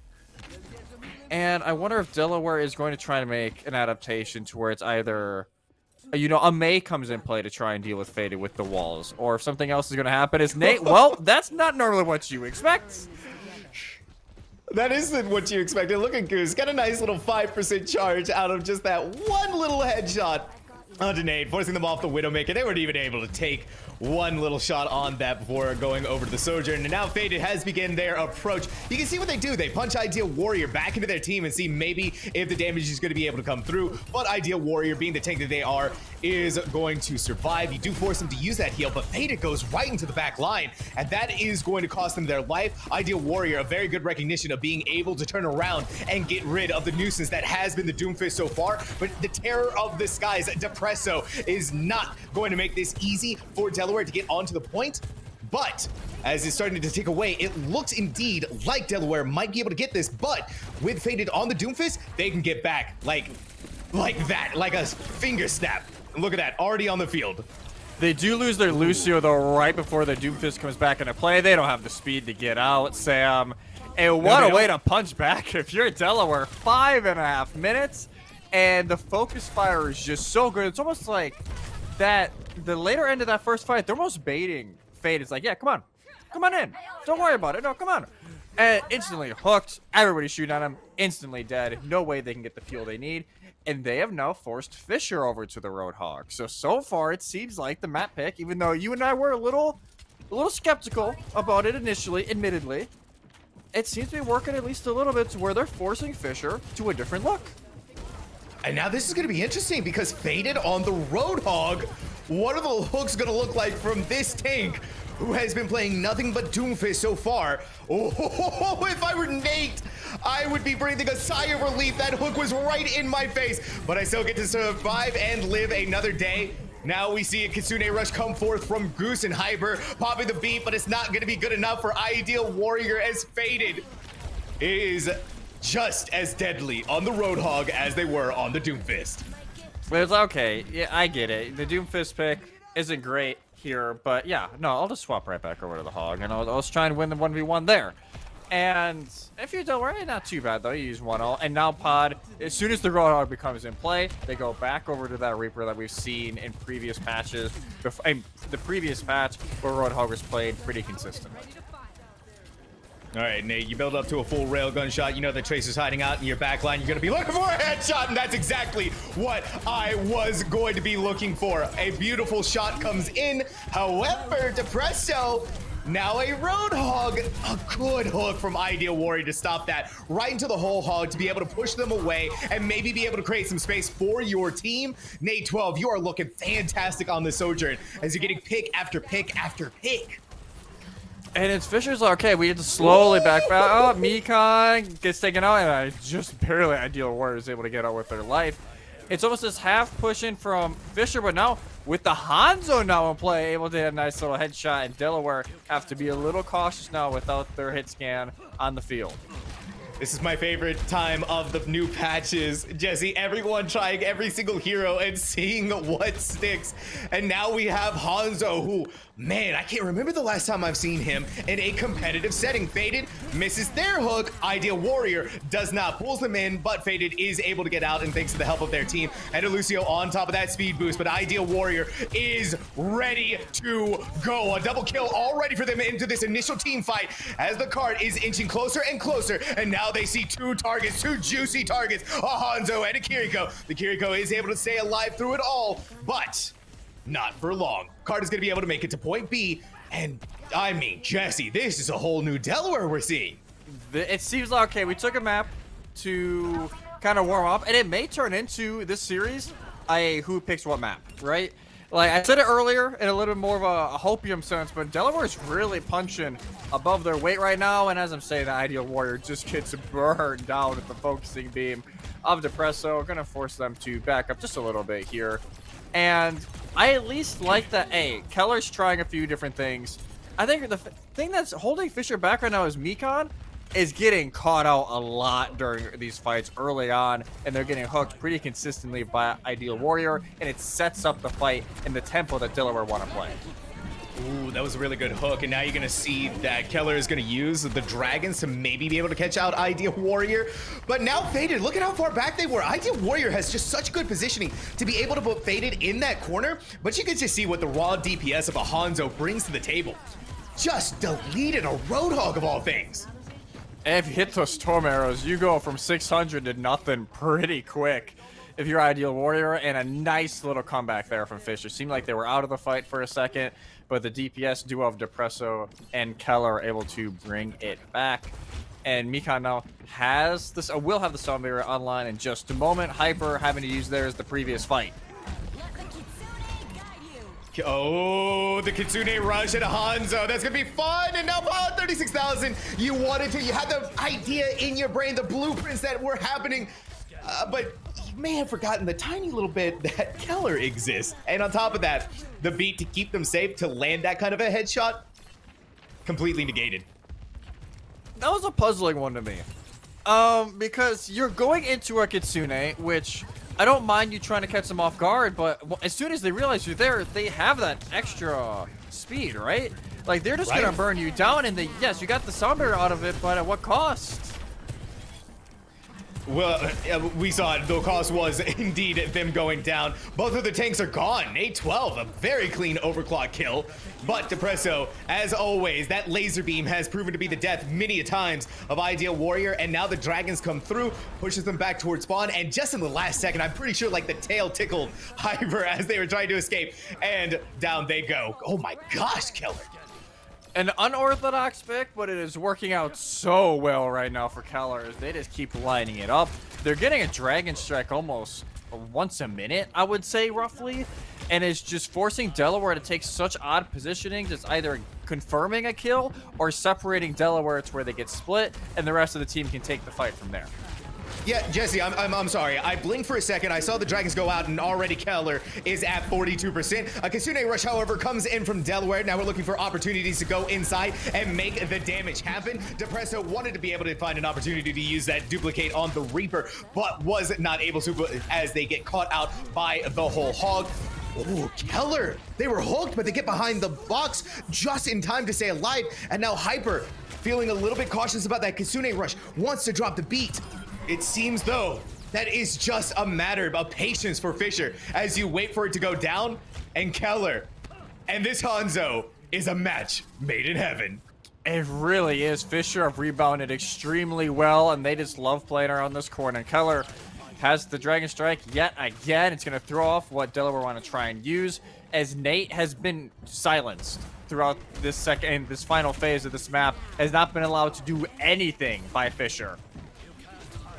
And I wonder if Delaware is going to try to make an adaptation to where it's either, you know, a May comes in play to try and deal with Faded with the walls. Or if something else is going to happen is Nate, well, that's not normally what you expect. That isn't what you expected. Look at Goose. Got a nice little 5% charge out of just that one little headshot onto Nate, forcing them off the Widowmaker. They weren't even able to take one little shot on that before going over to the Sojourn. And now Faded has begun their approach. You can see what they do. They punch Ideal Warrior back into their team and see maybe if the damage is going to be able to come through. But Ideal Warrior, being the tank that they are, is going to survive. You do force them to use that heal, but Faded goes right into the back line, and that is going to cost them their life. Ideal Warrior, a very good recognition of being able to turn around and get rid of the nuisance that has been the Doomfist so far. But the Terror of the Skies, Depresso, is not going to make this easy for Delaware to get onto the point. But as it's starting to tick away, it looks indeed like Delaware might be able to get this, but with Faded on the Doomfist, they can get back like that, like a finger snap. Look at that, already on the field. They do lose their Lucio, though, right before the Doomfist comes back into play. They don't have the speed to get out, Sam. And what a way to punch back if you're Delaware. 5.5 minutes, and the focus fire is just so good. It's almost like that the later end of that first fight, they're almost baiting Fade. It's like, yeah, come on in. Don't worry about it. No, come on. And instantly hooked. Everybody shooting at him. Instantly dead. No way they can get the fuel they need. And they have now forced Fisher over to the Roadhog. So far, it seems like the map pick, even though you and I were a little skeptical about it initially, admittedly, it seems to be working at least a little bit to where they're forcing Fisher to a different look. And now this is going to be interesting because Faded on the Roadhog, what are the hooks going to look like from this tank who has been playing nothing but Doomfist so far? Oh, if I were Nate, I would be breathing a sigh of relief. That hook was right in my face, but I still get to survive and live another day. Now we see a Kitsune Rush come forth from Goose and Hyper, popping the beat, but it's not going to be good enough for Ideal Warrior as Faded is just as deadly on the Roadhog as they were on the Doomfist. But it's okay. Yeah, I get it. The Doomfist pick isn't great here, but yeah, no, I'll just swap right back over to the Hog, and I'll try and win the 1v1 there. And if you're Delaware, not too bad though. You use 1-0, and now Pod, as soon as the Roadhog becomes in play, they go back over to that Reaper that we've seen in previous patches. The previous patch where Roadhog was played pretty consistently. All right, Nate, you build up to a full railgun shot. You know the Tracer's hiding out in your back line. You're going to be looking for a headshot, and that's exactly what I was going to be looking for. A beautiful shot comes in. However, Depresso, now a Roadhog, a good hook from Ideal Warrior to stop that right into the whole hog to be able to push them away and maybe be able to create some space for your team. Nate 12, you are looking fantastic on the Sojourn as you're getting pick after pick after pick. And it's Fisher's like, okay, we had to slowly back. Oh, Mekon gets taken out, and I just barely Ideal Warrior is able to get out with their life. It's almost this half push in from Fisher, but now with the Hanzo now in play, able to hit a nice little headshot, and Delaware have to be a little cautious now without their hit scan on the field. This is my favorite time of the new patches, Jesse. Everyone trying every single hero and seeing what sticks. And now we have Hanzo, who, man, I can't remember the last time I've seen him in a competitive setting. Faded misses their hook. Ideal Warrior does not, pulls them in, but Faded is able to get out, and thanks to the help of their team. And Lucio on top of that speed boost, but Ideal Warrior is ready to go. A double kill already for them into this initial team fight as the card is inching closer and closer, and now they see two targets, two juicy targets, a Hanzo and a Kiriko. The Kiriko is able to stay alive through it all, but not for long. Card is going to be able to make it to point B, and I mean, Jesse, this is a whole new Delaware we're seeing. It seems like, okay, we took a map to kind of warm up, and it may turn into this series a who picks what map, right? Like I said it earlier in a little bit more of a hopium sense, but Delaware is really punching above their weight right now, and as I'm saying, the Ideal Warrior just gets burned down with the focusing beam of Depresso. Gonna force them to back up just a little bit here. And I at least like that, Keller's trying a few different things. I think the thing that's holding Fisher back right now is Mekon is getting caught out a lot during these fights early on, and they're getting hooked pretty consistently by Ideal Warrior, and it sets up the fight in the tempo that Delaware want to play. Ooh, that was a really good hook, and now you're going to see that Keller is going to use the Dragons to maybe be able to catch out Ideal Warrior. But now Faded, look at how far back they were. Ideal Warrior has just such good positioning to be able to put Faded in that corner, but you can just see what the raw DPS of a Hanzo brings to the table. Just deleted a Roadhog of all things. If you hit those storm arrows, you go from 600 to nothing pretty quick if you're Ideal Warrior, and a nice little comeback there from Fisher. Seemed like they were out of the fight for a second, but the DPS duo of Depresso and Keller are able to bring it back. And Mikan now has this, will have the Storm Barrier online in just a moment. Hyper having to use theirs the previous fight. Oh, the Kitsune Rush at Hanzo. That's going to be fun. And now, 36,000. You wanted to. You had the idea in your brain, the blueprints that were happening. But you may have forgotten the tiny little bit that Keller exists. And on top of that, the beat to keep them safe, to land that kind of a headshot, completely negated. That was a puzzling one to me. Because you're going into a Kitsune, which I don't mind you trying to catch them off guard, but as soon as they realize you're there, they have that extra speed, right? Like, they're just gonna burn you down, and yes, you got the Somber out of it, but at what cost? Well, we saw it. The cost was indeed them going down. Both of the tanks are gone. 8-12, a very clean overclock kill. But Depresso, as always, that laser beam has proven to be the death many a times of Ideal Warrior. And now the dragons come through, pushes them back towards spawn. And just in the last second, I'm pretty sure like the tail tickled Hyper as they were trying to escape. And down they go. Oh my gosh, Keller. An unorthodox pick, but it is working out so well right now for Keller as they just keep lining it up. They're getting a Dragon Strike almost once a minute, I would say, roughly. And it's just forcing Delaware to take such odd positioning, just either confirming a kill or separating Delaware to where they get split, and the rest of the team can take the fight from there. Yeah, Jesse, I'm sorry. I blinked for a second. I saw the dragons go out, and already Keller is at 42%. A Kitsune Rush, however, comes in from Delaware. Now we're looking for opportunities to go inside and make the damage happen. Depresso wanted to be able to find an opportunity to use that duplicate on the Reaper, but was not able to as they get caught out by the whole hog. Oh, Keller. They were hooked, but they get behind the box just in time to stay alive. And now Hyper, feeling a little bit cautious about that Kitsune Rush, wants to drop the beat. It seems, though, that is just a matter of patience for Fisher as you wait for it to go down, and Keller. And this Hanzo is a match made in heaven. It really is. Fisher have rebounded extremely well, and they just love playing around this corner. Keller has the Dragon Strike yet again. It's going to throw off what Delaware want to try and use, as Nate has been silenced throughout this final phase of this map, has not been allowed to do anything by Fisher.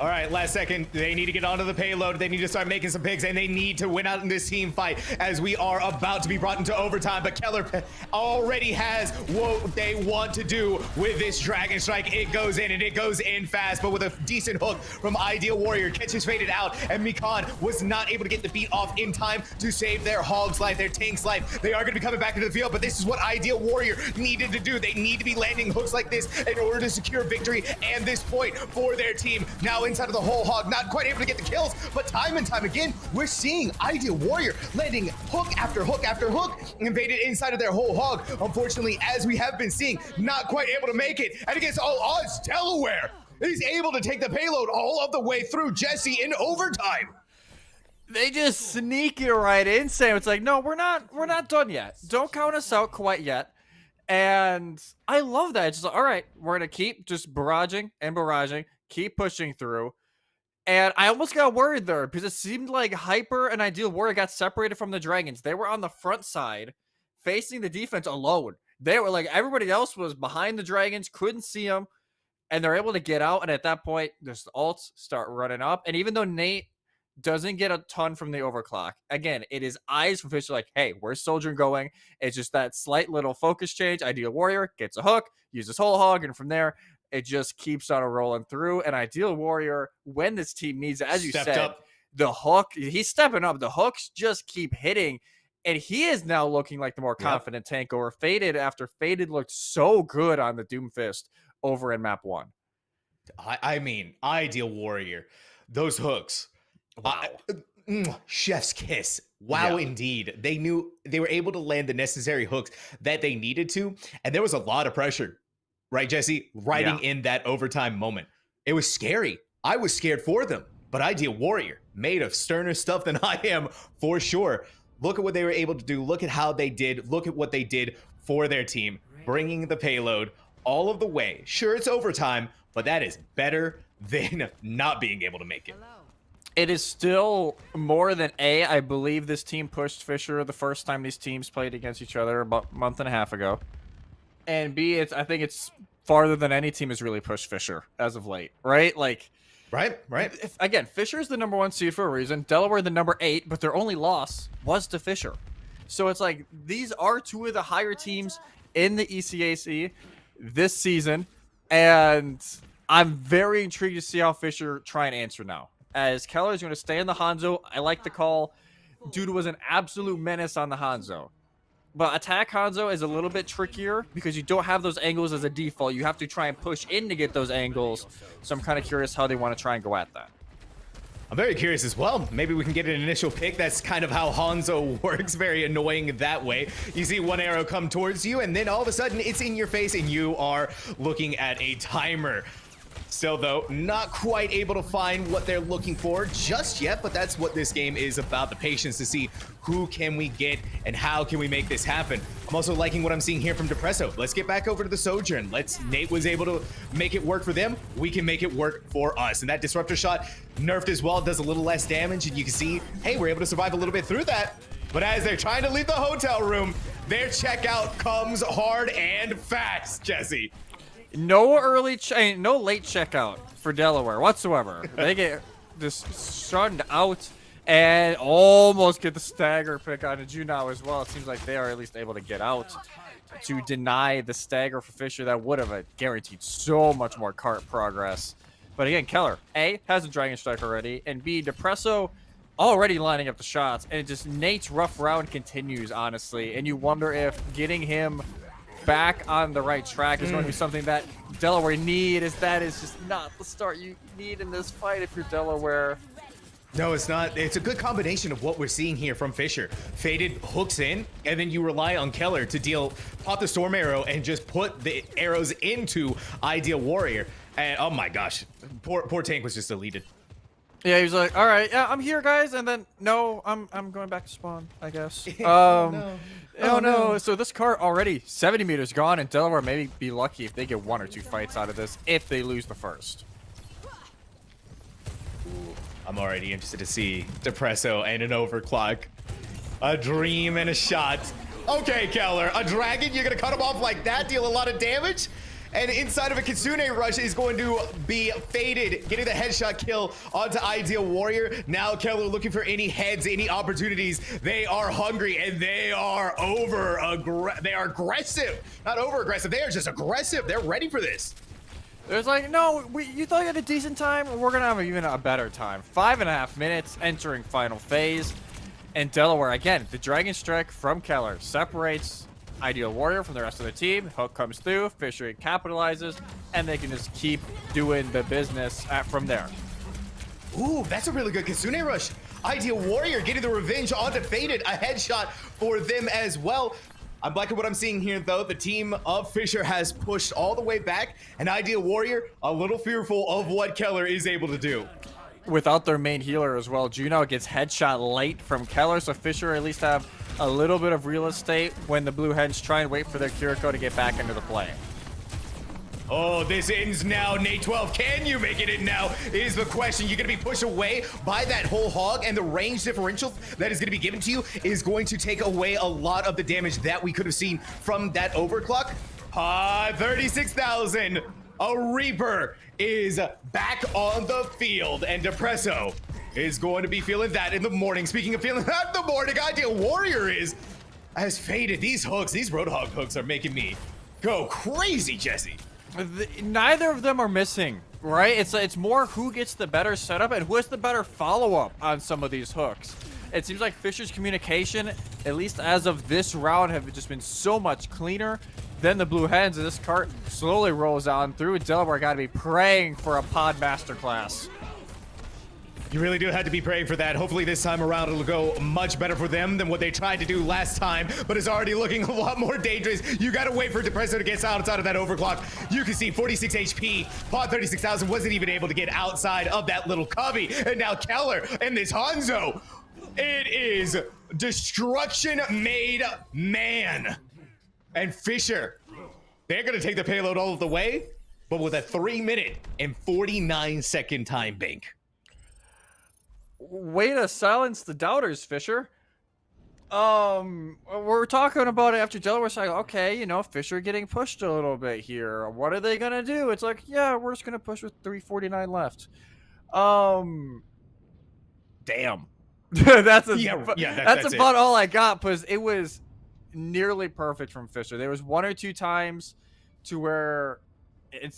All right, last second. They need to get onto the payload. They need to start making some picks, and they need to win out in this team fight as we are about to be brought into overtime. But Keller already has what they want to do with this Dragon Strike. It goes in, and it goes in fast, but with a decent hook from Ideal Warrior. Catches faded out, and Mikan was not able to get the beat off in time to save their Hog's life, their tank's life. They are going to be coming back into the field, but this is what Ideal Warrior needed to do. They need to be landing hooks like this in order to secure victory and this point for their team. Now inside of the whole hog, not quite able to get the kills, but time and time again, we're seeing Ideal Warrior landing hook after hook after hook, invaded inside of their whole hog. Unfortunately, as we have been seeing, not quite able to make it. And against all odds, Delaware is able to take the payload all of the way through. Jesse in overtime. They just sneak it right in, Sam. It's like, no, we're not done yet. Don't count us out quite yet. And I love that. It's just like, all right, we're gonna keep just barraging and barraging, keep pushing through. And I almost got worried there because it seemed like Hyper and Ideal Warrior got separated from the Dragons. They were on the front side facing the defense alone. They were like, everybody else was behind the Dragons, couldn't see them, and they're able to get out. And at that point, the ults start running up. And even though Nate doesn't get a ton from the overclock, again, it is eyes from Fisher like, hey, where's Soldier going? It's just that slight little focus change. Ideal Warrior gets a hook, uses whole hog, and from there, it just keeps on rolling through. And Ideal Warrior, when this team needs it, as you said, up. The hook, he's stepping up. The hooks just keep hitting. And he is now looking like the more confident tank over Faded after Faded looked so good on the Doomfist over in map 1. I mean, Ideal Warrior, those hooks. Wow. Chef's kiss. Wow, indeed. They knew they were able to land the necessary hooks that they needed to. And there was a lot of pressure. Right, Jesse? Riding in that overtime moment. It was scary. I was scared for them. But Ideal Warrior, made of sterner stuff than I am, for sure. Look at what they were able to do. Look at how they did. Look at what they did for their team. Bringing the payload all of the way. Sure, it's overtime, but that is better than not being able to make it. It is still more than A. I believe this team pushed Fisher the first time these teams played against each other about a month and a half ago. And B, I think it's farther than any team has really pushed Fisher as of late, right? Like, right. Again, Fisher's the number 1 seed for a reason. Delaware the number 8, but their only loss was to Fisher. So it's like these are 2 of the higher teams in the ECAC this season, and I'm very intrigued to see how Fisher try and answer now. As Keller is going to stay in the Hanzo, I like the call. Dude was an absolute menace on the Hanzo. But attack Hanzo is a little bit trickier because you don't have those angles as a default. You have to try and push in to get those angles. So I'm kind of curious how they want to try and go at that. I'm very curious as well. Maybe we can get an initial pick. That's kind of how Hanzo works. Very annoying that way. You see one arrow come towards you, and then all of a sudden it's in your face, and you are looking at a timer. Still, though, not quite able to find what they're looking for just yet, but that's what this game is about, the patience to see who can we get and how can we make this happen. I'm also liking what I'm seeing here from Depresso. Let's get back over to the Sojourn. Nate was able to make it work for them. We can make it work for us. And that Disruptor shot nerfed as well, does a little less damage, and you can see, hey, we're able to survive a little bit through that. But as they're trying to leave the hotel room, their checkout comes hard and fast, Jesse. No late checkout for Delaware whatsoever. They get just shunned out and almost get the stagger pick on Juno as well. It seems like they are at least able to get out to deny the stagger for Fisher. That would have guaranteed so much more cart progress. But again, Keller, A, has a Dragon Strike already, and B, Depresso already lining up the shots, and just Nate's rough round continues, honestly, and you wonder if getting him back on the right track is going to be something that Delaware need. That is just not the start you need in this fight if you're Delaware. No, it's not. It's a good combination of what we're seeing here from Fisher. Faded hooks in, and then you rely on Keller to pop the Storm Arrow and just put the arrows into Ideal Warrior. And oh my gosh, poor Tank was just deleted. Yeah, he was like, all right, yeah, I'm here, guys, and then no, I'm going back to spawn, I guess. No. So this cart already 70 meters gone, and Delaware maybe be lucky if they get 1 or 2 fights out of this if they lose the first. Ooh, I'm already interested to see Depresso and an overclock. A dream and a shot. Okay, Keller, a dragon, you're gonna cut him off like that, deal a lot of damage? And inside of a Kitsune Rush is going to be faded, getting the headshot kill onto Ideal Warrior. Now Keller looking for any heads, any opportunities. They are hungry and they are aggressive. Not over aggressive, they are just aggressive. They're ready for this. There's like, no, you thought you had a decent time? We're gonna have even a better time. 5.5 minutes entering final phase. And Delaware, again, the Dragon Strike from Keller separates Ideal Warrior from the rest of the team. Hook comes through, Fisher capitalizes, and they can just keep doing the business from there. Ooh, that's a really good Kitsune Rush. Ideal Warrior getting the revenge onto Faded. A headshot for them as well. I'm liking what I'm seeing here, though. The team of Fisher has pushed all the way back, and Ideal Warrior a little fearful of what Keller is able to do. Without their main healer as well, Juno gets headshot late from Keller, so Fisher at least have a little bit of real estate when the Blue Hens try and wait for their Kiriko to get back into the play. Oh, this ends now. Nate 12, can you make it in now is the question. You're going to be pushed away by that whole hog, and the range differential that is going to be given to you is going to take away a lot of the damage that we could have seen from that overclock. 36,000. A Reaper is back on the field, and Depresso is going to be feeling that in the morning. Speaking of feeling that in the morning, Ideal Warrior is as Faded. These hooks, these Roadhog hooks are making me go crazy, Jesse. Neither of them are missing, right? It's more who gets the better setup and who has the better follow-up on some of these hooks. It seems like Fisher's communication, at least as of this round, have just been so much cleaner than the Blue Hens, and this cart slowly rolls on through. Delaware got to be praying for a pod masterclass. You really do have to be praying for that. Hopefully this time around it'll go much better for them than what they tried to do last time, but it's already looking a lot more dangerous. You gotta wait for Depresso to get outside of that overclock. You can see 46 HP. Pod 36,000 wasn't even able to get outside of that little cubby. And now Keller and this Hanzo. It is destruction made man. And Fisher, they're gonna take the payload all of the way. but with a 3-minute and 49-second time bank. Way to silence the doubters, Fisher. We're talking about it after Delaware saying, okay, you know, Fisher getting pushed a little bit here. What are they gonna do? It's like, yeah, we're just gonna push with 3:49 left. Damn. that's about all I got, because it was nearly perfect from Fisher. There was one or two times to where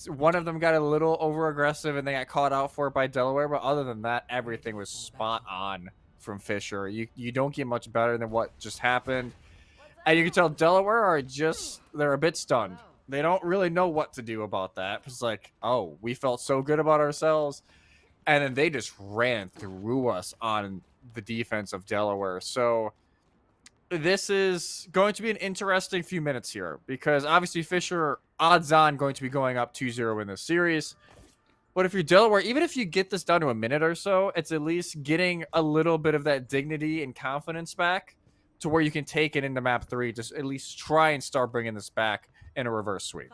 one of them got a little over aggressive and they got caught out for it by Delaware, but other than that, everything was spot on from Fisher. You don't get much better than what just happened. And you can tell Delaware they're a bit stunned. They don't really know what to do about that. It's like, oh, we felt so good about ourselves, and then they just ran through us on the defense of Delaware. So this is going to be an interesting few minutes here, because obviously Fisher, odds on, going to be going up 2-0 in this series. But if you're Delaware, even if you get this down to a minute or so, it's at least getting a little bit of that dignity and confidence back to where you can take it into map 3. Just at least try and start bringing this back in a reverse sweep.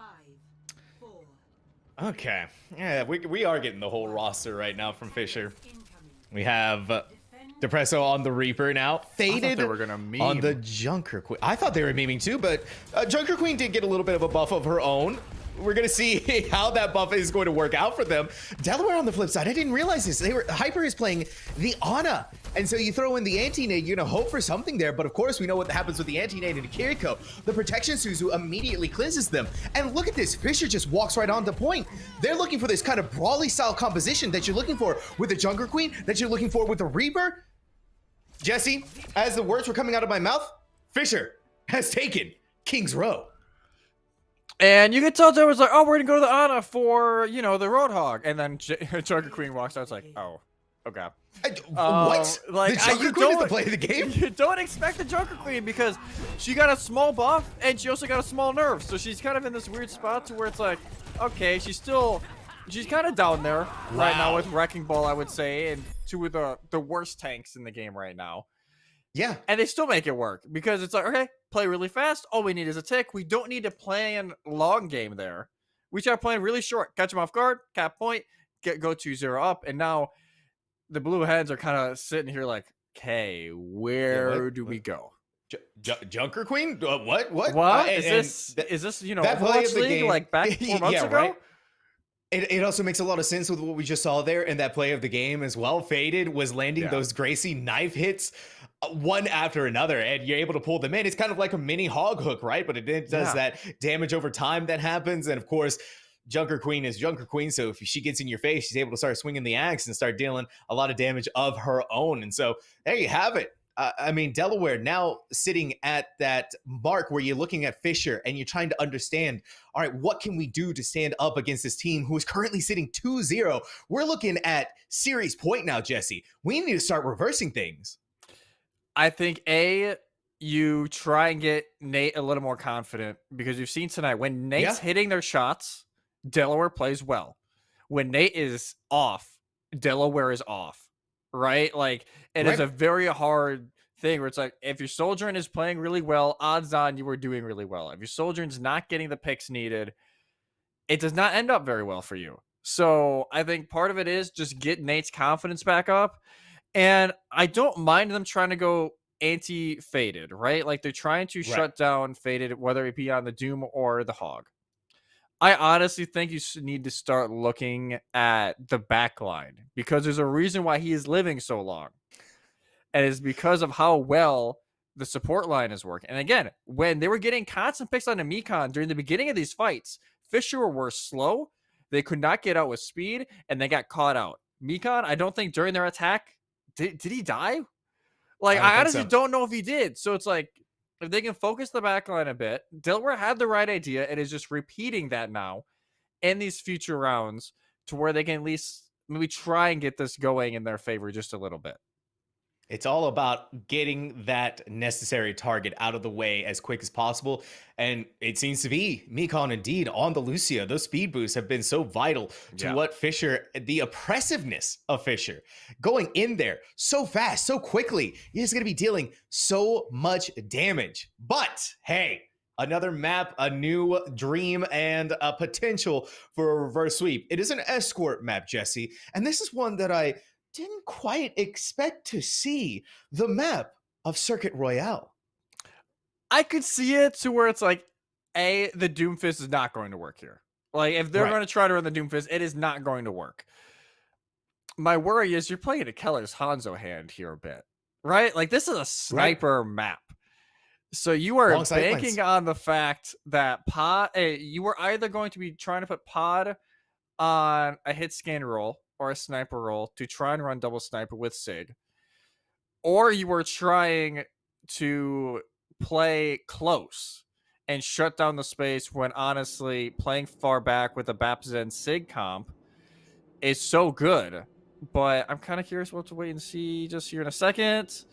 Okay. Yeah, we are getting the whole roster right now from Fisher. We have Depresso on the Reaper now. Faded they were gonna meme on the Junker Queen. I thought they were memeing too, but Junker Queen did get a little bit of a buff of her own. We're going to see how that buff is going to work out for them. Delaware on the flip side, I didn't realize this. Hyper is playing the Ana. And so you throw in the anti-nade, you're going to hope for something there. But of course, we know what happens with the anti-nade and Kiriko. The protection Suzu immediately cleanses them. And look at this. Fisher just walks right on to point. They're looking for this kind of brawly style composition that you're looking for with the Junker Queen, that you're looking for with the Reaper. Jesse, as the words were coming out of my mouth, Fisher has taken King's Row. And you could tell there was like, oh, we're going to go to the Ana for, you know, the Roadhog. And then Junker Queen walks out. It's like, oh, okay. What? Like, the Junker Queen is the play of the game? You don't expect the Junker Queen because she got a small buff and she also got a small nerf. So she's kind of in this weird spot to where it's like, okay, she's kind of down there right now with Wrecking Ball, I would say, and two of the worst tanks in the game right now. Yeah. And they still make it work because it's like, okay, play really fast. All we need is a tick. We don't need to plan long game there. We try playing really short. Catch them off guard, cap point, go 2-0 up. And now the blue heads are kind of sitting here like, okay, where do we go? Junker Queen? What? Is this, you know, Overwatch League like back 4 months ago? Right? It also makes a lot of sense with what we just saw there in that play of the game as well. Faded was landing those Gracie knife hits one after another, and you're able to pull them in. It's kind of like a mini hog hook, right? But it does that damage over time that happens. And of course, Junker Queen is Junker Queen, so if she gets in your face, she's able to start swinging the axe and start dealing a lot of damage of her own. And so there you have it. I mean, Delaware now sitting at that mark where you're looking at Fisher and you're trying to understand, all right, what can we do to stand up against this team who is currently sitting 2-0? We're looking at series point now, Jesse. We need to start reversing things. I think, you try and get Nate a little more confident, because you've seen tonight when Nate's hitting their shots, Delaware plays well. When Nate is off, Delaware is off. Right? Like, it is a very hard thing where it's like, if your Soldierin is playing really well, odds on you are doing really well. If your Soldierin not getting the picks needed, it does not end up very well for you. So I think part of it is just get Nate's confidence back up. And I don't mind them trying to go anti-Faded, right? Like, they're trying to shut down Faded, whether it be on the Doom or the Hog. I honestly think you need to start looking at the back line, because there's a reason why he is living so long. And it's because of how well the support line is working. And again, when they were getting constant picks on the Mekon during the beginning of these fights, Fisher were slow. They could not get out with speed, and they got caught out. Mekon, I don't think during their attack, did he die? Like, I honestly don't know if he did. So it's like, if they can focus the back line a bit, Delaware had the right idea and is just repeating that now in these future rounds to where they can at least maybe try and get this going in their favor just a little bit. It's all about getting that necessary target out of the way as quick as possible. And it seems to be Mekon indeed on the Lucio. Those speed boosts have been so vital to what Fisher, the oppressiveness of Fisher, going in there so fast, so quickly. He's going to be dealing so much damage. But hey, Another map, a new dream, and a potential for a reverse sweep. It is an escort map, Jesse, and this is one that I didn't quite expect to see. The map of Circuit Royale. I could see it to where it's like, the Doomfist is not going to work here. Like, if they're going to try to run the Doomfist, it is not going to work. My worry is you're playing a Keller's Hanzo hand here a bit, right? Like, this is a sniper map. So you are banking on the fact that Pod, you were either going to be trying to put Pod on a hit scan roll or a sniper roll to try and run double sniper with Sig, or you were trying to play close and shut down the space when honestly playing far back with a Bapzen Sig comp is so good. But I'm kind of curious what to wait and see just here in a second.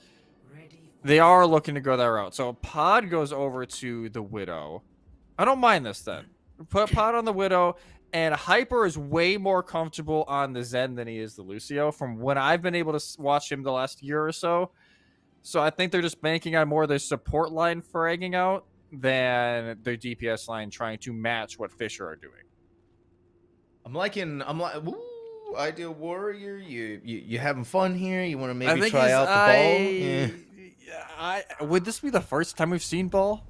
They are looking to go that route. So Pod goes over to the Widow. I don't mind this then. Put Pod on the Widow, and Hyper is way more comfortable on the Zen than he is the Lucio from when I've been able to watch him the last year or so. So I think they're just banking on more of their support line fragging out than their DPS line trying to match what Fisher are doing. I'm like, ooh, Ideal Warrior, you having fun here? You want to maybe try out the ball? Would this be the first time we've seen ball?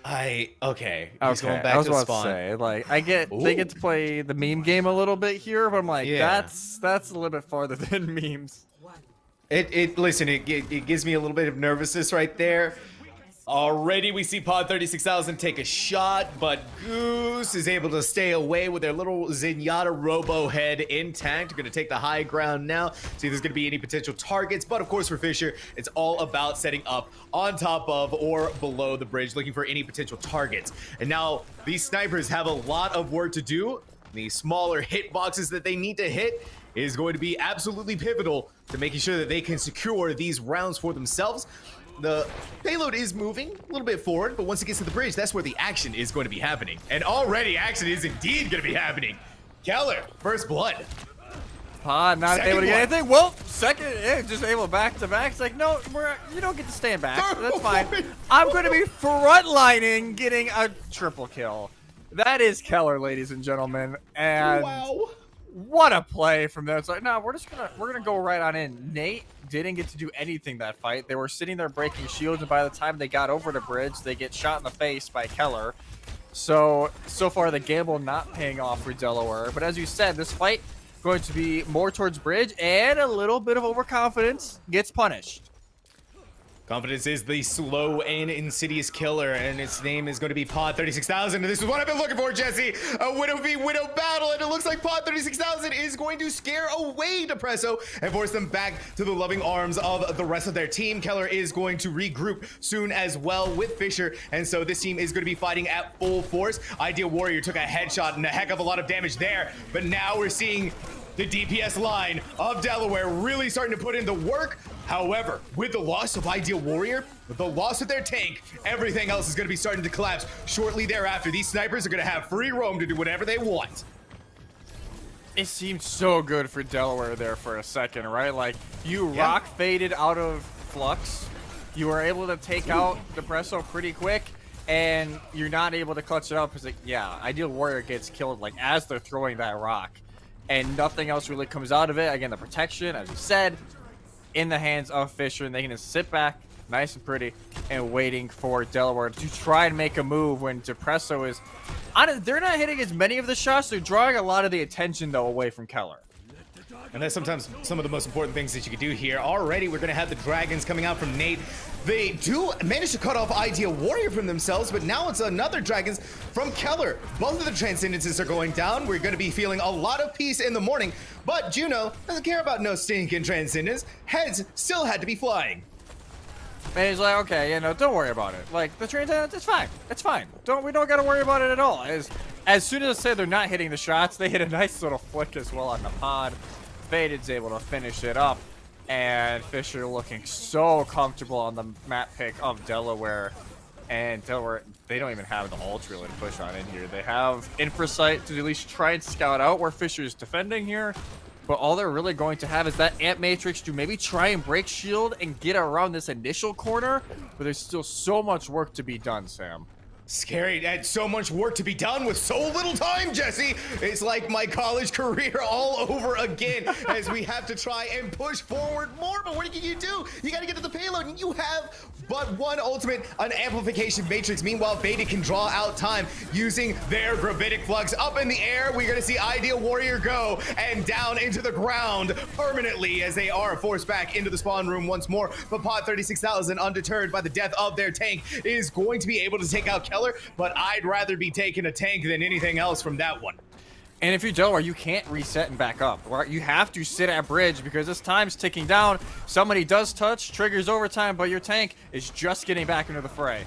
Okay. He's going back I was to the about spawn. to say, like, I get they get to play the meme game a little bit here, but I'm like, that's a little bit farther than memes. Listen, it gives me a little bit of nervousness right there. Already we see Pod 36,000 take a shot, but Goose is able to stay away with their little Zenyatta Robo head intact. They're going to take the high ground now, see if there's going to be any potential targets. But of course for Fisher, it's all about setting up on top of or below the bridge, looking for any potential targets. And now these snipers have a lot of work to do. The smaller hit boxes that they need to hit is going to be absolutely pivotal to making sure that they can secure these rounds for themselves. The payload is moving a little bit forward, but once it gets to the bridge, that's where the action is going to be happening. And already action is indeed going to be happening. Keller, first blood. Pod not able to get anything. Well, second, just able back to back. It's like, no, you don't get to stand back. That's fine. I'm going to be frontlining, getting a triple kill. That is Keller, ladies and gentlemen. And wow. What a play from there. It's like, no, we're gonna go right on in. Nate didn't get to do anything that fight. They were sitting there breaking shields, and by the time they got over the bridge, they get shot in the face by Keller. So far the gamble not paying off for Delaware. But as you said, this fight going to be more towards bridge, and a little bit of overconfidence gets punished. Confidence is the slow and insidious killer, and its name is going to be Pod 36,000. And this is what I've been looking for, Jesse. A Widow v Widow battle, and it looks like Pod 36,000 is going to scare away Depresso and force them back to the loving arms of the rest of their team. Keller is going to regroup soon as well with Fisher, and so this team is going to be fighting at full force. Ideal Warrior took a headshot and a heck of a lot of damage there, but now we're seeing the DPS line of Delaware really starting to put in the work. However, with the loss of Ideal Warrior, with the loss of their tank, everything else is going to be starting to collapse shortly thereafter. These snipers are going to have free roam to do whatever they want. It seemed so good for Delaware there for a second, right? Like, you rock faded out of Flux. You were able to take out Depresso pretty quick, and you're not able to clutch it up because, like, Ideal Warrior gets killed, like, as they're throwing that rock. And nothing else really comes out of it. Again, the protection, as you said, in the hands of Fisher, and they can just sit back nice and pretty and waiting for Delaware to try and make a move when Depresso is they're not hitting as many of the shots. They're drawing a lot of the attention though away from Keller. And that's sometimes some of the most important things that you can do here. Already we're going to have the dragons coming out from Nate. They do manage to cut off Ideal Warrior from themselves, but now it's another dragons from Keller. Both of the transcendences are going down. We're going to be feeling a lot of peace in the morning, but Juno doesn't care about no stinking transcendence. Heads still had to be flying. And he's like, okay, don't worry about it. Like, the transcendence, it's fine. It's fine. We don't got to worry about it at all. As soon as I say they're not hitting the shots, they hit a nice little flick as well on the pod. Faded's able to finish it up, and Fisher looking so comfortable on the map pick of Delaware. And Delaware, they don't even have the ult really to push on in here. They have Infrasight to at least try and scout out where Fisher's defending here, but all they're really going to have is that Amp Matrix to maybe try and break shield and get around this initial corner, but there's still so much work to be done, Sam. Scary. And so much work to be done with so little time, Jesse. It's like my college career all over again as we have to try and push forward more. But what can you do? You got to get to the payload, and you have but one ultimate, an amplification matrix. Meanwhile, Beta can draw out time using their gravitic flux. Up in the air, we're going to see Ideal Warrior go and down into the ground permanently as they are forced back into the spawn room once more. But Pod 36,000, undeterred by the death of their tank, is going to be able to take out Keller, but I'd rather be taking a tank than anything else from that one. And if you're Delaware, you can't reset and back up. Right? You have to sit at bridge because this time's ticking down. Somebody does touch, triggers overtime, but your tank is just getting back into the fray.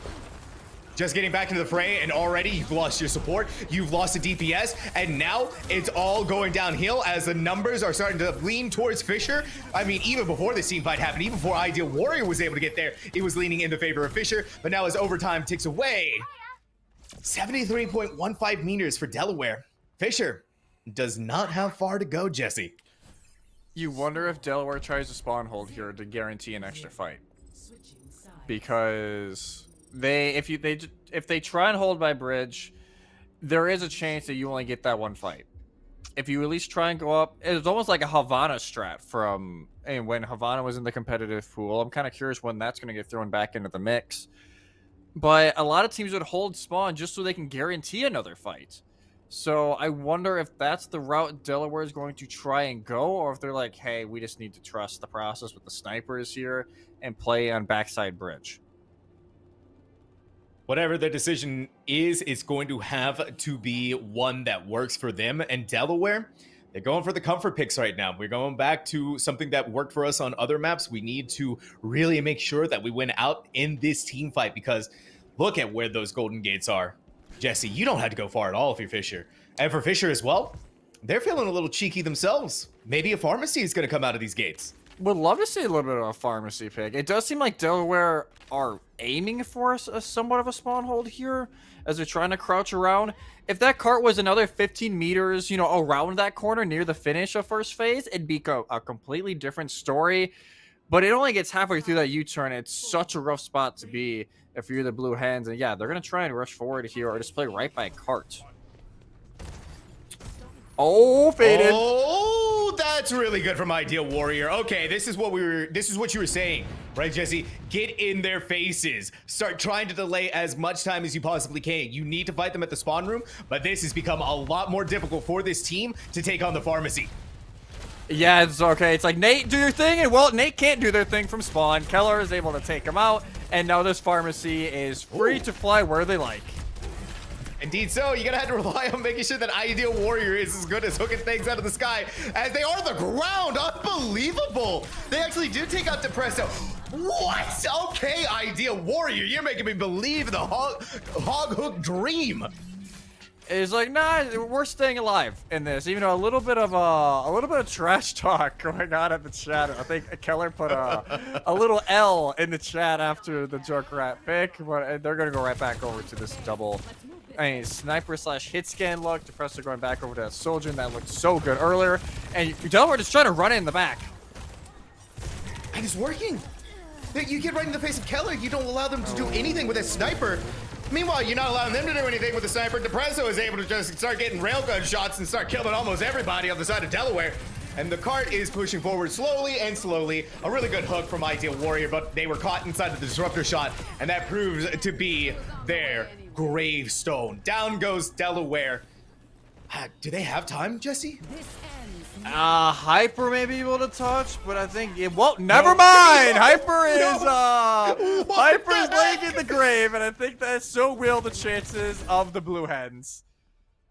Just getting back into the fray, and already you've lost your support, you've lost a DPS, and now it's all going downhill as the numbers are starting to lean towards Fisher. I mean, even before this team fight happened, even before Ideal Warrior was able to get there, it was leaning in the favor of Fisher, but now as overtime ticks away, 73.15 meters for Delaware. Fisher does not have far to go, Jesse. You wonder if Delaware tries to spawn hold here to guarantee an extra fight. Because if they try and hold by bridge, there is a chance that you only get that one fight. If you at least try and go up, it's almost like a Havana strat from when Havana was in the competitive pool. I'm kind of curious when that's going to get thrown back into the mix. But a lot of teams would hold spawn just so they can guarantee another fight. So I wonder if that's the route Delaware is going to try and go, or if they're like, hey, we just need to trust the process with the snipers here and play on backside bridge. Whatever the decision is, it's going to have to be one that works for them. And Delaware, they're going for the comfort picks right now. We're going back to something that worked for us on other maps. We need to really make sure that we win out in this team fight, because look at where those golden gates are. Jesse, you don't have to go far at all if you're Fisher. And for Fisher as well, they're feeling a little cheeky themselves. Maybe a pharmacy is going to come out of these gates. Would love to see a little bit of a pharmacy pick. It does seem like Delaware are aiming for a somewhat of a spawn hold here as they're trying to crouch around. If that cart was another 15 meters, around that corner near the finish of first phase, it'd be a completely different story. But it only gets halfway through that U-turn. It's such a rough spot to be if you're the Blue Hens. And yeah, they're going to try and rush forward here or just play right by cart. Oh, faded. Oh, that's really good from Ideal Warrior. Okay, this is what you were saying, right, Jesse? Get in their faces. Start trying to delay as much time as you possibly can. You need to fight them at the spawn room, but this has become a lot more difficult for this team to take on the pharmacy. Yeah, it's okay. It's like, Nate, do your thing. And well, Nate can't do their thing from spawn. Keller is able to take him out. And now this pharmacy is free to fly where they like. Indeed so. You're going to have to rely on making sure that Ideal Warrior is as good as hooking things out of the sky as they are the ground. Unbelievable. They actually do take out Depresso. What? Okay, Ideal Warrior. You're making me believe the hog hook dream. Is like, nah, we're staying alive in this. Even though a little bit of trash talk going on in the chat. I think Keller put a little L in the chat after the Junkrat pick, but they're gonna go right back over to this double. Sniper / hit scan look. Depressor going back over to that soldier, and that looked so good earlier. And Delaware just trying to run it in the back. And it's working. You get right in the face of Keller. You don't allow them to do anything with a sniper. Meanwhile, you're not allowing them to do anything with the sniper. Depresso is able to just start getting railgun shots and start killing almost everybody on the side of Delaware. And the cart is pushing forward slowly and slowly. A really good hook from Ideal Warrior, but they were caught inside of the disruptor shot, and that proves to be their gravestone. Down goes Delaware. Do they have time, Jesse? Hyper may be able to touch, but I think it won't. Never mind. Hyper is Hyper's laying in the grave, and I think that's so real the chances of the Blue Hens.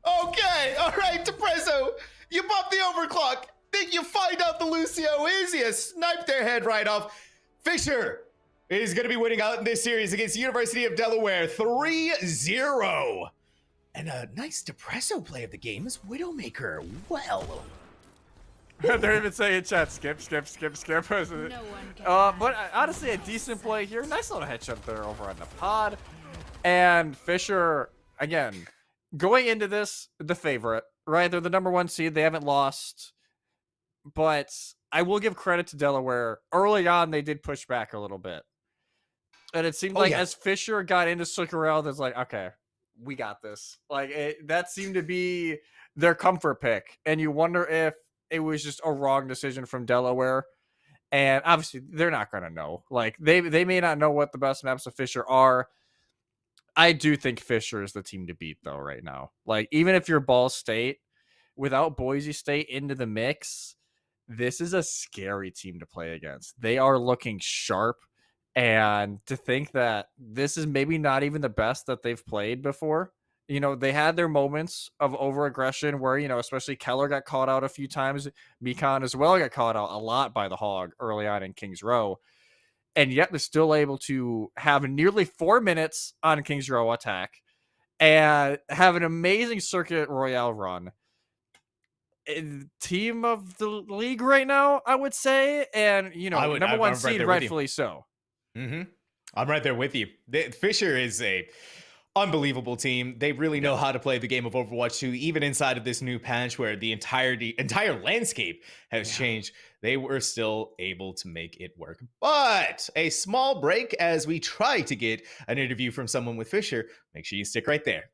Okay, all right, Depresso, you bump the overclock. Then you find out the Lucio is. You snipe their head right off. Fisher is going to be winning out in this series against University of Delaware 3-0. And a nice Depresso play of the game is Widowmaker. Well. They're even saying in chat, skip. But honestly, a decent play here. Nice little headshot there over on the pod. And Fisher, again, going into this, the favorite, right? They're the #1 seed. They haven't lost. But I will give credit to Delaware. Early on, they did push back a little bit. And it seemed Oh, like yeah. as Fisher got into Zuccarello, there's like, okay, we got this. Like that seemed to be their comfort pick. And you wonder if it was just a wrong decision from Delaware. And obviously they're not going to know. Like they may not know what the best maps of Fisher are. I do think Fisher is the team to beat though right now. Like even if you're Ball State, without Boise State into the mix, this is a scary team to play against. They are looking sharp. And to think that this is maybe not even the best that they've played before. You know, they had their moments of over-aggression where, you know, especially Keller got caught out a few times. Mekon as well got caught out a lot by the Hog early on in Kings Row. And yet they're still able to have nearly 4 minutes on Kings Row attack and have an amazing Circuit Royale run. Team of the league right now, I would say. And, you know, number one seed, rightfully so. Mm-hmm. I'm right there with you. Fisher is a unbelievable team. They really know how to play the game of Overwatch 2, even inside of this new patch where the entire landscape has changed. They were still able to make it work. But a small break as we try to get an interview from someone with Fisher. Make sure you stick right there.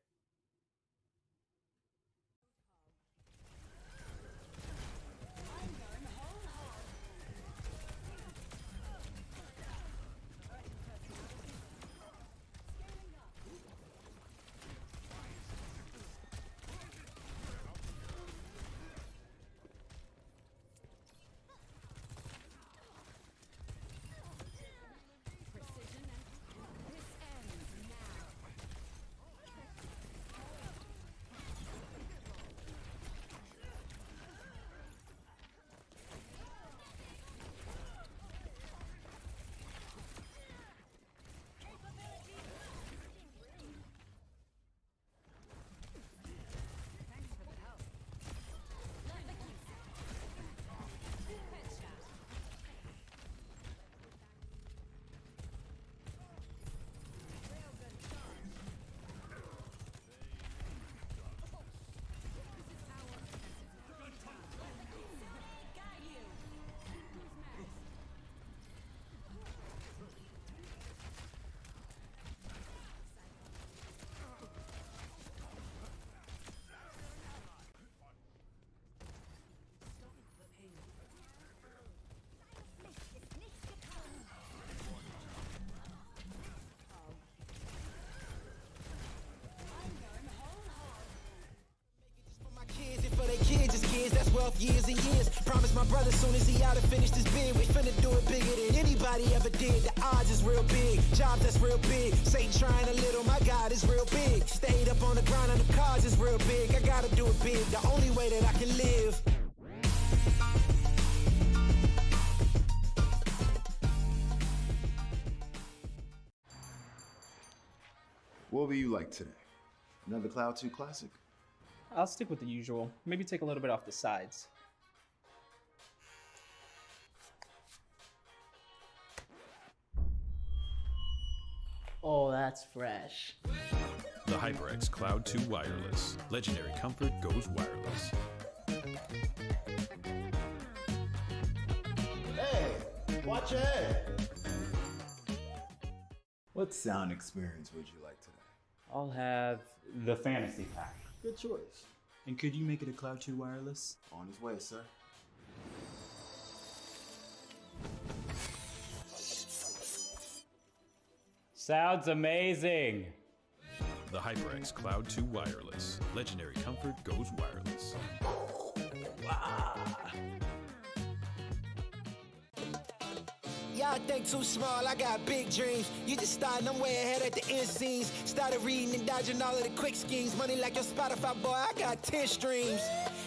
Years and years. Promise my brother soon as he out and finish this bid, we finna do it bigger than anybody ever did. The odds is real big, job that's real big. Satan trying a little, my God is real big. Stayed up on the ground on the cards is real big. I gotta do it big, the only way that I can live. What will you like today? Another Cloud 2 classic? I'll stick with the usual. Maybe take a little bit off the sides. Oh, that's fresh. The HyperX Cloud 2 Wireless. Legendary comfort goes wireless. Hey, watch your head. What sound experience would you like today? I'll have the fantasy pack. Good choice. And could you make it a Cloud 2 wireless? On his way, sir. Sounds amazing. The HyperX Cloud 2 Wireless. Legendary comfort goes wireless. Y'all think too small, I got big dreams. You just starting, I'm way ahead at the end scenes. Started reading and dodging all of the quick schemes. Money like your Spotify, boy, I got 10 streams.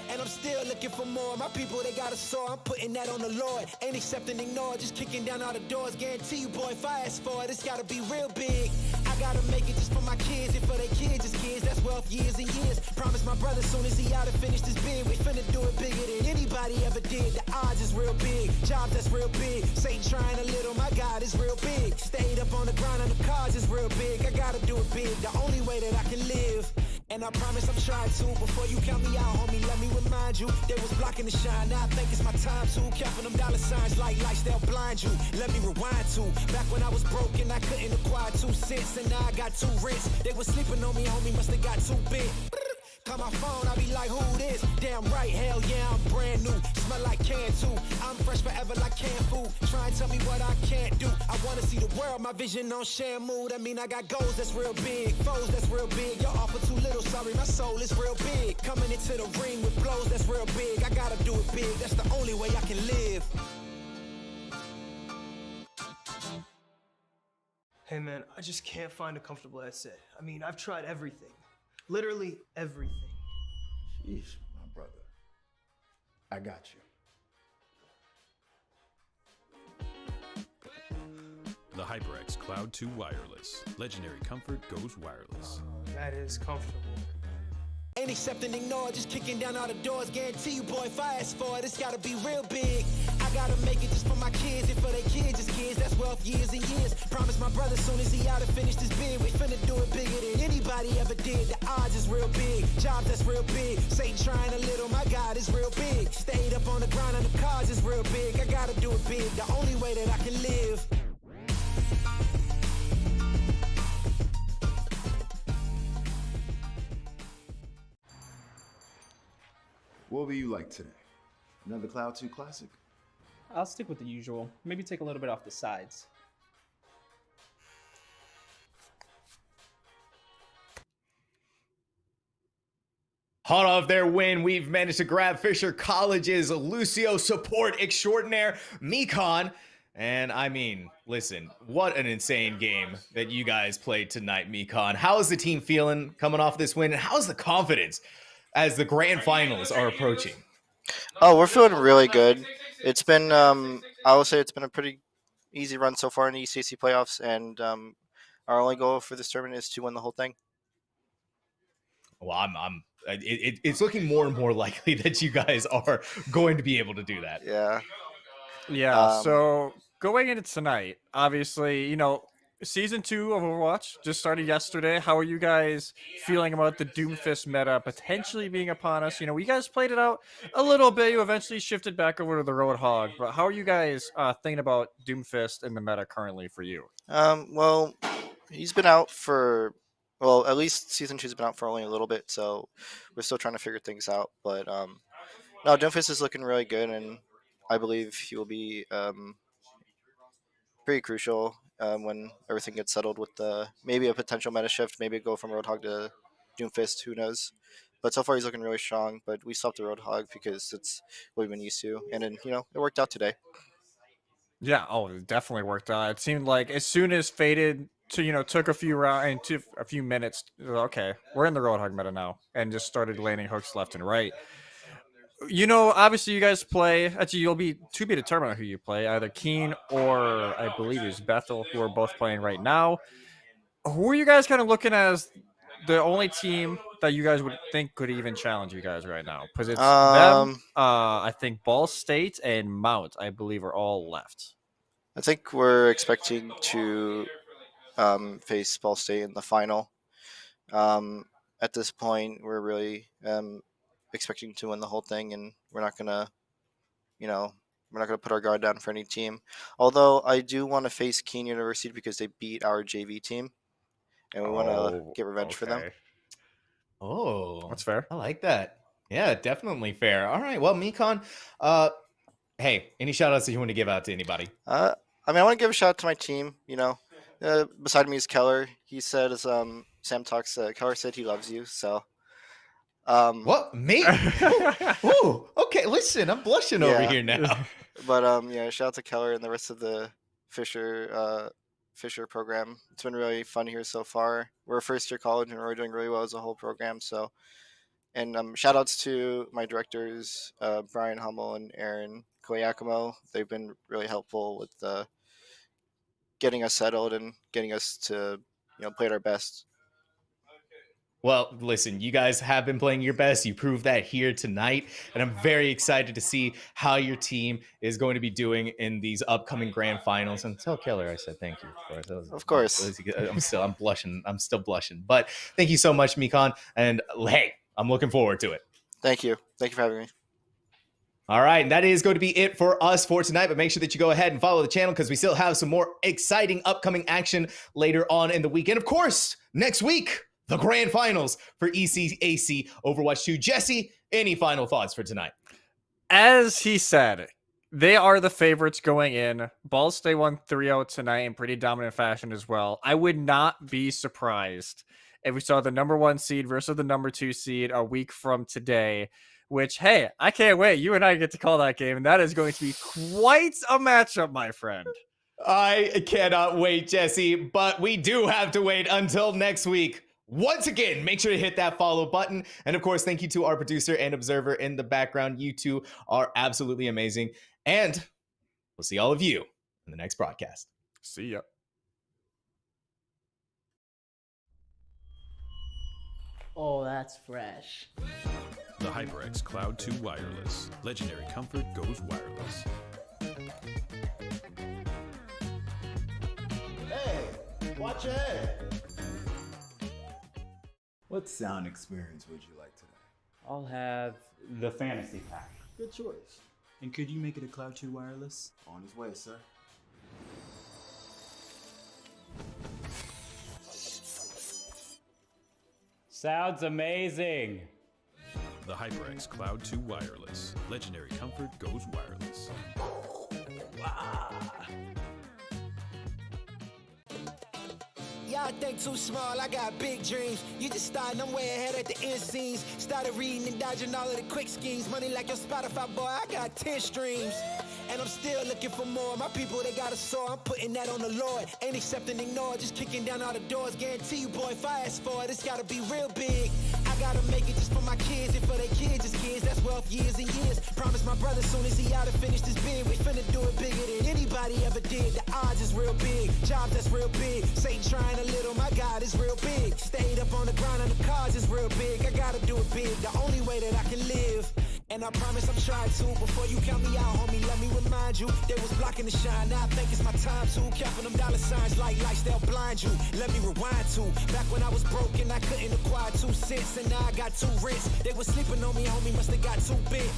And I'm still looking for more. My people, they got a soar, I'm putting that on the Lord. Ain't accepting, ignore, just kicking down all the doors. Guarantee you, boy, if I ask for it, it's gotta be real big. I gotta make it just for my kids and for their kids, just kids. That's wealth years and years. Promise my brother soon as he out and finish this bid, we finna do it bigger than anybody ever did. The odds is real big, job that's real big. Satan trying a little, my God is real big. Stayed up on the ground on the cards is real big. I gotta do it big, the only way that I can live. And I promise I'm trying to. Before you count me out, homie, let me remind you. They was blocking the shine, now I think it's my time to. Counting them dollar signs like lights, they'll blind you. Let me rewind to. Back when I was broken, I couldn't acquire 2 cents. And now I got 2 rents. They was sleeping on me, homie, must have got too big. Call my phone, I be like, who this? Damn right, hell yeah, I'm brand new. Smell like can too. I'm fresh forever like canned food. Try and tell me what I can't do. I wanna see the world, my vision on Shamu. That mean I got goals that's real big, foes that's real big. Y'all offer too little, sorry, my soul is real big. Coming into the ring with blows that's real big. I gotta do it big, that's the only way I can live. Hey man, I just can't find a comfortable headset. I mean, I've tried everything. Literally everything. Sheesh, my brother. I got you. The HyperX Cloud 2 Wireless. Legendary comfort goes wireless. That is comfortable. Ain't accept and ignore, just kicking down all the doors. Guarantee you, boy, if I ask for it, it's gotta be real big. I gotta make it just for my kids and for their kids, just kids. That's wealth years and years. Promise my brother soon as he out and finished his bid, we finna do it bigger than anybody ever did. The odds is real big, jobs that's real big. Satan trying a little, my God is real big. Stayed up on the grind on the cars is real big. I gotta do it big, the only way that I can live. What will you like today? Another Cloud 2 classic? I'll stick with the usual. Maybe take a little bit off the sides. Hot off their win, we've managed to grab Fisher College's Lucio support extraordinaire, Mekon. And I mean, listen, what an insane game that you guys played tonight, Mekon. How is the team feeling coming off this win? And how's the confidence as the grand finals are approaching? Oh, we're feeling really good. It's been, I will say it's been a pretty easy run so far in the ECAC playoffs. And our only goal for this tournament is to win the whole thing. Well, it's looking more and more likely that you guys are going to be able to do that. Yeah. Yeah. So going into tonight, obviously, you know, Season 2 of Overwatch just started yesterday. How are you guys feeling about the Doomfist meta potentially being upon us? You know, you guys played it out a little bit. You eventually shifted back over to the Roadhog. But how are you guys thinking about Doomfist in the meta currently for you? Well, he's been out for, well, at least Season 2's been out for only a little bit. So we're still trying to figure things out. But no, Doomfist is looking really good. And I believe he will be pretty crucial when everything gets settled with maybe a potential meta shift, maybe go from Roadhog to Doomfist, who knows. But so far he's looking really strong, but we stopped the Roadhog because it's what we've been used to. And then, you know, it worked out today. Yeah, oh, it definitely worked out. It seemed like as soon as Faded took a few rounds and a few minutes, okay, we're in the Roadhog meta now, and just started landing hooks left and right. You know, obviously you guys play. Actually, you'll be to be determined who you play, either Keen or I believe it's Bethel, who are both playing right now. Who are you guys kind of looking as the only team that you guys would think could even challenge you guys right now? Because it's them, I think Ball State and Mount, I believe, are all left. I think we're expecting to face Ball State in the final. At this point, we're really expecting to win the whole thing, and we're not gonna put our guard down for any team. Although I do want to face Keene University because they beat our JV team, and we want to get revenge for them. Oh, that's fair. I like that. Yeah, definitely fair. All right, well, Mekon, hey, any shout outs that you want to give out to anybody? I mean, I want to give a shout out to my team. You know, beside me is Keller. He said, as Sam talks, Keller said he loves you. So. What, me? Ooh, okay, listen, I'm blushing over here now. But yeah, shout out to Keller and the rest of the Fisher program. It's been really fun here so far. We're a first year college and we're doing really well as a whole program. So, and shout outs to my directors, Brian Hummel and Aaron Koyakumo. They've been really helpful with getting us settled and getting us to play at our best. Well, listen, you guys have been playing your best. You proved that here tonight. And I'm very excited to see how your team is going to be doing in these upcoming grand finals. And tell Keller I said thank you, Of course. I'm blushing. I'm still blushing. But thank you so much, Mikon. And hey, I'm looking forward to it. Thank you. Thank you for having me. All right, and that is going to be it for us for tonight, but make sure that you go ahead and follow the channel because we still have some more exciting upcoming action later on in the weekend. Of course, next week, the grand finals for ECAC Overwatch 2. Jesse, any final thoughts for tonight? As he said, they are the favorites going in. Ball State won 3-0 tonight in pretty dominant fashion as well. I would not be surprised if we saw the number 1 seed versus the number 2 seed a week from today. Which, hey, I can't wait. You and I get to call that game, and that is going to be quite a matchup, my friend. I cannot wait, Jesse, but we do have to wait until next week. Once again, make sure to hit that follow button. And of course, thank you to our producer and observer in the background. You two are absolutely amazing. And we'll see all of you in the next broadcast. See ya. Oh, that's fresh. The HyperX Cloud 2 Wireless. Legendary comfort goes wireless. Hey, watch your head. What sound experience would you like today? I'll have the fantasy pack. Good choice. And could you make it a Cloud 2 Wireless? On his way, sir. Sounds amazing. The HyperX Cloud 2 Wireless. Legendary comfort goes wireless. Y'all think too small, I got big dreams. You just starting, I'm way ahead at the end scenes. Started reading and dodging all of the quick schemes. Money like your Spotify, boy, I got 10 streams. And I'm still looking for more. My people, they got a soar, I'm putting that on the Lord. Ain't accepting, ignore, just kicking down all the doors. Guarantee you, boy, if I ask for it, it's gotta be real big. I gotta make it just for my kids and for their kids, just kids. That's wealth years and years. Promise my brother soon as he out and finish this bid, we finna do it bigger than anybody ever did. The odds is real big, jobs that's real big. Satan trying a little, my God is real big. Stayed up on the grind on the cars is real big. I gotta do it big, the only way that I can live. And I promise I'm trying to. Before you count me out, homie, let me remind you. They was blocking the shine, now I think it's my time to. Counting them dollar signs like lights, they'll blind you. Let me rewind to back when I was broke and I couldn't acquire 2 cents. And now I got 2 rents. They was sleeping on me, homie, must have got too big.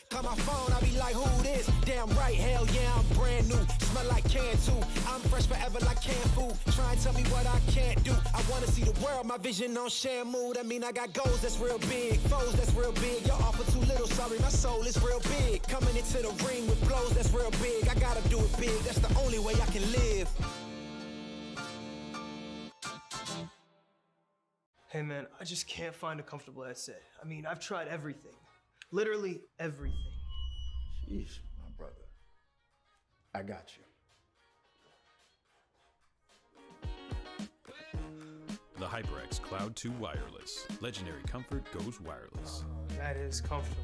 Call my phone, I be like, who this? Damn right, hell yeah, I'm brand new. Smell like can too. I'm fresh forever like canned food. Try and tell me what I can't do. I wanna see the world, my vision on Shamu. That mean I got goals that's real big, foes that's real big. Y'all offer too little, sorry, my soul is real big. Coming into the ring with blows that's real big. I gotta do it big, that's the only way I can live. Hey man, I just can't find a comfortable headset. I mean, I've tried everything. Literally everything. Sheesh, my brother. I got you. The HyperX Cloud 2 Wireless. Legendary comfort goes wireless. That is comfortable.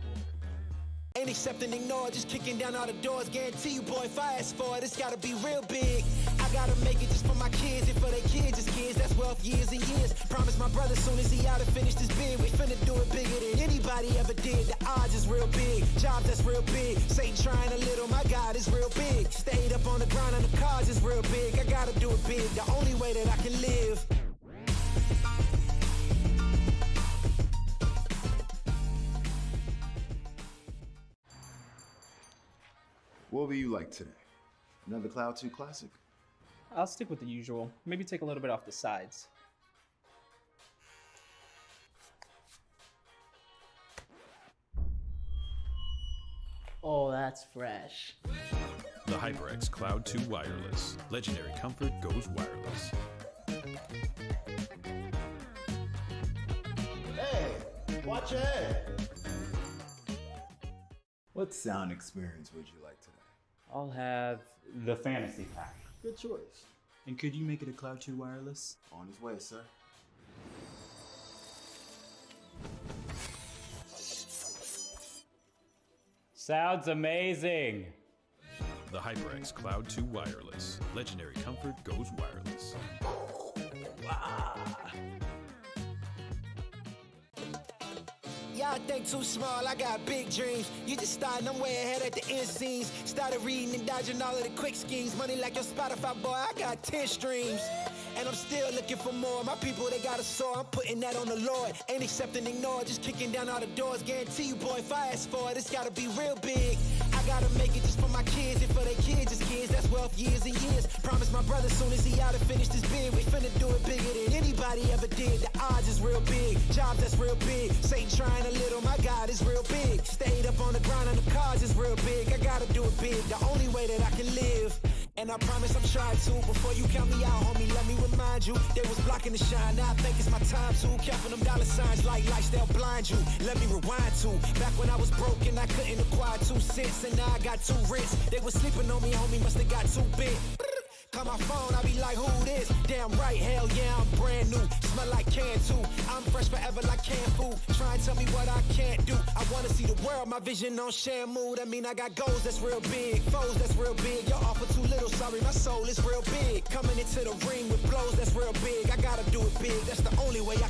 Ain't accepting, ignore, just kicking down all the doors. Guarantee you, boy, if I ask for it, it's gotta be real big. I gotta make it just for my kids and for their kids, just kids. That's wealth years and years. Promise my brother soon as he out and finish this bid, we finna do it bigger than anybody ever did. The odds is real big, jobs that's real big. Satan trying a little, my God is real big. Stayed up on the grind on the cars is real big. I gotta do it big, the only way that I can live. What will you like today? Another Cloud 2 classic? I'll stick with the usual. Maybe take a little bit off the sides. Oh, that's fresh. The HyperX Cloud 2 Wireless. Legendary comfort goes wireless. Hey, watch your head. What sound experience would you like today? I'll have the fantasy pack. Good choice. And could you make it a Cloud 2 Wireless? On his way, sir. Sounds amazing. The HyperX Cloud 2 Wireless. Legendary comfort goes wireless. I think too small, I got big dreams. You just starting, I'm way ahead at the end scenes. Started reading and dodging all of the quick schemes. Money like your Spotify, boy, I got 10 streams. And I'm still looking for more. My people, they got a sore. I'm putting that on the Lord. Ain't accepting, ignore, just kicking down all the doors. Guarantee you, boy, if I ask for it, it's gotta be real big. I gotta make it just for my kids and for their kids' kids. That's wealth years and years. Promise my brother soon as he out and finished his bid, we finna do it bigger than anybody ever did. The odds is real big. Jobs that's real big. Satan trying a little, my God is real big. Stayed up on the grind on the cars is real big. I gotta do it big, the only way that I can live. And I promise I'm trying to. Before you count me out, homie, let me remind you. They was blocking the shine, now I think it's my time to. Counting them dollar signs like lights, they'll blind you. Let me rewind to. Back when I was broke and I couldn't acquire 2 cents. And now I got 2 rents. They was sleeping on me, homie, must have got too big. Call my phone, I be like, who this? Damn right, hell yeah, I'm brand new. Smell like can too. I'm fresh forever like canned food. Try and tell me what I can't do. I wanna see the world, my vision on Shamu. That mean I got goals that's real big, foes that's real big. Y'all offer too little, sorry, my soul is real big. Coming into the ring with blows that's real big. I gotta do it big, that's the only way I can